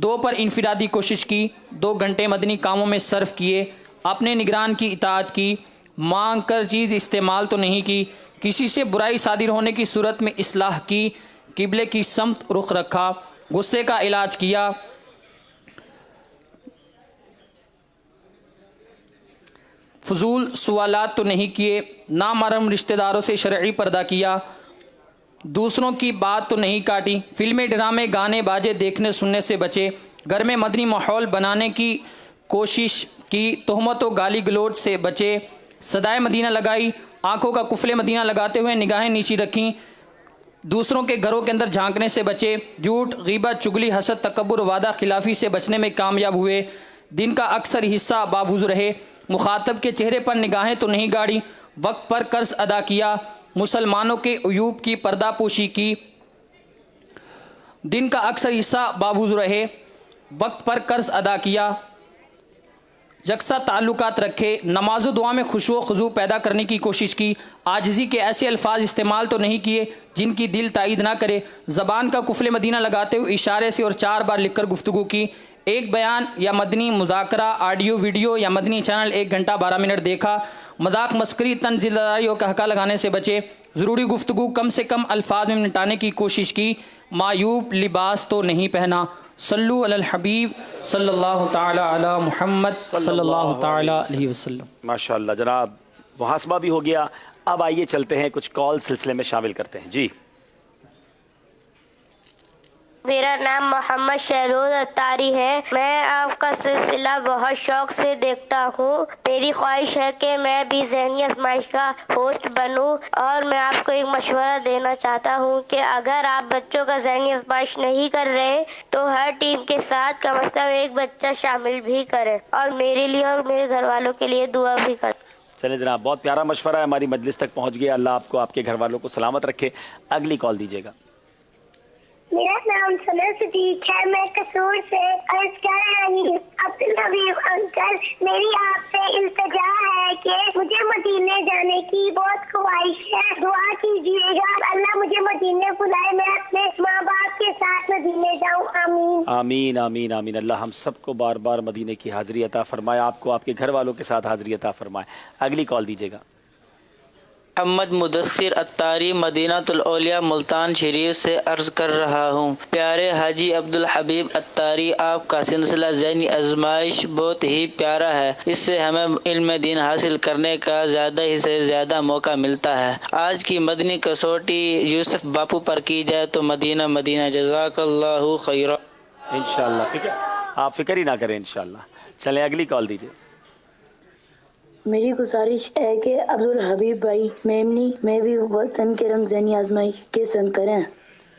Speaker 5: 2 پر انفرادی کوشش کی، 2 گھنٹے مدنی کاموں میں صرف کیے، اپنے نگران کی اطاعت کی، مانگ کر چیز استعمال تو نہیں کی، کسی سے برائی صادر ہونے کی صورت میں اصلاح کی، قبلے کی سمت رخ رکھا، غصے کا علاج کیا، فضول سوالات تو نہیں کیے، نامحرم رشتہ داروں سے شرعی پردہ کیا، دوسروں کی بات تو نہیں کاٹی، فلمیں ڈرامے گانے باجے دیکھنے سننے سے بچے، گھر میں مدنی ماحول بنانے کی کوشش کی، تہمت و گالی گلوچ سے بچے، صدائے مدینہ لگائی، آنکھوں کا قفل مدینہ لگاتے ہوئے نگاہیں نیچی رکھیں، دوسروں کے گھروں کے اندر جھانکنے سے بچے، جھوٹ غیبت چگلی حسد تکبر وعدہ خلافی سے بچنے میں کامیاب ہوئے، دن کا اکثر حصہ بابوز رہے، مخاطب کے چہرے پر نگاہیں تو نہیں گاڑی، وقت پر قرض ادا کیا، مسلمانوں کے عیوب کی پردہ پوشی کی، دن کا اکثر حصہ بابوز رہے، وقت پر قرض ادا کیا، یکساں تعلقات رکھے، نماز و دعا میں خشوع و خضوع پیدا کرنے کی کوشش کی، عاجزی کے ایسے الفاظ استعمال تو نہیں کیے جن کی دل تائید نہ کرے، زبان کا قفل مدینہ لگاتے ہوئے اشارے سے اور 4 بار لکھ کر گفتگو کی، ایک بیان یا مدنی مذاکرہ آڈیو ویڈیو یا مدنی چینل 1 گھنٹہ 12 منٹ دیکھا، مذاق مسکری طنز زدائی اور قہقہ لگانے سے بچے، ضروری گفتگو کم سے کم الفاظ میں نمٹانے کی کوشش کی، معیوب لباس تو نہیں پہنا، صلو علی الحبیب صلی اللہ تعالی علی محمد صلی اللہ تعالی علیہ وسلم.
Speaker 1: ماشاءاللہ جناب محاسبہ بھی ہو گیا. اب آئیے چلتے ہیں کچھ کال سلسلے میں شامل کرتے ہیں. جی
Speaker 16: میرا نام محمد شہروز اتاری ہے. میں آپ کا سلسلہ بہت شوق سے دیکھتا ہوں. میری خواہش ہے کہ میں بھی ذہنی آزمائش کا ہوسٹ بنوں اور میں آپ کو ایک مشورہ دینا چاہتا ہوں کہ اگر آپ بچوں کا ذہنی آزمائش نہیں کر رہے تو ہر ٹیم کے ساتھ کم از کم ایک بچہ شامل بھی کریں اور میرے لیے اور میرے گھر والوں کے لیے دعا بھی کریں.
Speaker 1: چلیں جناب بہت پیارا مشورہ ہے, ہماری مجلس تک پہنچ گیا. اللہ آپ کو آپ کے گھر والوں کو سلامت رکھے. اگلی کال دیجیے گا.
Speaker 17: میرا نام سنر صدیق ہے. میں قصور سے عرض کر رہی ہوں. عبدالحبیب انکل, میری آپ سے التجا ہے کہ مجھے مدینے جانے کی بہت خواہش ہے. دعا کیجیے گا اللہ مجھے مدینے بلائے, میں اپنے ماں باپ کے ساتھ مدینے جاؤں. آمین
Speaker 1: آمین آمین آمین. اللہ ہم سب کو بار بار مدینے کی حاضری عطا فرمائے, آپ کو آپ کے گھر والوں کے ساتھ حاضری عطا فرمائے. اگلی کال دیجیے گا.
Speaker 18: محمد مدثر اتاری مدینہ الاولیاء ملتان شریف سے عرض کر رہا ہوں. پیارے حاجی عبدالحبیب اتاری, آپ کا سلسلہ ذہنی آزمائش بہت ہی پیارا ہے. اس سے ہمیں علم دین حاصل کرنے کا زیادہ ہی سے زیادہ موقع ملتا ہے. آج کی مدنی کسوٹی یوسف باپو پر کی جائے تو مدینہ مدینہ. جزاک اللہ خیرا.
Speaker 1: انشاءاللہ آپ فکر ہی نہ کریں انشاءاللہ. چلیں اگلی کال دیجیے.
Speaker 19: میری گزارش ہے کہ عبدالحبیب بھائی میمنی میں بھی وطن کے رنگ ذہنی آزمائش کے سند کریں.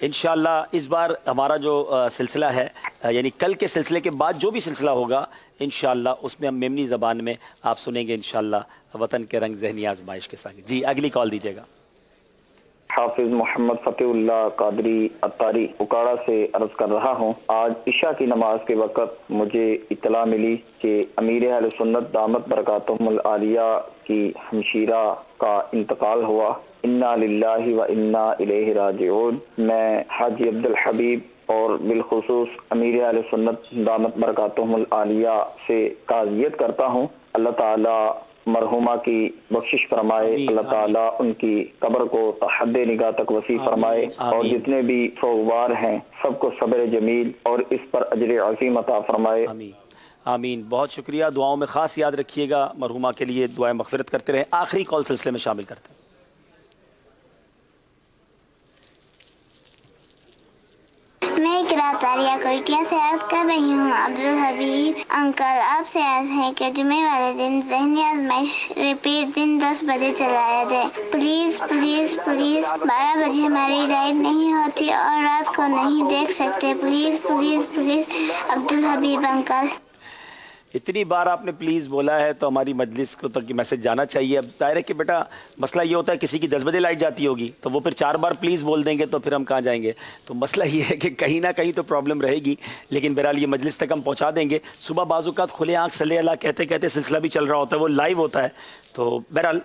Speaker 1: انشاءاللہ اس بار ہمارا جو سلسلہ ہے یعنی کل کے سلسلے کے بعد جو بھی سلسلہ ہوگا انشاءاللہ اس میں ہم میمنی زبان میں آپ سنیں گے انشاءاللہ وطن کے رنگ ذہنی آزمائش کے ساتھ. جی اگلی کال دیجیے گا.
Speaker 20: حافظ محمد فتح اللہ قادری اتاری اکاڑا سے عرض کر رہا ہوں. آج عشاء کی نماز کے وقت مجھے اطلاع ملی کہ امیر اہل سنت دامت برکاتہم العالیہ کی ہمشیرہ کا انتقال ہوا. انا للہ و انا الیہ راجعون. میں حاجی عبدالحبیب اور بالخصوص امیر اہل سنت دامت برکاتہم العالیہ سے تعزیت کرتا ہوں. اللہ تعالیٰ مرحومہ کی بخشش فرمائے, اللہ تعالیٰ ان کی قبر کو تحد نگاہ تک وسیع فرمائے, اور جتنے بھی سوگوار ہیں سب کو صبر جمیل اور اس پر اجر عظیم عطا فرمائے.
Speaker 1: آمین. بہت شکریہ. دعاؤں میں خاص یاد رکھیے گا, مرحومہ کے لیے دعائیں مغفرت کرتے رہیں. آخری کال سلسلے میں شامل کرتے ہیں.
Speaker 17: میں اقرا تاریہ کوئٹیا سے عرض کر رہی ہوں. عبدالحبیب انکل, آپ سے عرض ہے کہ جمعے والے دن ذہنی آزمائش ریپیٹ دن 10 بجے چلایا جائے. Please please please. 12 بجے ہماری رائڈ نہیں ہوتی اور رات کو نہیں دیکھ سکتے. Please please please. Abdul Habib uncle.
Speaker 1: اتنی بار آپ نے پلیز بولا ہے تو ہماری مجلس کو تک یہ میسج جانا چاہیے. اب ظاہر ہے کہ بیٹا مسئلہ یہ ہوتا ہے کسی کی 10 بجے لائٹ جاتی ہوگی تو وہ پھر 4 بار پلیز بول دیں گے تو پھر ہم کہاں جائیں گے. تو مسئلہ یہ ہے کہ کہیں نہ کہیں تو پرابلم رہے گی, لیکن بہرحال یہ مجلس تک ہم پہنچا دیں گے. صبح بعض اوقات کھلے آنکھ صلی اللہ کہتے کہتے سلسلہ بھی چل رہا ہوتا ہے, وہ لائیو ہوتا ہے. تو بہرحال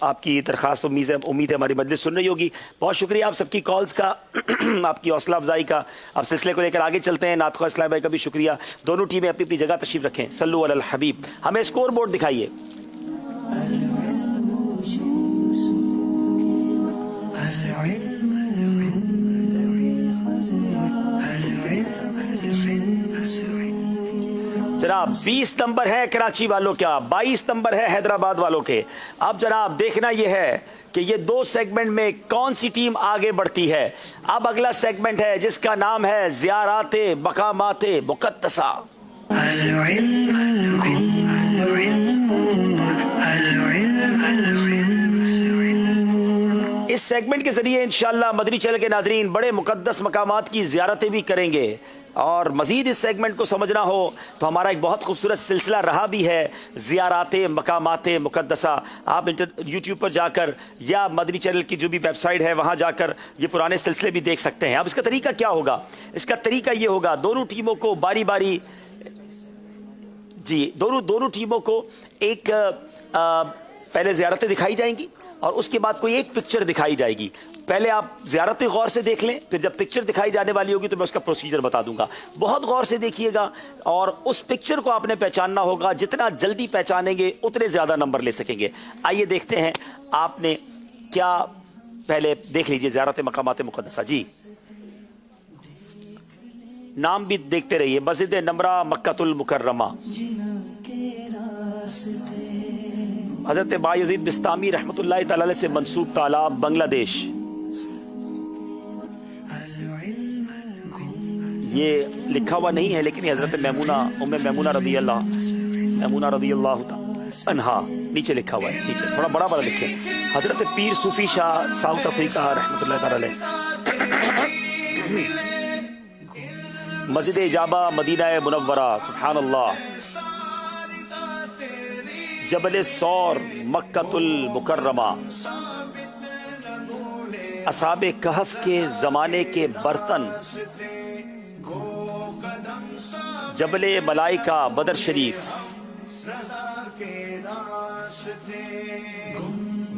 Speaker 1: آپ کی درخواست امید ہے ہماری مجلس سن رہی ہوگی. بہت شکریہ آپ سب کی کالز کا, آپ کی حوصلہ افزائی کا. اب سلسلے کو لے کر آگے چلتے ہیں. نعت خواہ اسلام بھائی کا بھی شکریہ. دونوں ٹیمیں اپنی اپنی جگہ تشریف رکھیں. صلو علی الحبیب. ہمیں اسکور بورڈ دکھائیے. جناب 20 نمبر ہے کراچی والوں کا, 22 نمبر ہے حیدرآباد والوں کے. اب جناب دیکھنا یہ ہے کہ یہ 2 سیگمنٹ میں کون سی ٹیم آگے بڑھتی ہے. اب اگلا سیگمنٹ ہے جس کا نام ہے زیارات مقامات مقدسہ. اس سیگمنٹ کے ذریعے انشاءاللہ مدنی چینل کے ناظرین بڑے مقدس مقامات کی زیارتیں بھی کریں گے. اور مزید اس سیگمنٹ کو سمجھنا ہو تو ہمارا ایک بہت خوبصورت سلسلہ رہا بھی ہے زیارات مقامات مقدسہ. آپ یوٹیوب پر جا کر یا مدنی چینل کی جو بھی ویب سائٹ ہے وہاں جا کر یہ پرانے سلسلے بھی دیکھ سکتے ہیں. اب اس کا طریقہ کیا ہوگا؟ اس کا طریقہ یہ ہوگا, دونوں ٹیموں کو باری باری دونوں ٹیموں کو ایک پہلے زیارتیں دکھائی جائیں گی اور اس کے بعد کوئی ایک پکچر دکھائی جائے گی. پہلے آپ زیارتیں غور سے دیکھ لیں, پھر جب پکچر دکھائی جانے والی ہوگی تو میں اس کا پروسیجر بتا دوں گا. بہت غور سے دیکھیے گا اور اس پکچر کو آپ نے پہچاننا ہوگا. جتنا جلدی پہچانیں گے اتنے زیادہ نمبر لے سکیں گے. آئیے دیکھتے ہیں آپ نے کیا. پہلے دیکھ لیجئے زیارت مقامات مقدسہ. جی نام بھی دیکھتے رہیے. مسجد نمرہ مکۃ المکرمہ, حضرت بایزید بستامی رحمۃ اللہ تعالی علیہ سے منسوب تالاب, بنگلہ دیش. یہ لکھا ہوا نہیں ہے لیکن یہ حضرت میمونہ رضی اللہ عنہا نیچے لکھا ہوا ہے. ٹھیک ہے, تھوڑا بڑا لکھے. حضرت پیر صوفی شاہ ساؤتھ افریقہ رحمۃ اللہ تعالی علیہ. مسجد اجابہ مدینہ منورہ, سبحان اللہ. جبل سور مکۃ المکرمہ, اصحاب کہف کے زمانے کے برتن. جبل ملائکہ بدر شریف.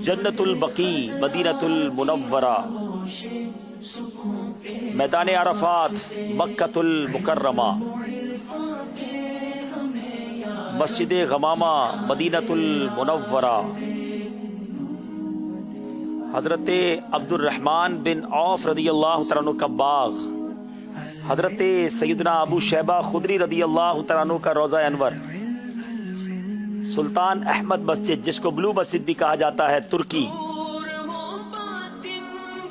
Speaker 1: جنت البقیع مدینۃ المنورہ. میدان عرفات مکۃ المکرمہ. مسجد غمامہ مدینۃ المنورہ. حضرت عبد الرحمن بن عوف رضی اللہ تعالیٰ عنہ کا باغ. حضرت سیدنا ابو شیبہ خدری رضی اللہ تعالیٰ عنہ کا روضہ انور. سلطان احمد مسجد جس کو بلو مسجد بھی کہا جاتا ہے, ترکی.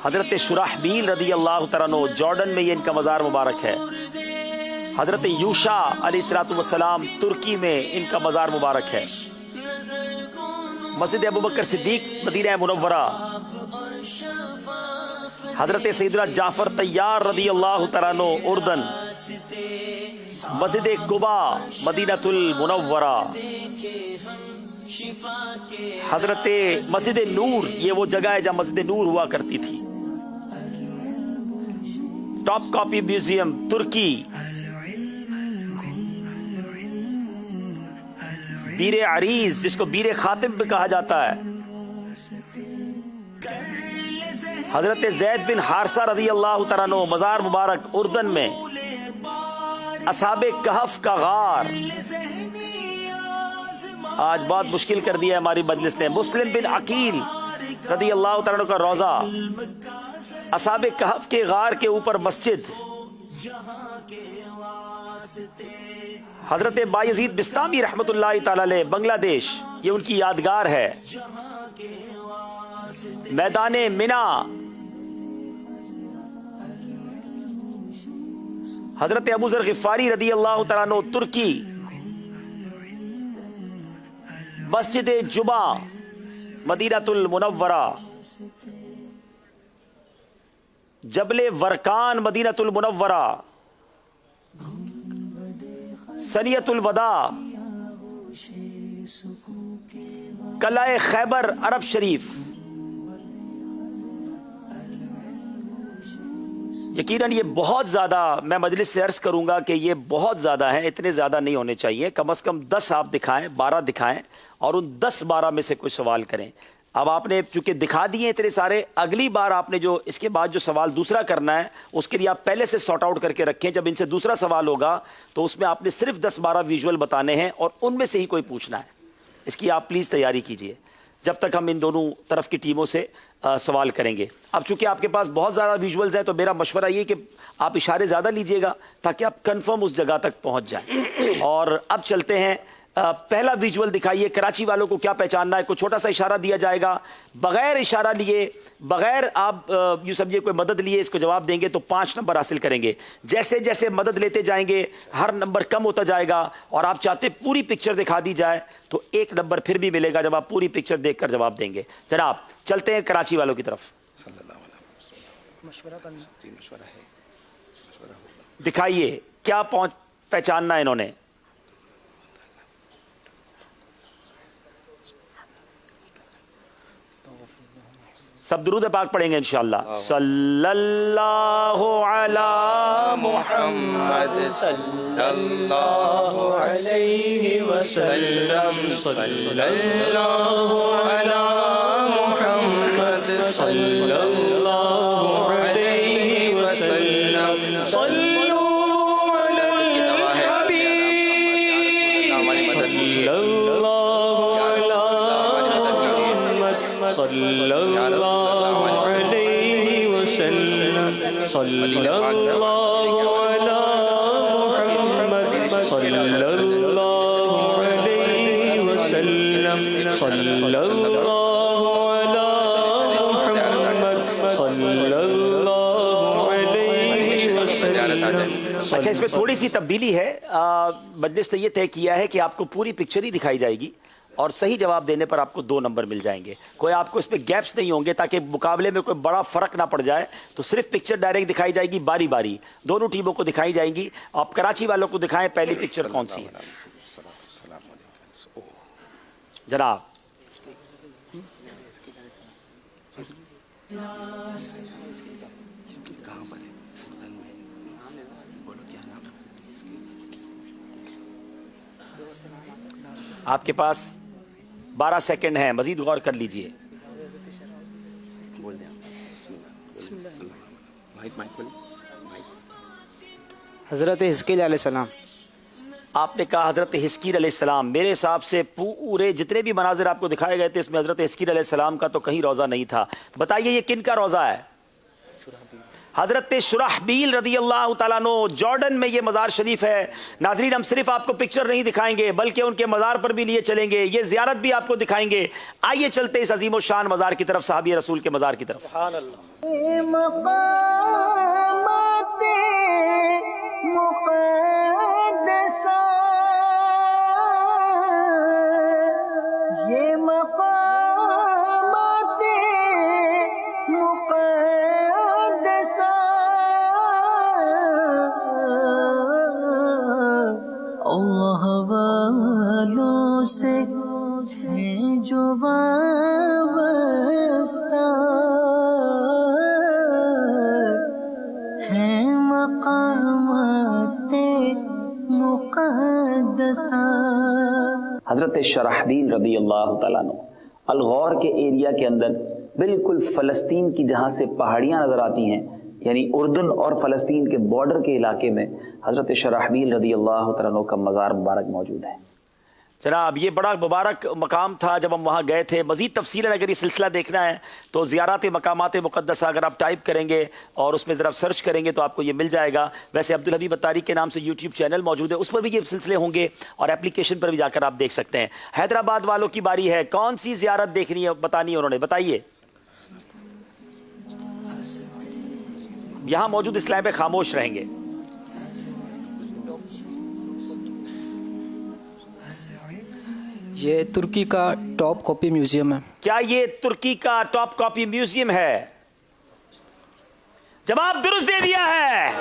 Speaker 1: حضرت شرحبیل رضی اللہ تعالیٰ عنہ, جارڈن میں یہ ان کا مزار مبارک ہے. حضرت یوشا علیہ الصلوۃ والسلام, ترکی میں ان کا مزار مبارک ہے. مسجد ابوبکر صدیق مدینہ منورہ. حضرت سیدنا جعفر طیار رضی اللہ تعالیٰ عنہ, اردن. مسجد قباء مدینۃ المنورہ. حضرت مسجد نور, یہ وہ جگہ ہے جہاں مسجد نور ہوا کرتی تھی. ٹاپ کاپی میوزیم, ترکی. بیر عریض جس کو بیر خاتم بھی کہا جاتا ہے. حضرت زید بن حارثہ رضی اللہ تعالیٰ عنہ, مزار مبارک اردن میں. اصحاب کہف کا غار آج بہت مشکل کر دیا ہے ہماری مجلس نے. مسلم بن عقیل رضی اللہ تعالیٰ عنہ کا روضہ, اصحاب کہف کے غار کے اوپر مسجد. حضرت بایزید بستامی رحمۃ اللہ تعالی علیہ, بنگلہ دیش, یہ ان کی یادگار ہے. میدان منا, حضرت ابو ذر غفاری رضی اللہ تعالیٰ عنہ ترکی, مسجد جمعہ مدینہ المنورہ, جبل ورکان مدینہ المنورہ, سنیت الوداع, قلعہ خیبر عرب شریف. یقیناً یہ بہت زیادہ, میں مجلس سے عرض کروں گا کہ یہ بہت زیادہ ہیں, اتنے زیادہ نہیں ہونے چاہیے. کم از کم 10 آپ دکھائیں, 12 دکھائیں, اور ان 10-12 میں سے کوئی سوال کریں. اب آپ نے چونکہ دکھا دیے اتنے سارے, اگلی بار آپ نے جو اس کے بعد جو سوال دوسرا کرنا ہے اس کے لیے آپ پہلے سے سارٹ آؤٹ کر کے رکھیں. جب ان سے دوسرا سوال ہوگا تو اس میں آپ نے صرف 10-12 ویژول بتانے ہیں اور ان میں سے ہی کوئی پوچھنا ہے. اس کی آپ پلیز تیاری کیجئے جب تک ہم ان دونوں طرف کی ٹیموں سے سوال کریں گے. اب چونکہ آپ کے پاس بہت زیادہ ویژولز ہیں تو میرا مشورہ یہ کہ آپ اشارے زیادہ لیجئے گا تاکہ آپ کنفرم اس جگہ تک پہنچ جائیں. اور اب چلتے ہیں, پہلا ویژول دکھائیے. کراچی والوں کو کیا پہچاننا ہے, کوئی چھوٹا سا اشارہ دیا جائے گا, بغیر اشارہ لیے, بغیر آپ یوں سمجھیے کوئی مدد لیے اس کو جواب دیں گے تو 5 نمبر حاصل کریں گے. جیسے جیسے مدد لیتے جائیں گے ہر نمبر کم ہوتا جائے گا, اور آپ چاہتے پوری پکچر دکھا دی جائے تو 1 نمبر پھر بھی ملے گا جب آپ پوری پکچر دیکھ کر جواب دیں گے. جناب چلتے ہیں کراچی والوں کی طرف. دکھائیے کیا پہچاننا ہے انہوں نے. سب درود پاک پڑھیں گے انشاءاللہ. صلی اللہ علی محمد صلی اللہ علیہ وسلم, صلی اللہ علی محمد صلی اللہ علیہ وسلم, صلو علی الحبیب صلی اللہ علی محمد صلی اللہ علیہ وسلم, صلی اللہ علی محمد صلی اللہ علیہ وسلم, صلی اللہ علی محمد صلی اللہ علیہ وسلم. اچھا, اس میں تھوڑی سی تبدیلی ہے. مجلس نے یہ طے کیا ہے کہ آپ کو پوری پکچر ہی دکھائی جائے گی اور صحیح جواب دینے پر آپ کو 2 نمبر مل جائیں گے. کوئی آپ کو اس پہ گیپس نہیں ہوں گے تاکہ مقابلے میں کوئی بڑا فرق نہ پڑ جائے. تو صرف پکچر ڈائریکٹ دکھائی جائے گی, باری باری دونوں ٹیموں کو دکھائی جائیں گی. آپ کراچی والوں کو دکھائیں پہلی پکچر کون سی ہے جناب. آپ کے پاس 12 سیکنڈ ہیں, مزید غور کر لیجئے.
Speaker 6: حضرت حزقیل علیہ السلام.
Speaker 1: آپ نے کہا حضرت حزقیل علیہ السلام. میرے حساب سے پورے جتنے بھی مناظر آپ کو دکھائے گئے تھے اس میں حضرت حزقیل علیہ السلام کا تو کہیں روضہ نہیں تھا. بتائیے یہ کن کا روضہ ہے؟ حضرت شرحبیل رضی اللہ تعالیٰ عنہ. جارڈن میں یہ مزار شریف ہے. ناظرین ہم صرف آپ کو پکچر نہیں دکھائیں گے بلکہ ان کے مزار پر بھی لیے چلیں گے, یہ زیارت بھی آپ کو دکھائیں گے. آئیے چلتے اس عظیم و شان مزار کی طرف, صحابی رسول کے مزار کی طرف. سبحان اللہ.
Speaker 21: یہ مقامات مقدسہ اللہ والوں سے ہیں جو وابستہ, ہیں مقامات مقدسہ.
Speaker 20: حضرت شرحبیل رضی اللہ تعالیٰ عنہ الغور کے ایریا کے اندر بالکل فلسطین کی جہاں سے پہاڑیاں نظر آتی ہیں,
Speaker 4: یعنی اردن اور فلسطین کے بارڈر کے علاقے میں حضرت شرحبیل رضی اللہ تعالیٰ عنہ کا مزار مبارک موجود ہے۔
Speaker 1: جناب یہ بڑا مبارک مقام تھا جب ہم وہاں گئے تھے۔ مزید تفصیل اگر یہ سلسلہ دیکھنا ہے تو زیارات مقامات مقدسہ اگر آپ ٹائپ کریں گے اور اس میں ذرا سرچ کریں گے تو آپ کو یہ مل جائے گا۔ ویسے عبدالحبیب اتاری کے نام سے یوٹیوب چینل موجود ہے، اس پر بھی یہ سلسلے ہوں گے اور اپلیکیشن پر بھی جا کر آپ دیکھ سکتے ہیں۔ حیدرآباد والوں کی باری ہے، کون سی زیارت دیکھنی ہے بتانی ہے انہوں نے، بتائیے۔ یہاں موجود اسلام پہ خاموش رہیں گے۔
Speaker 9: یہ ترکی کا ٹاپ کاپی میوزیم ہے۔
Speaker 1: کیا یہ ترکی کا ٹاپ کاپی میوزیم ہے؟ جواب درست دے دیا ہے۔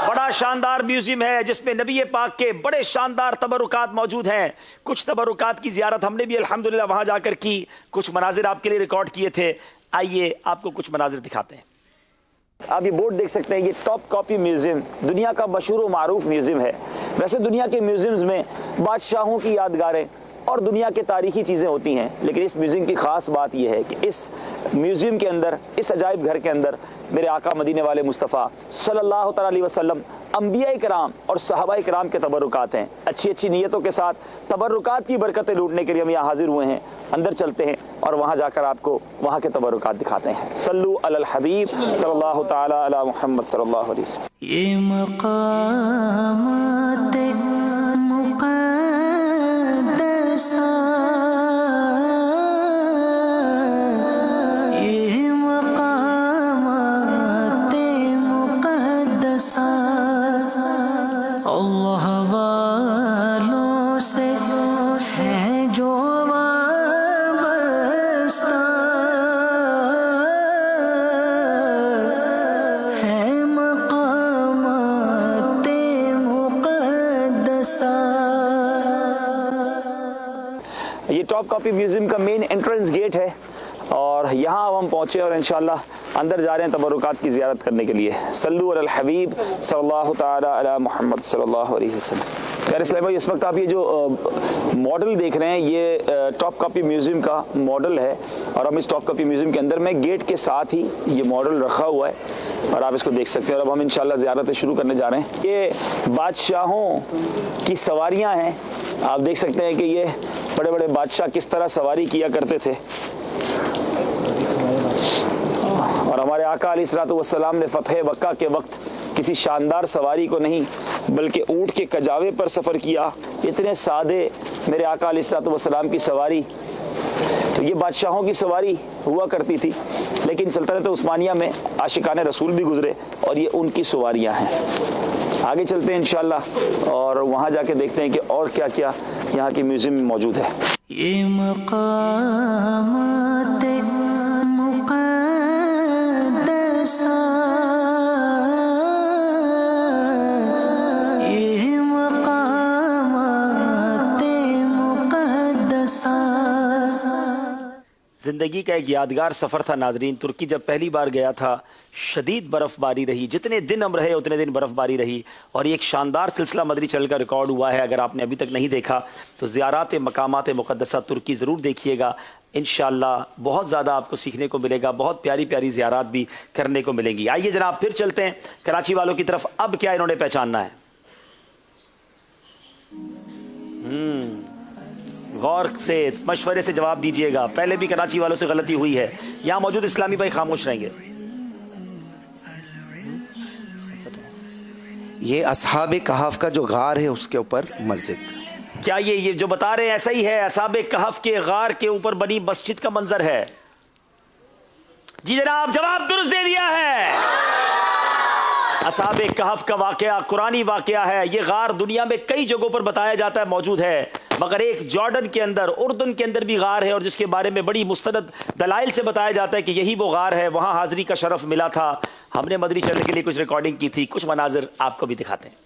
Speaker 1: بڑا شاندار میوزیم ہے جس میں نبی پاک کے بڑے شاندار تبرکات موجود ہیں۔ کچھ تبرکات کی زیارت ہم نے بھی الحمدللہ وہاں جا کر کی، کچھ مناظر آپ کے لیے ریکارڈ کیے تھے۔ آئیے آپ کو کچھ مناظر دکھاتے ہیں۔ آپ یہ بورڈ دیکھ سکتے ہیں، یہ ٹاپ کاپی میوزیم دنیا کا مشہور و معروف میوزیم ہے۔ ویسے دنیا کے میوزیمز میں بادشاہوں کی یادگاریں اور دنیا کے تاریخی چیزیں ہوتی ہیں، لیکن اس میوزیم کی خاص بات یہ ہے کہ اس میوزیم کے اندر، اس عجائب گھر کے اندر میرے آقا مدینے والے مصطفیٰ صلی اللہ تعالیٰ علیہ وسلم، انبیاء کرام اور صحابہ کرام کے تبرکات ہیں۔ اچھی اچھی نیتوں کے ساتھ تبرکات کی برکتیں لوٹنے کے لیے ہم یہاں حاضر ہوئے ہیں۔ اندر چلتے ہیں اور وہاں جا کر آپ کو وہاں کے تبرکات دکھاتے ہیں۔ صلو علی الحبیب صلی اللہ تعالیٰ علی محمد صلی اللہ علیہ وسلم۔
Speaker 21: یہ مقامات مقدسہ، یہ مقامات مقدسہ اللہ والوں سے ہیں جو وابستہ، ہے مقامات مقدسہ۔
Speaker 1: یہ ٹاپ کاپی میوزیم کا مین انٹرنس گیٹ ہے اور یہاں اب ہم پہنچے اور انشاءاللہ اندر جا رہے ہیں تبرکات کی زیارت کرنے کے لیے۔ صلو علی الحبیب صلی اللہ تعالی علی محمد صلی اللہ علیہ وسلم۔ پیارے اسلام بھائی، اس وقت آپ یہ جو ماڈل دیکھ رہے ہیں یہ ٹاپ کاپی میوزیم کا ماڈل ہے اور ہم اس ٹاپ کاپی میوزیم کے اندر میں گیٹ کے ساتھ ہی یہ ماڈل رکھا ہوا ہے اور آپ اس کو دیکھ سکتے ہیں۔ اور اب ہم انشاءاللہ زیارتیں شروع کرنے جا رہے ہیں۔ یہ بادشاہوں کی سواریاں ہیں، آپ دیکھ سکتے ہیں کہ یہ بڑے بڑے بادشاہ کس طرح سواری کیا کرتے تھے اور ہمارے آقا علیہ الصلوۃ والسلام نے فتح مکہ کے وقت کسی شاندار سواری کو نہیں بلکہ اونٹ کے کجاوے پر سفر کیا۔ اتنے سادے میرے آقا علیہ الصلوۃ والسلام کی سواری، تو یہ بادشاہوں کی سواری ہوا کرتی تھی، لیکن سلطنت عثمانیہ میں عاشقان رسول بھی گزرے اور یہ ان کی سواریاں ہیں۔ آگے چلتے ہیں انشاءاللہ اور وہاں جا کے دیکھتے ہیں کہ اور کیا کیا یہاں کے میوزیم میں موجود ہے۔
Speaker 21: یہ مقامات مقدسہ، یہ مقامات مقدسہ۔
Speaker 1: زندگی کا ایک یادگار سفر تھا ناظرین۔ ترکی جب پہلی بار گیا تھا شدید برف باری رہی، جتنے دن ہم رہے اتنے دن برف باری رہی اور یہ ایک شاندار سلسلہ مدنی چینل کا ریکارڈ ہوا ہے۔ اگر آپ نے ابھی تک نہیں دیکھا تو زیارات مقامات مقدسہ ترکی ضرور دیکھیے گا، انشاءاللہ بہت زیادہ آپ کو سیکھنے کو ملے گا، بہت پیاری پیاری زیارات بھی کرنے کو ملیں گی۔ آئیے جناب پھر چلتے ہیں کراچی والوں کی طرف۔ اب کیا انہوں نے پہچاننا ہے؟ غور سے مشورے سے جواب دیجئے گا، پہلے بھی کراچی والوں سے غلطی ہوئی ہے۔ یہاں موجود اسلامی بھائی خاموش رہیں گے۔
Speaker 8: یہ اصحاب کہف کا جو غار ہے اس کے اوپر مسجد۔
Speaker 1: کیا یہ جو بتا رہے ہیں ایسا ہی ہے؟ اصحاب کہف کے غار کے اوپر بنی مسجد کا منظر ہے؟ جی جناب، جواب درست دے دیا ہے۔ اصحاب کہف کا واقعہ قرآنی واقعہ ہے۔ یہ غار دنیا میں کئی جگہوں پر بتایا جاتا ہے موجود ہے، مگر ایک جارڈن کے اندر، اردن کے اندر بھی غار ہے اور جس کے بارے میں بڑی مستند دلائل سے بتایا جاتا ہے کہ یہی وہ غار ہے۔ وہاں حاضری کا شرف ملا تھا۔ ہم نے مدنی چینل کے لیے کچھ ریکارڈنگ کی تھی، کچھ مناظر آپ کو بھی دکھاتے ہیں۔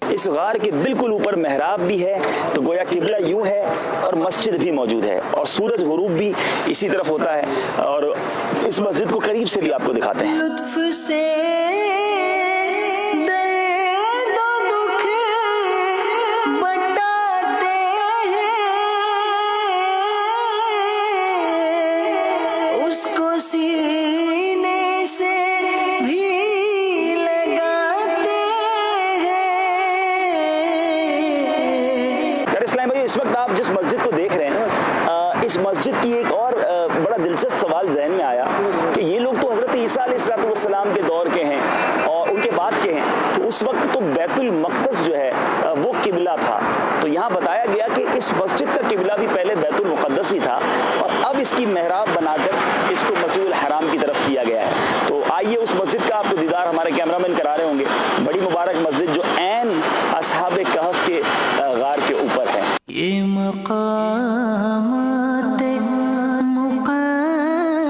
Speaker 1: اس غار کے بالکل اوپر محراب بھی ہے، تو گویا قبلہ یوں ہے اور مسجد بھی موجود ہے اور سورج غروب بھی اسی طرف ہوتا ہے اور اس مسجد کو قریب سے بھی آپ کو دکھاتے ہیں۔
Speaker 21: لطف سے درد و دکھ بٹاتے ہیں، اس کو سینے سے بھی
Speaker 1: اس مسجد کی ایک اور بڑا دلچسپ سوال ذہن میں آیا کہ یہ لوگ تو حضرت عیسیٰ علیہ السلام کے دور کے ہیں اور ان کے بعد کے ہیں، تو اس وقت تو بیت المقدس جو ہے وہ قبلہ تھا، تو یہاں بتایا گیا کہ اس مسجد کا قبلہ بھی پہلے بیت المقدس ہی تھا اور اب اس کی محراب بنا کر اس کو مسجد الحرام کی طرف کیا گیا ہے۔ تو آئیے اس مسجد کا آپ کو دیدار ہمارے کیمرہ مین کرا رہے ہوں گے، بڑی مبارک مسجد جو عین اصحاب کہف کے غار کے اوپر ہے۔
Speaker 21: یہ مقامات مقدسہ،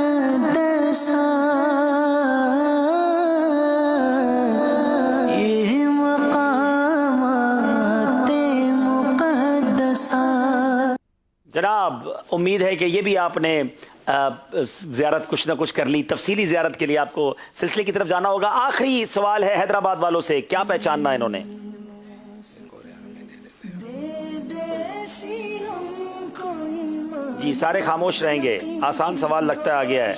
Speaker 21: یہ مقامات مقدسہ۔
Speaker 1: جناب امید ہے کہ یہ بھی آپ نے زیارت کچھ نہ کچھ کر لی، تفصیلی زیارت کے لیے آپ کو سلسلے کی طرف جانا ہوگا۔ آخری سوال ہے حیدرآباد والوں سے، کیا پہچاننا ہے انہوں نے؟ جی سارے خاموش رہیں گے، آسان سوال لگتا ہے آ گیا ہے۔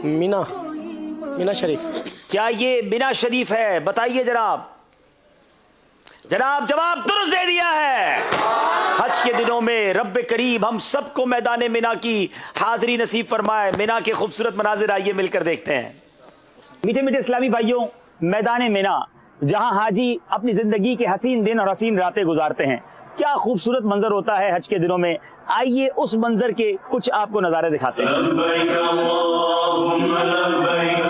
Speaker 11: مینا شریف۔
Speaker 1: کیا یہ مینا شریف ہے؟ بتائیے جناب۔ جناب جواب درست دے دیا ہے۔ حج کے دنوں میں رب کریم ہم سب کو میدان مینا کی حاضری نصیب فرمائے۔ مینا کے خوبصورت مناظر آئیے مل کر دیکھتے ہیں۔ میٹھے میٹھے اسلامی بھائیوں، میدان مینا جہاں حاجی اپنی زندگی کے حسین دن اور حسین راتیں گزارتے ہیں، کیا خوبصورت منظر ہوتا ہے حج کے دنوں میں۔ آئیے اس منظر کے کچھ آپ کو نظارے دکھاتے ہیں۔
Speaker 21: لبیک اللہم لبیک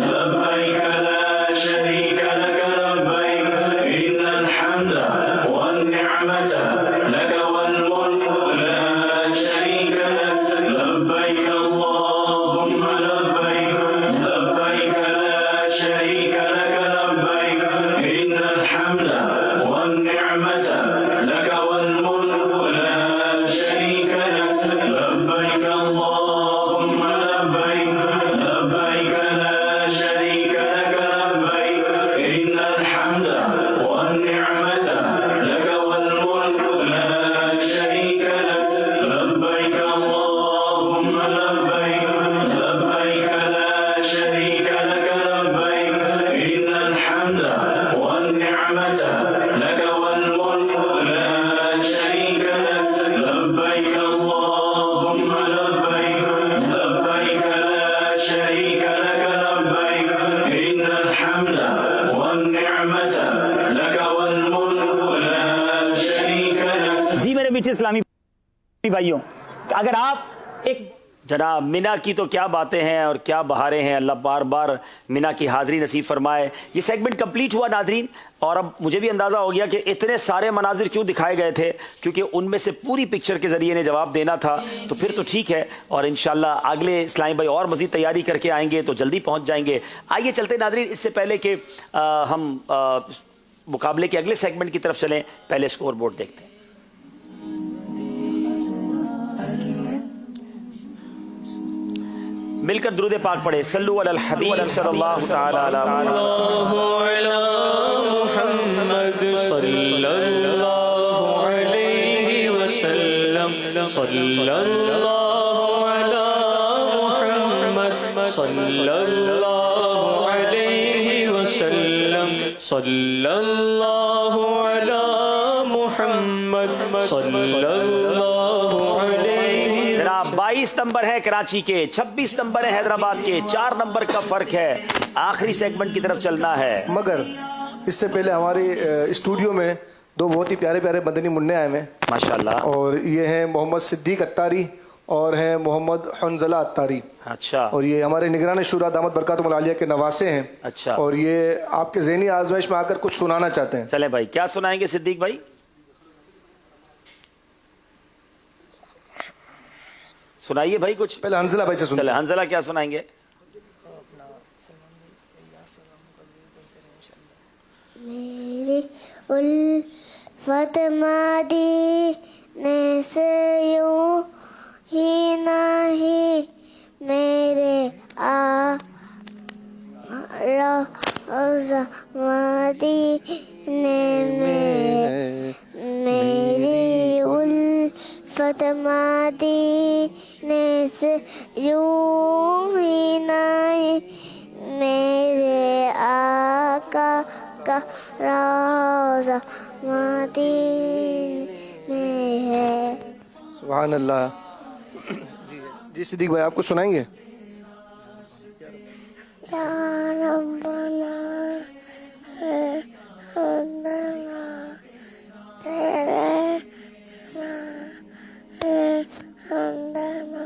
Speaker 21: لبیک لا شریک لک لبیک ان الحمد والنعمت لک والملک لا شریک لک لبیک اللہم لبیک لبیک لا شریک لک لبیک ان الحمد والنعمت لک والملک لا شریک لک لبیک اللہم لبیک لبیک لا شریک لک لبیک ان الحمد والنعمت لک والملک لا شریک لک لبیک اللہم لبیک لبیک لا شریک لک لبیک ان الحمد والنعمت لک والملک لا شریک لک لبیک اللہم لبیک لبیک لا شریک لک لبیک ان الحمد والنعمت لک والملک لا شریک لک۔
Speaker 1: جی میرے میٹھے اسلامی بھائیوں، اگر آپ ایک جناب مینا کی تو کیا باتیں ہیں اور کیا بہاریں ہیں، اللہ بار بار مینا کی حاضری نصیب فرمائے۔ یہ سیگمنٹ کمپلیٹ ہوا ناظرین، اور اب مجھے بھی اندازہ ہو گیا کہ اتنے سارے مناظر کیوں دکھائے گئے تھے، کیونکہ ان میں سے پوری پکچر کے ذریعے نے جواب دینا تھا، تو پھر تو ٹھیک ہے، اور انشاءاللہ اگلے اسلامی بھائی اور مزید تیاری کر کے آئیں گے تو جلدی پہنچ جائیں گے۔ آئیے چلتے ناظرین، اس سے پہلے کہ ہم مقابلے کے اگلے سیگمنٹ کی طرف چلیں، پہلے اسکور بورڈ دیکھتے ہیں۔ مل کر درود پاک پڑھے، صلو علی الحبیب صلی اللہ تعالی علی
Speaker 13: محمد صلی اللہ علیہ وسلم صلی اللہ علی محمد صلی اللہ علیہ وسلم صلی اللہ علی محمد صلی اللہ علیہ۔
Speaker 1: جناب 22 نمبر ہے کراچی کے، 26 نمبر ہے حیدرآباد کے، 4 نمبر کا فرق ہے، آخری سیگمنٹ کی طرف چلنا ہے۔
Speaker 12: مگر اس سے پہلے ہمارے اسٹوڈیو میں دو بہت ہی پیارے پیارے مدنی منع آئے ہیں
Speaker 1: ماشاءاللہ،
Speaker 12: اور یہ ہیں محمد صدیق اتاری اور ہیں محمد حنزلہ اتاری۔
Speaker 1: اچھا،
Speaker 12: اور یہ ہمارے نگران شورا دامت برکاتہم العالیہ کے نواسے ہیں۔
Speaker 1: اچھا،
Speaker 12: اور یہ آپ کے ذہنی آزمائش میں آ کر کچھ سنانا چاہتے ہیں۔
Speaker 1: چلیں بھائی، کیا سنائیں گے صدیق بھائی؟ سنائیے بھائی کچھ،
Speaker 12: پہلے حنزلہ بھائی سے سنتے ہیں۔
Speaker 1: چلیں حنزلہ کیا سنائیں گے؟
Speaker 17: میری الفت مدینے سے یوں ہی نہیں، میرے روضہ مدینے میں، میری الفت مدینے سے یوں ہی نہیں، میرے آقا کا روضہ مدینے में है।
Speaker 12: सुभान अल्लाह। जी सिद्दीक भाई, आपको सुनाएंगे?
Speaker 17: या रब्बना हमदना तेरे हमदना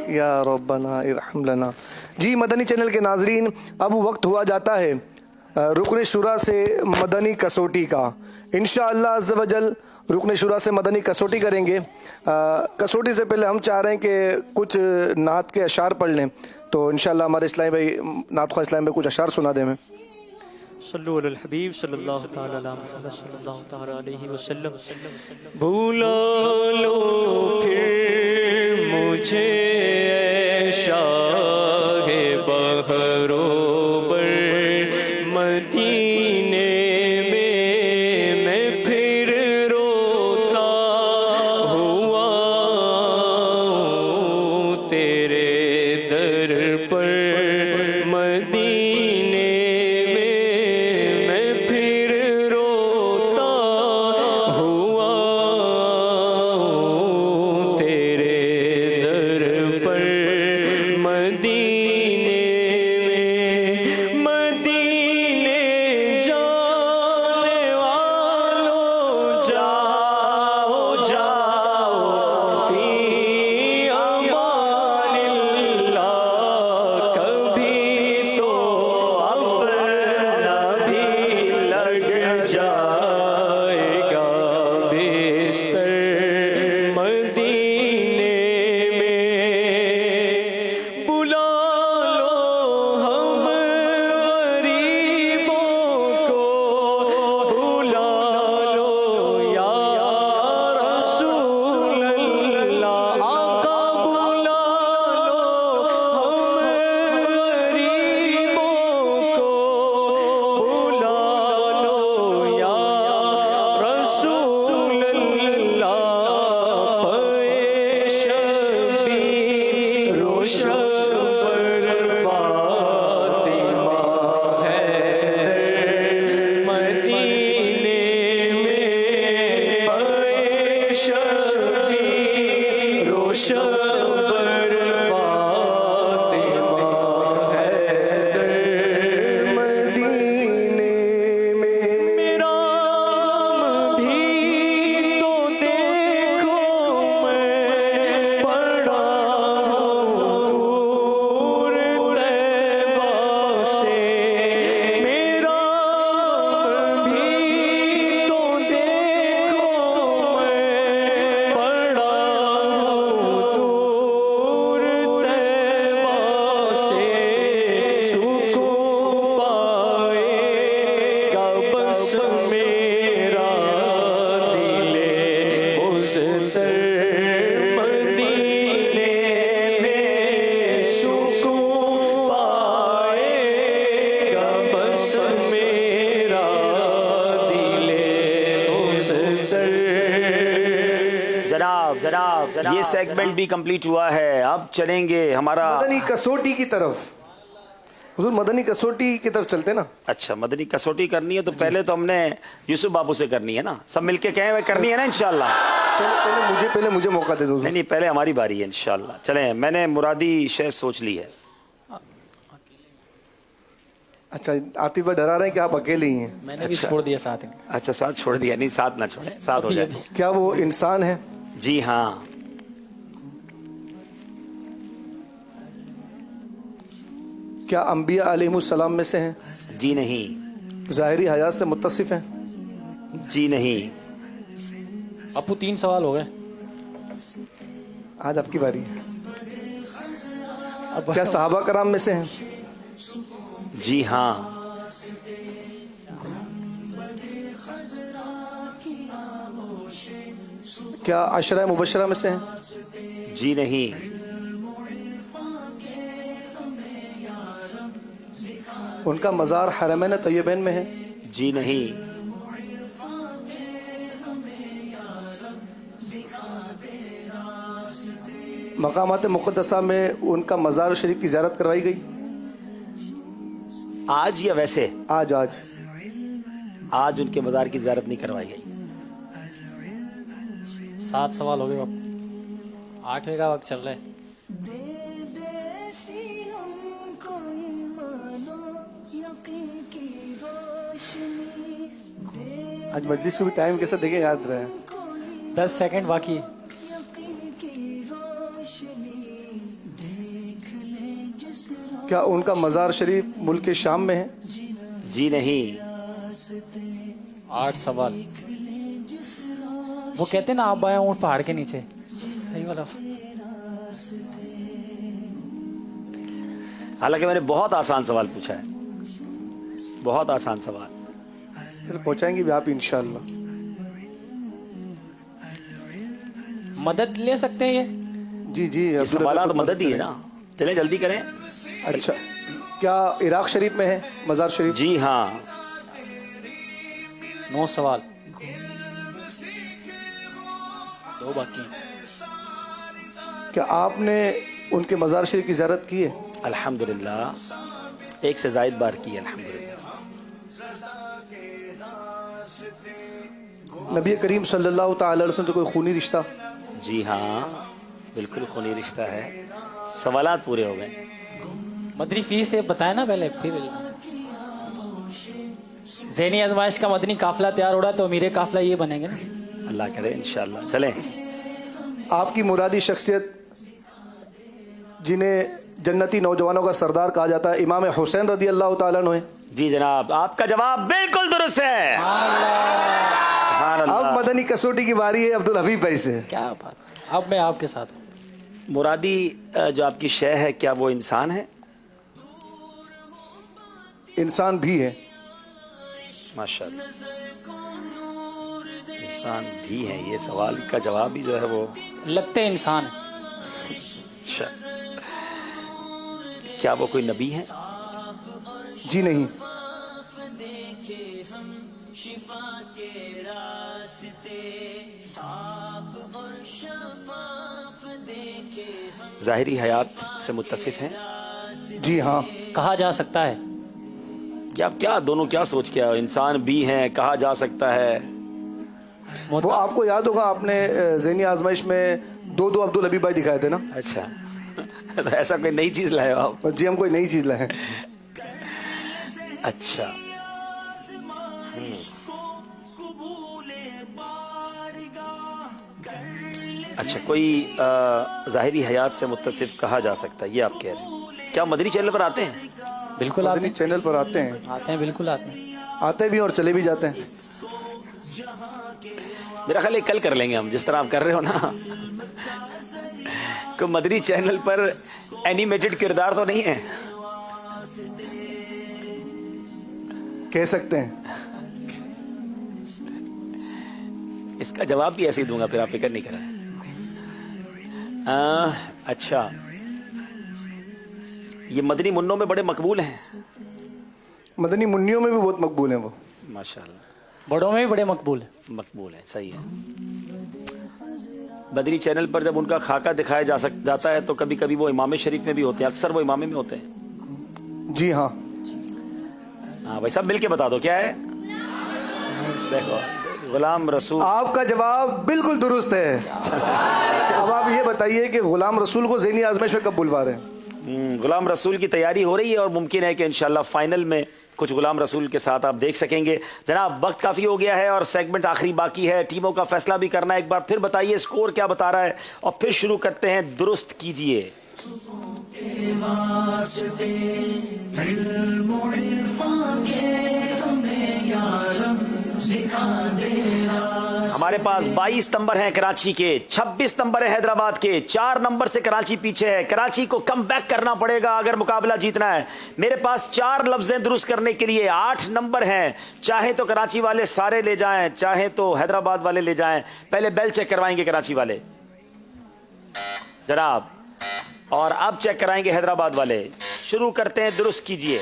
Speaker 12: या रब्बना इरहम लना। जी मदनी चैनल के नाजरीन, अब वक्त हुआ जाता है रुकन शुरा से मदनी कसौटी का। इंशाअल्लाह अज़्ज़ व जल रुकन शुरा से मदनी कसौटी करेंगे। कसौटी से पहले हम चाह रहे हैं कि कुछ नात के अशार पढ़ लें, तो इंशाअल्लाह हमारे इस्लामी भाई नात ख्वाह इस्लामी भाई कुछ अशार सुना दें हमें।
Speaker 13: सल्लु अलल हबीब सल्लल्लाहु तआला अला मुहम्मद सल्लल्लाहु तआला अलैहि वसल्लम। भुला लो फिर मुझे ऐ शाहे बहरोबर मदीने में मैं फिर रोता हुआ हूँ तेरे दर पर मदीने में मैं फिर रोता हुआ हूँ तेरे दर पर मदीने में। मदीने जाने वालों जाओ जाओ फी अमानिल्लाह, कभी तो अपना भी लग जाएगा बिस्तर मदीने में। बुला लो हम गरीबों को, बुला लो या रसूल अल्लाह। आका बुला लो हम गरीबों को, बुला लो या रसूल अल्लाह। पे शबीर रोशन पर फातिमा है मदीने में। पे शबीर रोशन पर फातिमा है मदीने में। मेरा भी तो देखो मैं पड़ा हूँ दूर तैबा से। मेरा भी तो देखो मैं पड़ा हूँ दूर तैबा से। सुकून पाएगा बस मेरा दिले मुज़्तर मदीने में। सुकून पाएगा बस मेरा दिले मुज़्तर।
Speaker 1: जनाब जनाब ये सेगमेंट भी कंप्लीट हुआ है। अब चलेंगे हमारा
Speaker 12: मदनी कसौटी की तरफ। हुजूर मदनी कसौटी की तरफ चलते ना।
Speaker 1: अच्छा, मदनी कसौटी करनी है तो पहले तो हमने यूसुफ बाबू से करनी है ना, सब मिलके कहें हुए करनी है ना इंशाल्लाह।
Speaker 12: पहले मुझे मौका दे दो।
Speaker 1: नहीं नहीं, पहले हमारी बारी है इंशाल्लाह। चलें, मैंने मुरादी शय सोच ली है।
Speaker 12: अच्छा, आतिफ भाई डरा रहे हैं कि आप अकेले ही हैं।
Speaker 5: मैंने भी छोड़ दिया साथ में।
Speaker 1: अच्छा, साथ छोड़ दिया? नहीं, साथ ना छोड़े, साथ हो जाए।
Speaker 12: क्या वो इंसान है?
Speaker 1: जी हाँ।
Speaker 12: क्या अंबिया अलैहिमुस्सलाम में से हैं?
Speaker 1: जी नहीं।
Speaker 12: ज़ाहिरी हयात से मुत्तसिफ हैं?
Speaker 1: जी नहीं।
Speaker 5: अपू 3 सवाल हो गए।
Speaker 12: आज आपकी बारी है। क्या सहाबा कराम में से हैं?
Speaker 1: जी हाँ।
Speaker 12: क्या अशरा मुबशरा में से हैं?
Speaker 1: जी नहीं।
Speaker 12: उनका मज़ार हरमैन तैयबैन में है?
Speaker 1: जी नहीं।
Speaker 12: मकामात मुक़द्दसा में उनका मज़ार शरीफ की ज़ियारत करवाई गई?
Speaker 1: आज या वैसे?
Speaker 12: आज
Speaker 1: आज उनके मज़ार की ज़ियारत नहीं करवाई गई।
Speaker 5: 7 सवाल हो गए, 8वें का वक्त चल रहा है।
Speaker 12: आज मजलिस को भी टाइम कैसे देखे याद रहे।
Speaker 5: 10 सेकंड बाकी।
Speaker 12: क्या उनका मज़ार शरीफ मुल्क के शाम में है?
Speaker 1: जी नहीं।
Speaker 5: 8 सवाल। वो कहते ना आप बाया ऊँट पहाड़ के नीचे, सही वाला।
Speaker 1: हालांकि मैंने बहुत आसान सवाल पूछा है, बहुत आसान सवाल।
Speaker 12: चलो पहुंचाएंगे भी आप इंशाल्लाह।
Speaker 5: मदद ले सकते हैं ये?
Speaker 12: जी जी,
Speaker 1: ये सवाल तो मदद ही है ना। चलें जल्दी करें।
Speaker 12: अच्छा, क्या इराक शरीफ में है मज़ार शरीफ?
Speaker 1: जी हाँ।
Speaker 5: 9 सवाल, 2 बाकी।
Speaker 12: क्या आपने उनके मज़ार शरीफ की ज़ियारत की है?
Speaker 1: अल्हम्दुलिल्लाह 1 से ज़ायद बार की, अल्हम्दुलिल्लाह।
Speaker 12: नबी करीम सल्लल्लाहु ताला अलैहि वसल्लम तो कोई खूनी रिश्ता?
Speaker 1: जी हाँ, बिल्कुल खूनी रिश्ता है। सवालात पूरे हो गए।
Speaker 5: मदनी फीस से बताए ना पहले, फिर ज़हनी आजमाइश का मदनी काफिला तैयार हो रहा है, तो अमीर काफिला ये बनेंगे ना।
Speaker 1: अल्लाह करे इंशाअल्लाह। चलें।
Speaker 12: आपकी मुरादी शख्सियत जिन्हें जन्नती नौजवानों का सरदार कहा जाता है, इमाम हुसैन रदी अल्लाह ताला अन्हु है?
Speaker 1: जी जनाब, आपका जवाब बिल्कुल दुरुस्त है।
Speaker 12: अब मदनी कसौटी की बारी है अब्दुल हबीब भाई से।
Speaker 5: क्या बात। अब मैं आपके साथ हूँ।
Speaker 1: मुरादी जो आपकी शय है, क्या वो इंसान है?
Speaker 12: इंसान भी है।
Speaker 1: माशाअल्लाह, इंसान भी है। ये सवाल का जवाब ही जो है वो
Speaker 5: लगते इंसान है।
Speaker 1: अच्छा, क्या वो कोई नबी है?
Speaker 12: जी नहीं।
Speaker 1: ज़ाहिरी हयात से मुत्तसिफ हैं?
Speaker 12: जी हाँ।
Speaker 5: कहा जा सकता है।
Speaker 1: क्या दोनों क्या सोच के आए? इंसान भी हैं, कहा जा सकता है।
Speaker 12: वो आपको याद होगा, आपने ज़हनी आजमाइश में 2 अब्दुल हबीब भाई दिखाए थे ना?
Speaker 1: अच्छा, तो ऐसा कोई नई चीज लाए आप?
Speaker 12: जी, हम कोई नई चीज लाए।
Speaker 1: अच्छा। अच्छा, कोई ज़ाहिरी हयात से मुत्तसिफ कहा जा सकता है, ये आप कह रहे हैं। क्या मदनी चैनल पर आते हैं?
Speaker 5: बिल्कुल आते हैं।
Speaker 12: चैनल पर आते हैं।
Speaker 5: आते हैं, बिल्कुल आते हैं।
Speaker 12: आते भी और चले भी जाते हैं।
Speaker 1: मेरा ख्याल है कल कर लेंगे हम, जिस तरह आप कर रहे हो ना। को मदनी चैनल पर एनिमेटेड किरदार तो नहीं है?
Speaker 12: कह सकते हैं।
Speaker 1: इसका जवाब भी ऐसे ही दूंगा, फिर आप फिक्र नहीं करें। अच्छा, ये मदनी मुन्नों में बड़े मकबूल हैं?
Speaker 12: मदनी मुन्नियों में भी बहुत मकबूल हैं वो।
Speaker 1: माशाल्लाह।
Speaker 5: बड़ों में भी बड़े मकबूल है।
Speaker 1: मकबूल है, सही है। मदनी चैनल पर जब उनका खाका दिखाया जाता है तो कभी कभी वो इमाम शरीफ में भी होते हैं, अक्सर वो इमामे में होते हैं।
Speaker 12: जी हाँ।
Speaker 1: हाँ भाई, सब मिलके बता दो क्या है। देखो, गुलाम रसूल।
Speaker 12: आपका जवाब बिल्कुल दुरुस्त है। अब आप ये बताइए कि गुलाम रसूल को ज़हनी आजमाइश में कब बुलवा रहे हैं?
Speaker 1: गुलाम रसूल की तैयारी हो रही है और मुमकिन है कि इंशाल्लाह फाइनल में कुछ गुलाम रसूल के साथ आप देख सकेंगे। जनाब, वक्त काफ़ी हो गया है और सेगमेंट आखिरी बाकी है। टीमों का फैसला भी करना है। एक बार फिर बताइए स्कोर क्या बता रहा है और फिर शुरू करते हैं। दुरुस्त कीजिए। हमारे पास 22 नंबर हैं कराची के, 26 नंबर है हैदराबाद के, 4 नंबर से कराची पीछे है। कराची को कम बैक करना पड़ेगा अगर मुकाबला जीतना है। मेरे पास 4 लफ्जें दुरुस्त करने के लिए 8 नंबर हैं। चाहे तो कराची वाले सारे ले जाएं, चाहे तो हैदराबाद वाले ले जाएं। पहले बेल चेक करवाएंगे कराची वाले जनाब, और अब चेक कराएंगे हैदराबाद वाले। शुरू करते हैं, दुरुस्त कीजिए।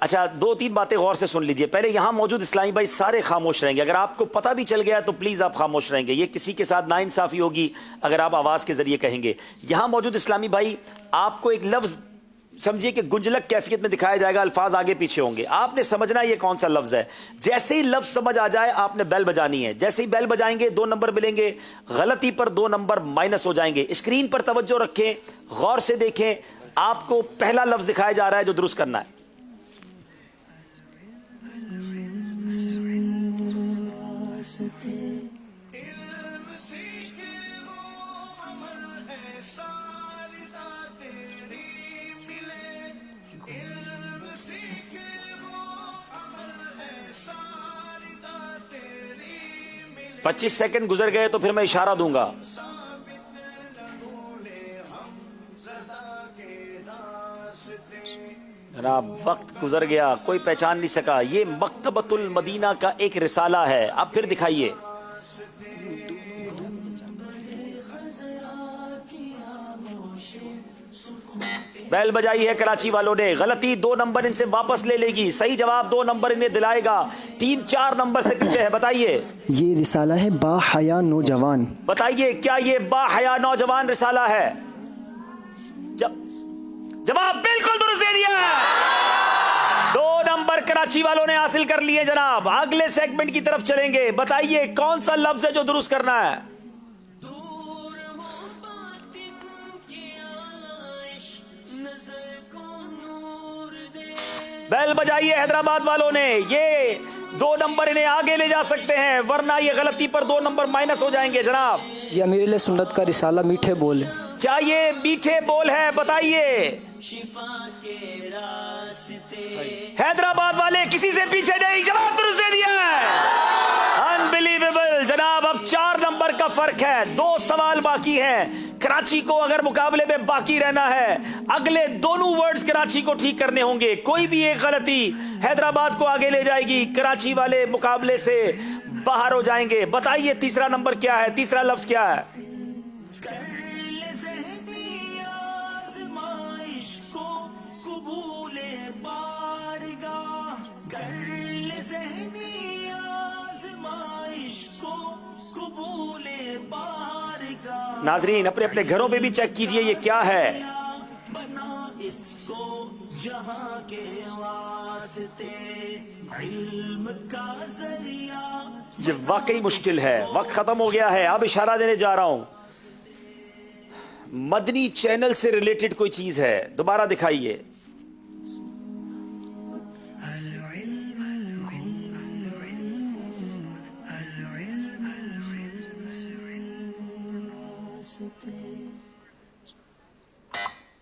Speaker 1: अच्छा, 2-3 बातें गौर से सुन लीजिए। पहले यहाँ मौजूद इस्लामी भाई सारे खामोश रहेंगे। अगर आपको पता भी चल गया तो प्लीज आप खामोश रहेंगे। ये किसी के साथ नाइंसाफी होगी अगर आप आवाज के जरिए कहेंगे। यहाँ मौजूद इस्लामी भाई आपको एक लफ्ज समझिए कि गुंजलक कैफियत में दिखाया जाएगा, अल्फाज आगे पीछे होंगे, आपने समझना ये कौन सा लफ्ज है। जैसे ही लफ्ज समझ आ जाए आपने बेल बजानी है, जैसे ही बेल बजाएंगे 2 नंबर मिलेंगे, गलती पर 2 नंबर माइनस हो जाएंगे। स्क्रीन पर तवज्जो रखें, गौर से देखें, आपको पहला लफ्ज दिखाया जा रहा है जो दुरुस्त करना है। पच्चीस सेकंड गुजर गए तो फिर मैं इशारा दूंगा। जनाब वक्त गुजर गया, कोई पहचान नहीं सका। ये मकतबतुल मदीना का एक रिसाला है। अब फिर दिखाइए। बैल बजाई है कराची वालों ने, गलती 2 नंबर इनसे वापस ले लेगी, सही जवाब 2 नंबर इन्हें दिलाएगा। टीम 4 नंबर से पीछे है, बताइए।
Speaker 7: ये रिसाला है बाहया नौजवान।
Speaker 1: बताइए क्या ये बाहया नौजवान रिसाला है? जवाब बिल्कुल दुरुस्त दे दिया। 2 नंबर कराची वालों ने हासिल कर लिए जनाब। अगले सेगमेंट की तरफ चलेंगे। बताइए कौन सा लफ्ज है जो दुरुस्त करना है? बैल बजाइए हैदराबाद वालों ने। ये 2 नंबर इन्हें आगे ले जा सकते हैं, वरना ये गलती पर 2 नंबर माइनस हो जाएंगे जनाब।
Speaker 9: ये अमीर सुन्नत का रिसाला मीठे बोल है।
Speaker 1: क्या ये मीठे बोल है? बताइए। हैदराबाद वाले किसी से पीछे नहीं, जवाब दुरुस्त दे दिया है। अनबिलीवेबल जनाब। अब 4 नंबर का फर्क है, 2 सवाल बाकी हैं। कराची को अगर मुकाबले में बाकी रहना है, अगले दोनों वर्ड्स कराची को ठीक करने होंगे। कोई भी एक गलती हैदराबाद को आगे ले जाएगी, कराची वाले मुकाबले से बाहर हो जाएंगे। बताइए तीसरा नंबर क्या है? तीसरा लफ्ज क्या है? नाजरीन अपने अपने घरों पे भी चेक कीजिए ये क्या है। ये वाकई मुश्किल है। वक्त खत्म हो गया है। अब इशारा देने जा रहा हूं, मदनी चैनल से रिलेटेड कोई चीज है। दोबारा दिखाइए।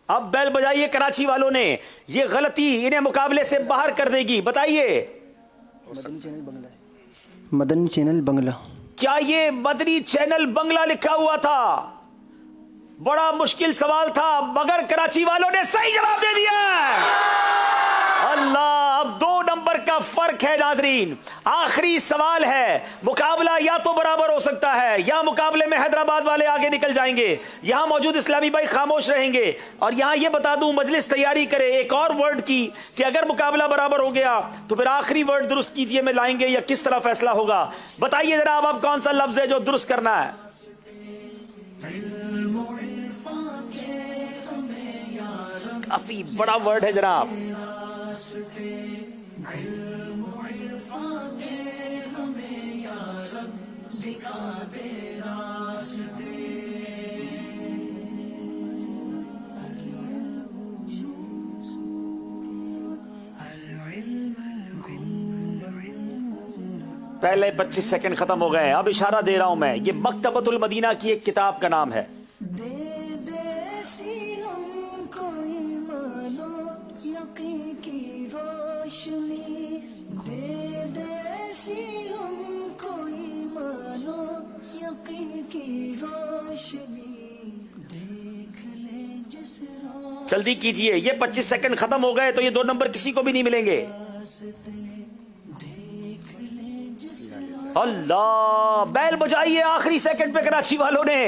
Speaker 1: अब बेल बजाइए कराची वालों ने। ये गलती इन्हें मुकाबले से बाहर कर देगी। बताइए।
Speaker 7: मदनी चैनल बंगला।
Speaker 1: क्या ये मदनी चैनल बंगला लिखा हुआ था? बड़ा मुश्किल सवाल था, मगर कराची वालों ने सही जवाब दे दिया। अल्लाह। अब 2 नंबर का फर्क है नाजरीन। आखिरी सवाल है। मुकाबला या तो बराबर हो सकता है, या मुकाबले में हैदराबाद वाले आगे निकल जाएंगे। यहां मौजूद इस्लामी भाई खामोश रहेंगे। और यहां यह बता दूं, मजलिस तैयारी करे एक और वर्ड की कि अगर मुकाबला बराबर हो गया तो फिर आखिरी वर्ड दुरुस्त कीजिए में लाएंगे, या किस तरह फैसला होगा। बताइए जनाब अब कौन सा लफ्ज है जो दुरुस्त करना है? काफी बड़ा वर्ड है जनाब। पहले 25 सेकंड खत्म हो गए। अब इशारा दे रहा हूं मैं, ये मकतबतुल मदीना की एक किताब का नाम है। जल्दी कीजिए, ये 25 सेकंड खत्म हो गए तो ये 2 नंबर किसी को भी नहीं मिलेंगे। अल्लाह। बैल बजाइए आखिरी सेकंड पे कराची वालों ने।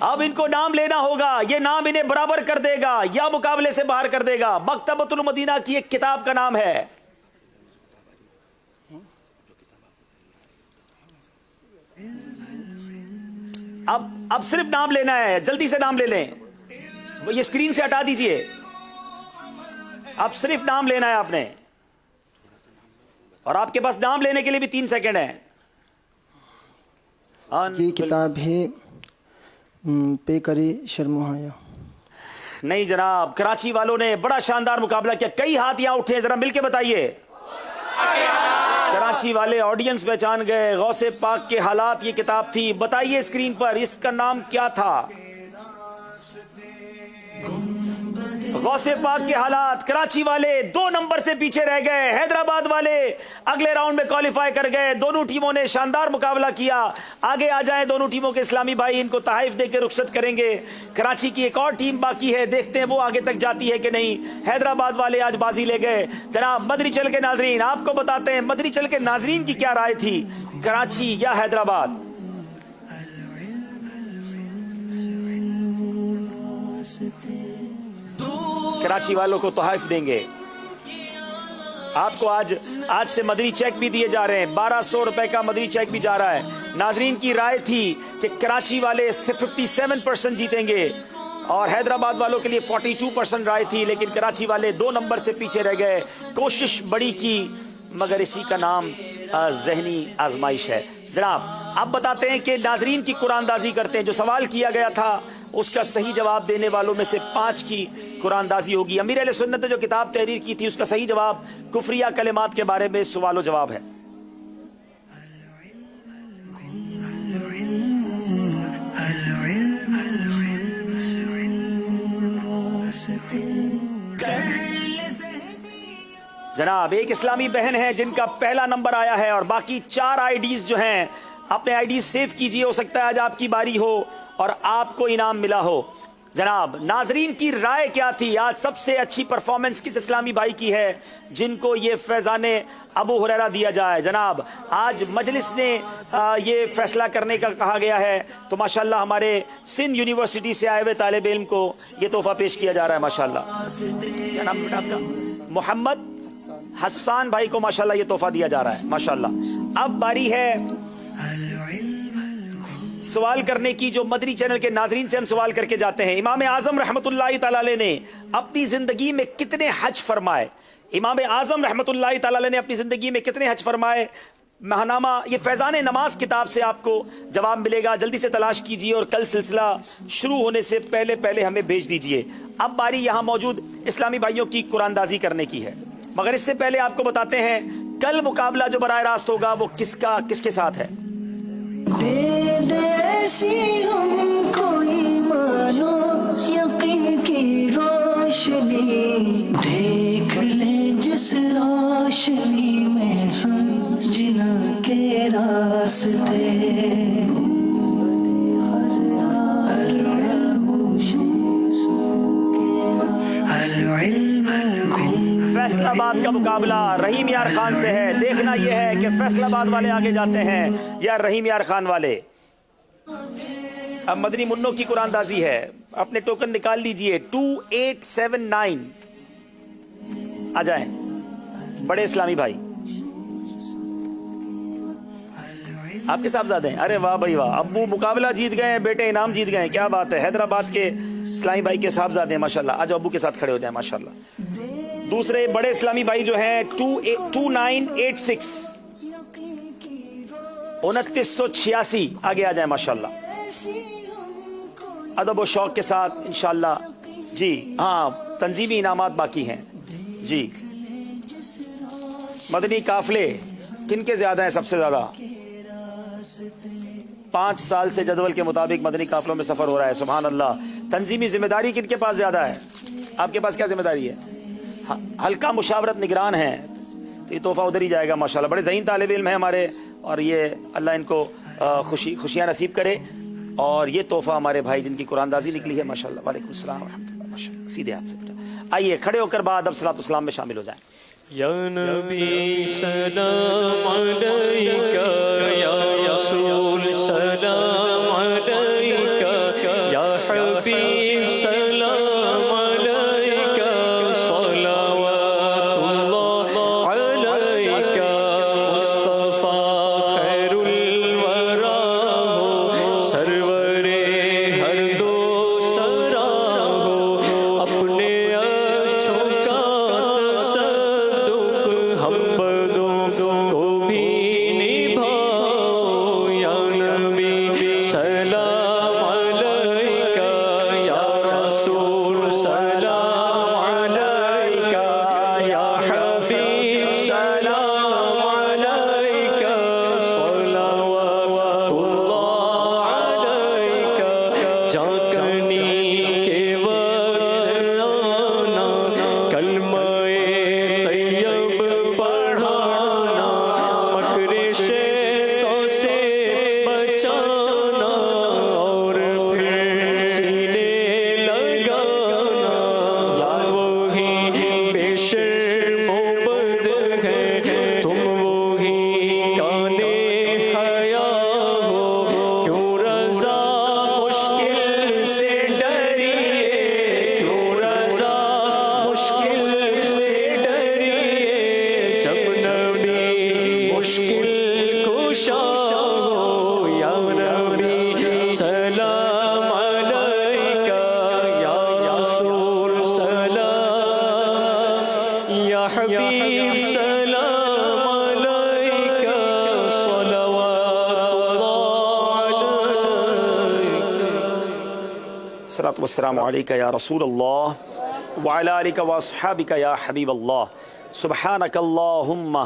Speaker 1: अब इनको नाम लेना होगा। ये नाम इन्हें बराबर कर देगा या मुकाबले से बाहर कर देगा। मकतबतुल मदीना की एक किताब का नाम है। अब सिर्फ नाम लेना है, जल्दी से नाम ले लें। ये स्क्रीन से हटा दीजिए। अब सिर्फ नाम लेना है आपने, और आपके पास नाम लेने के लिए भी 3 सेकंड है।
Speaker 7: ये किताब है पे करे शर्मुहाया।
Speaker 1: नहीं जनाब, कराची वालों ने बड़ा शानदार मुकाबला किया। कई हाथ यहां उठे, जरा मिलके बताइए। कराची वाले ऑडियंस पहचान गए। गौसे पाक के हालात ये किताब थी। बताइए स्क्रीन पर इसका नाम क्या था? गौसे पाक के हालात। कराची वाले 2 नंबर से पीछे रह गए। हैदराबाद वाले अगले राउंड में क्वालिफाई कर गए। दोनों टीमों ने शानदार मुकाबला किया। आगे आ जाएं दोनों टीमों के इस्लामी भाई, इनको तहाइफ देकर रुखसत करेंगे। कराची की एक और टीम बाकी है, देखते हैं वो आगे तक जाती है कि नहीं। हैदराबाद वाले आज बाजी ले गए। जनाब मदरी चल के नाजरीन आपको बताते हैं मदरी चल के नाजरीन की क्या राय थी, कराची या हैदराबाद। कराची वालों को तोहफे देंगे आपको। आज से मदरी चेक भी दिए जा रहे हैं। 1200 रुपए का मदरी चेक भी जा रहा है। नाजरीन की राय थी कि कराची वाले 57% जीतेंगे और हैदराबाद वालों के लिए 42% राय थी, लेकिन कराची वाले 2 नंबर से पीछे रह गए। कोशिश बड़ी की मगर इसी का नाम ज़हनी आजमाइश है। जनाब आप बताते हैं कि नाजरीन की कुरानदाजी करते हैं। जो सवाल किया गया था उसका सही जवाब देने वालों में से 5 की कुरानदाजी होगी। अमीर अहले सुन्नत ने जो किताब तहरीर की थी उसका सही जवाब कुफरिया कलिमात के बारे में सवाल जवाब है। जनाब एक इस्लामी बहन है जिनका पहला नंबर आया है और बाकी 4 आईडीज जो हैं अपने आईडीज सेव कीजिए। हो सकता है आज आपकी बारी हो और आपको इनाम मिला हो। जनाब नाजरीन की राय क्या थी? आज सबसे अच्छी परफॉर्मेंस किस इस्लामी भाई की है जिनको ये फैजाने अबू हुरैरा दिया जाए? जनाब आज मजलिस ने ये फैसला करने का कहा गया है, तो माशाल्लाह हमारे सिंध यूनिवर्सिटी से आए हुए तालिब इल्म को ये तोहफा पेश किया जा रहा है। माशाल्लाह क्या नाम बेटा आपका? मोहम्मद हसन भाई को माशाल्लाह ये तोहफा दिया जा रहा है। माशाल्लाह अब बारी है सवाल करने की। जो मदनी चैनल के नाजरीन से हम सवाल करके जाते हैं, इमाम आजम रहमतुल्लाहि तआला अलैह ने अपनी जिंदगी में कितने हज फरमाए? इमाम आजम रहमतुल्लाहि तआला अलैह ने अपनी जिंदगी में कितने हज फरमाए? महनामा ये फैजान नमाज किताब से आपको जवाब मिलेगा। जल्दी से तलाश कीजिए और कल सिलसिला शुरू होने से पहले पहले हमें भेज दीजिए। अब बारी यहाँ मौजूद इस्लामी भाइयों की कुरानदाजी करने की है, मगर इससे पहले आपको बताते हैं कल मुकाबला जो बराह रास्त होगा वो किसके साथ है।
Speaker 13: हमको ईमानो यकीन की रोशनी देख ले जिस रोशनी में हम जिना के रास्ते
Speaker 1: फैसलाबाद का मुकाबला रहीम यार खान से है। देखना यह है कि फैसलाबाद वाले आगे जाते हैं या रहीम यार खान वाले। अब मदनी मुन्नो की कुरानदाजी है, अपने टोकन निकाल लीजिए। 2879 आ जाएं बड़े इस्लामी भाई, आपके साहबजादे हैं। अरे वाह भाई वाह, अब्बू मुकाबला जीत गए, बेटे इनाम जीत गए, क्या बात है। हैदराबाद के इस्लामी भाई के साहबजादे हैं माशाल्लाह। आज अब्बू के साथ खड़े हो जाए माशाल्लाह। दूसरे बड़े इस्लामी भाई जो हैं 2986 2986 आगे आ जाए माशाल्लाह। अदब और शौक के साथ इंशाल्लाह जी। हाँ तंजीमी इनामात बाकी हैं जी। मदनी काफले किनके ज्यादा हैं? सबसे ज्यादा 5 साल से जदवल के मुताबिक मदनी काफलों में सफर हो रहा है। सुभान अल्लाह। तंजीमी जिम्मेदारी किनके पास ज्यादा है? आपके पास क्या जिम्मेदारी है? हल्का मुशावरत निगरान है, तो ये तोहफा उधर ही जाएगा माशाल्लाह। बड़े ज़हीन तालिब इल्म है हमारे और ये अल्लाह इनको खुशियाँ नसीब करे। और ये तोहफा हमारे भाई जिनकी कुरानदाजी निकली है माशाल्लाह। वालेकुम सलाम व रहमतुल्लाह। माशाल्लाह सीधे हाथ से बेटा आइए खड़े होकर बाद अब सलातो सलाम में शामिल हो जाएं।
Speaker 13: या नबी सलाम अलैका या रसूल सलाम अलैका या हबीब सलाम अलैका सलावतुल्लाह अलैका मुस्तफा खैरुल वरा हो सरवरे हर दो सरा हो अपने अच्छों का
Speaker 1: सलातु वस्सलामु अलैका या रसूल अल्लाह व अला आलिका व अस्हाबिका या हबीब अल्लाह सुब्हानक अल्लाहुम्मा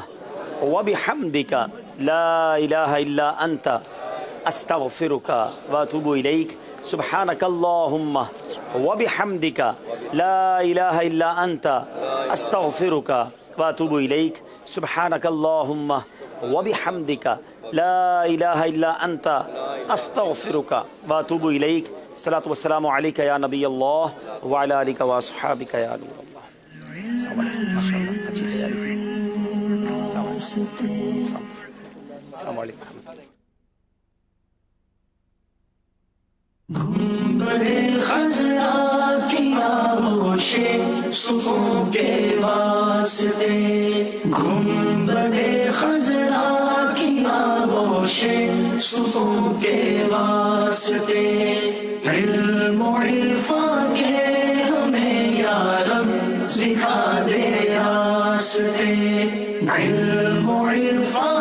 Speaker 1: व बिहम्दिका ला इलाहा इल्ला अंता अस्तगफिरुका व अतूबु इलैक सुब्हानक अल्लाहुम्मा व बिहम्दिका ला इलाहा इल्ला अंता अस्तगफिरुका व अतूबु इलैक सुब्हानक अल्लाहुम्मा व बिहम्दिका ला इलाहा इल्ला अंता अस्तगफिरुका व अतूबु इलैक सलातु वस्सलामु अलैका या नबी अल्लाह व अला आलिका व अस्हाबिका या नूर अल्लाह। अस्सलामु अलैकुम।
Speaker 21: गुंबदे खज़रा की आगोशे सुकून के वास्ते, गुंबदे खज़रा की आगोशे सुकून के वास्ते, इल्म और इरफान के हमें या रब दिखा दे रास्ते, इल्म और इरफान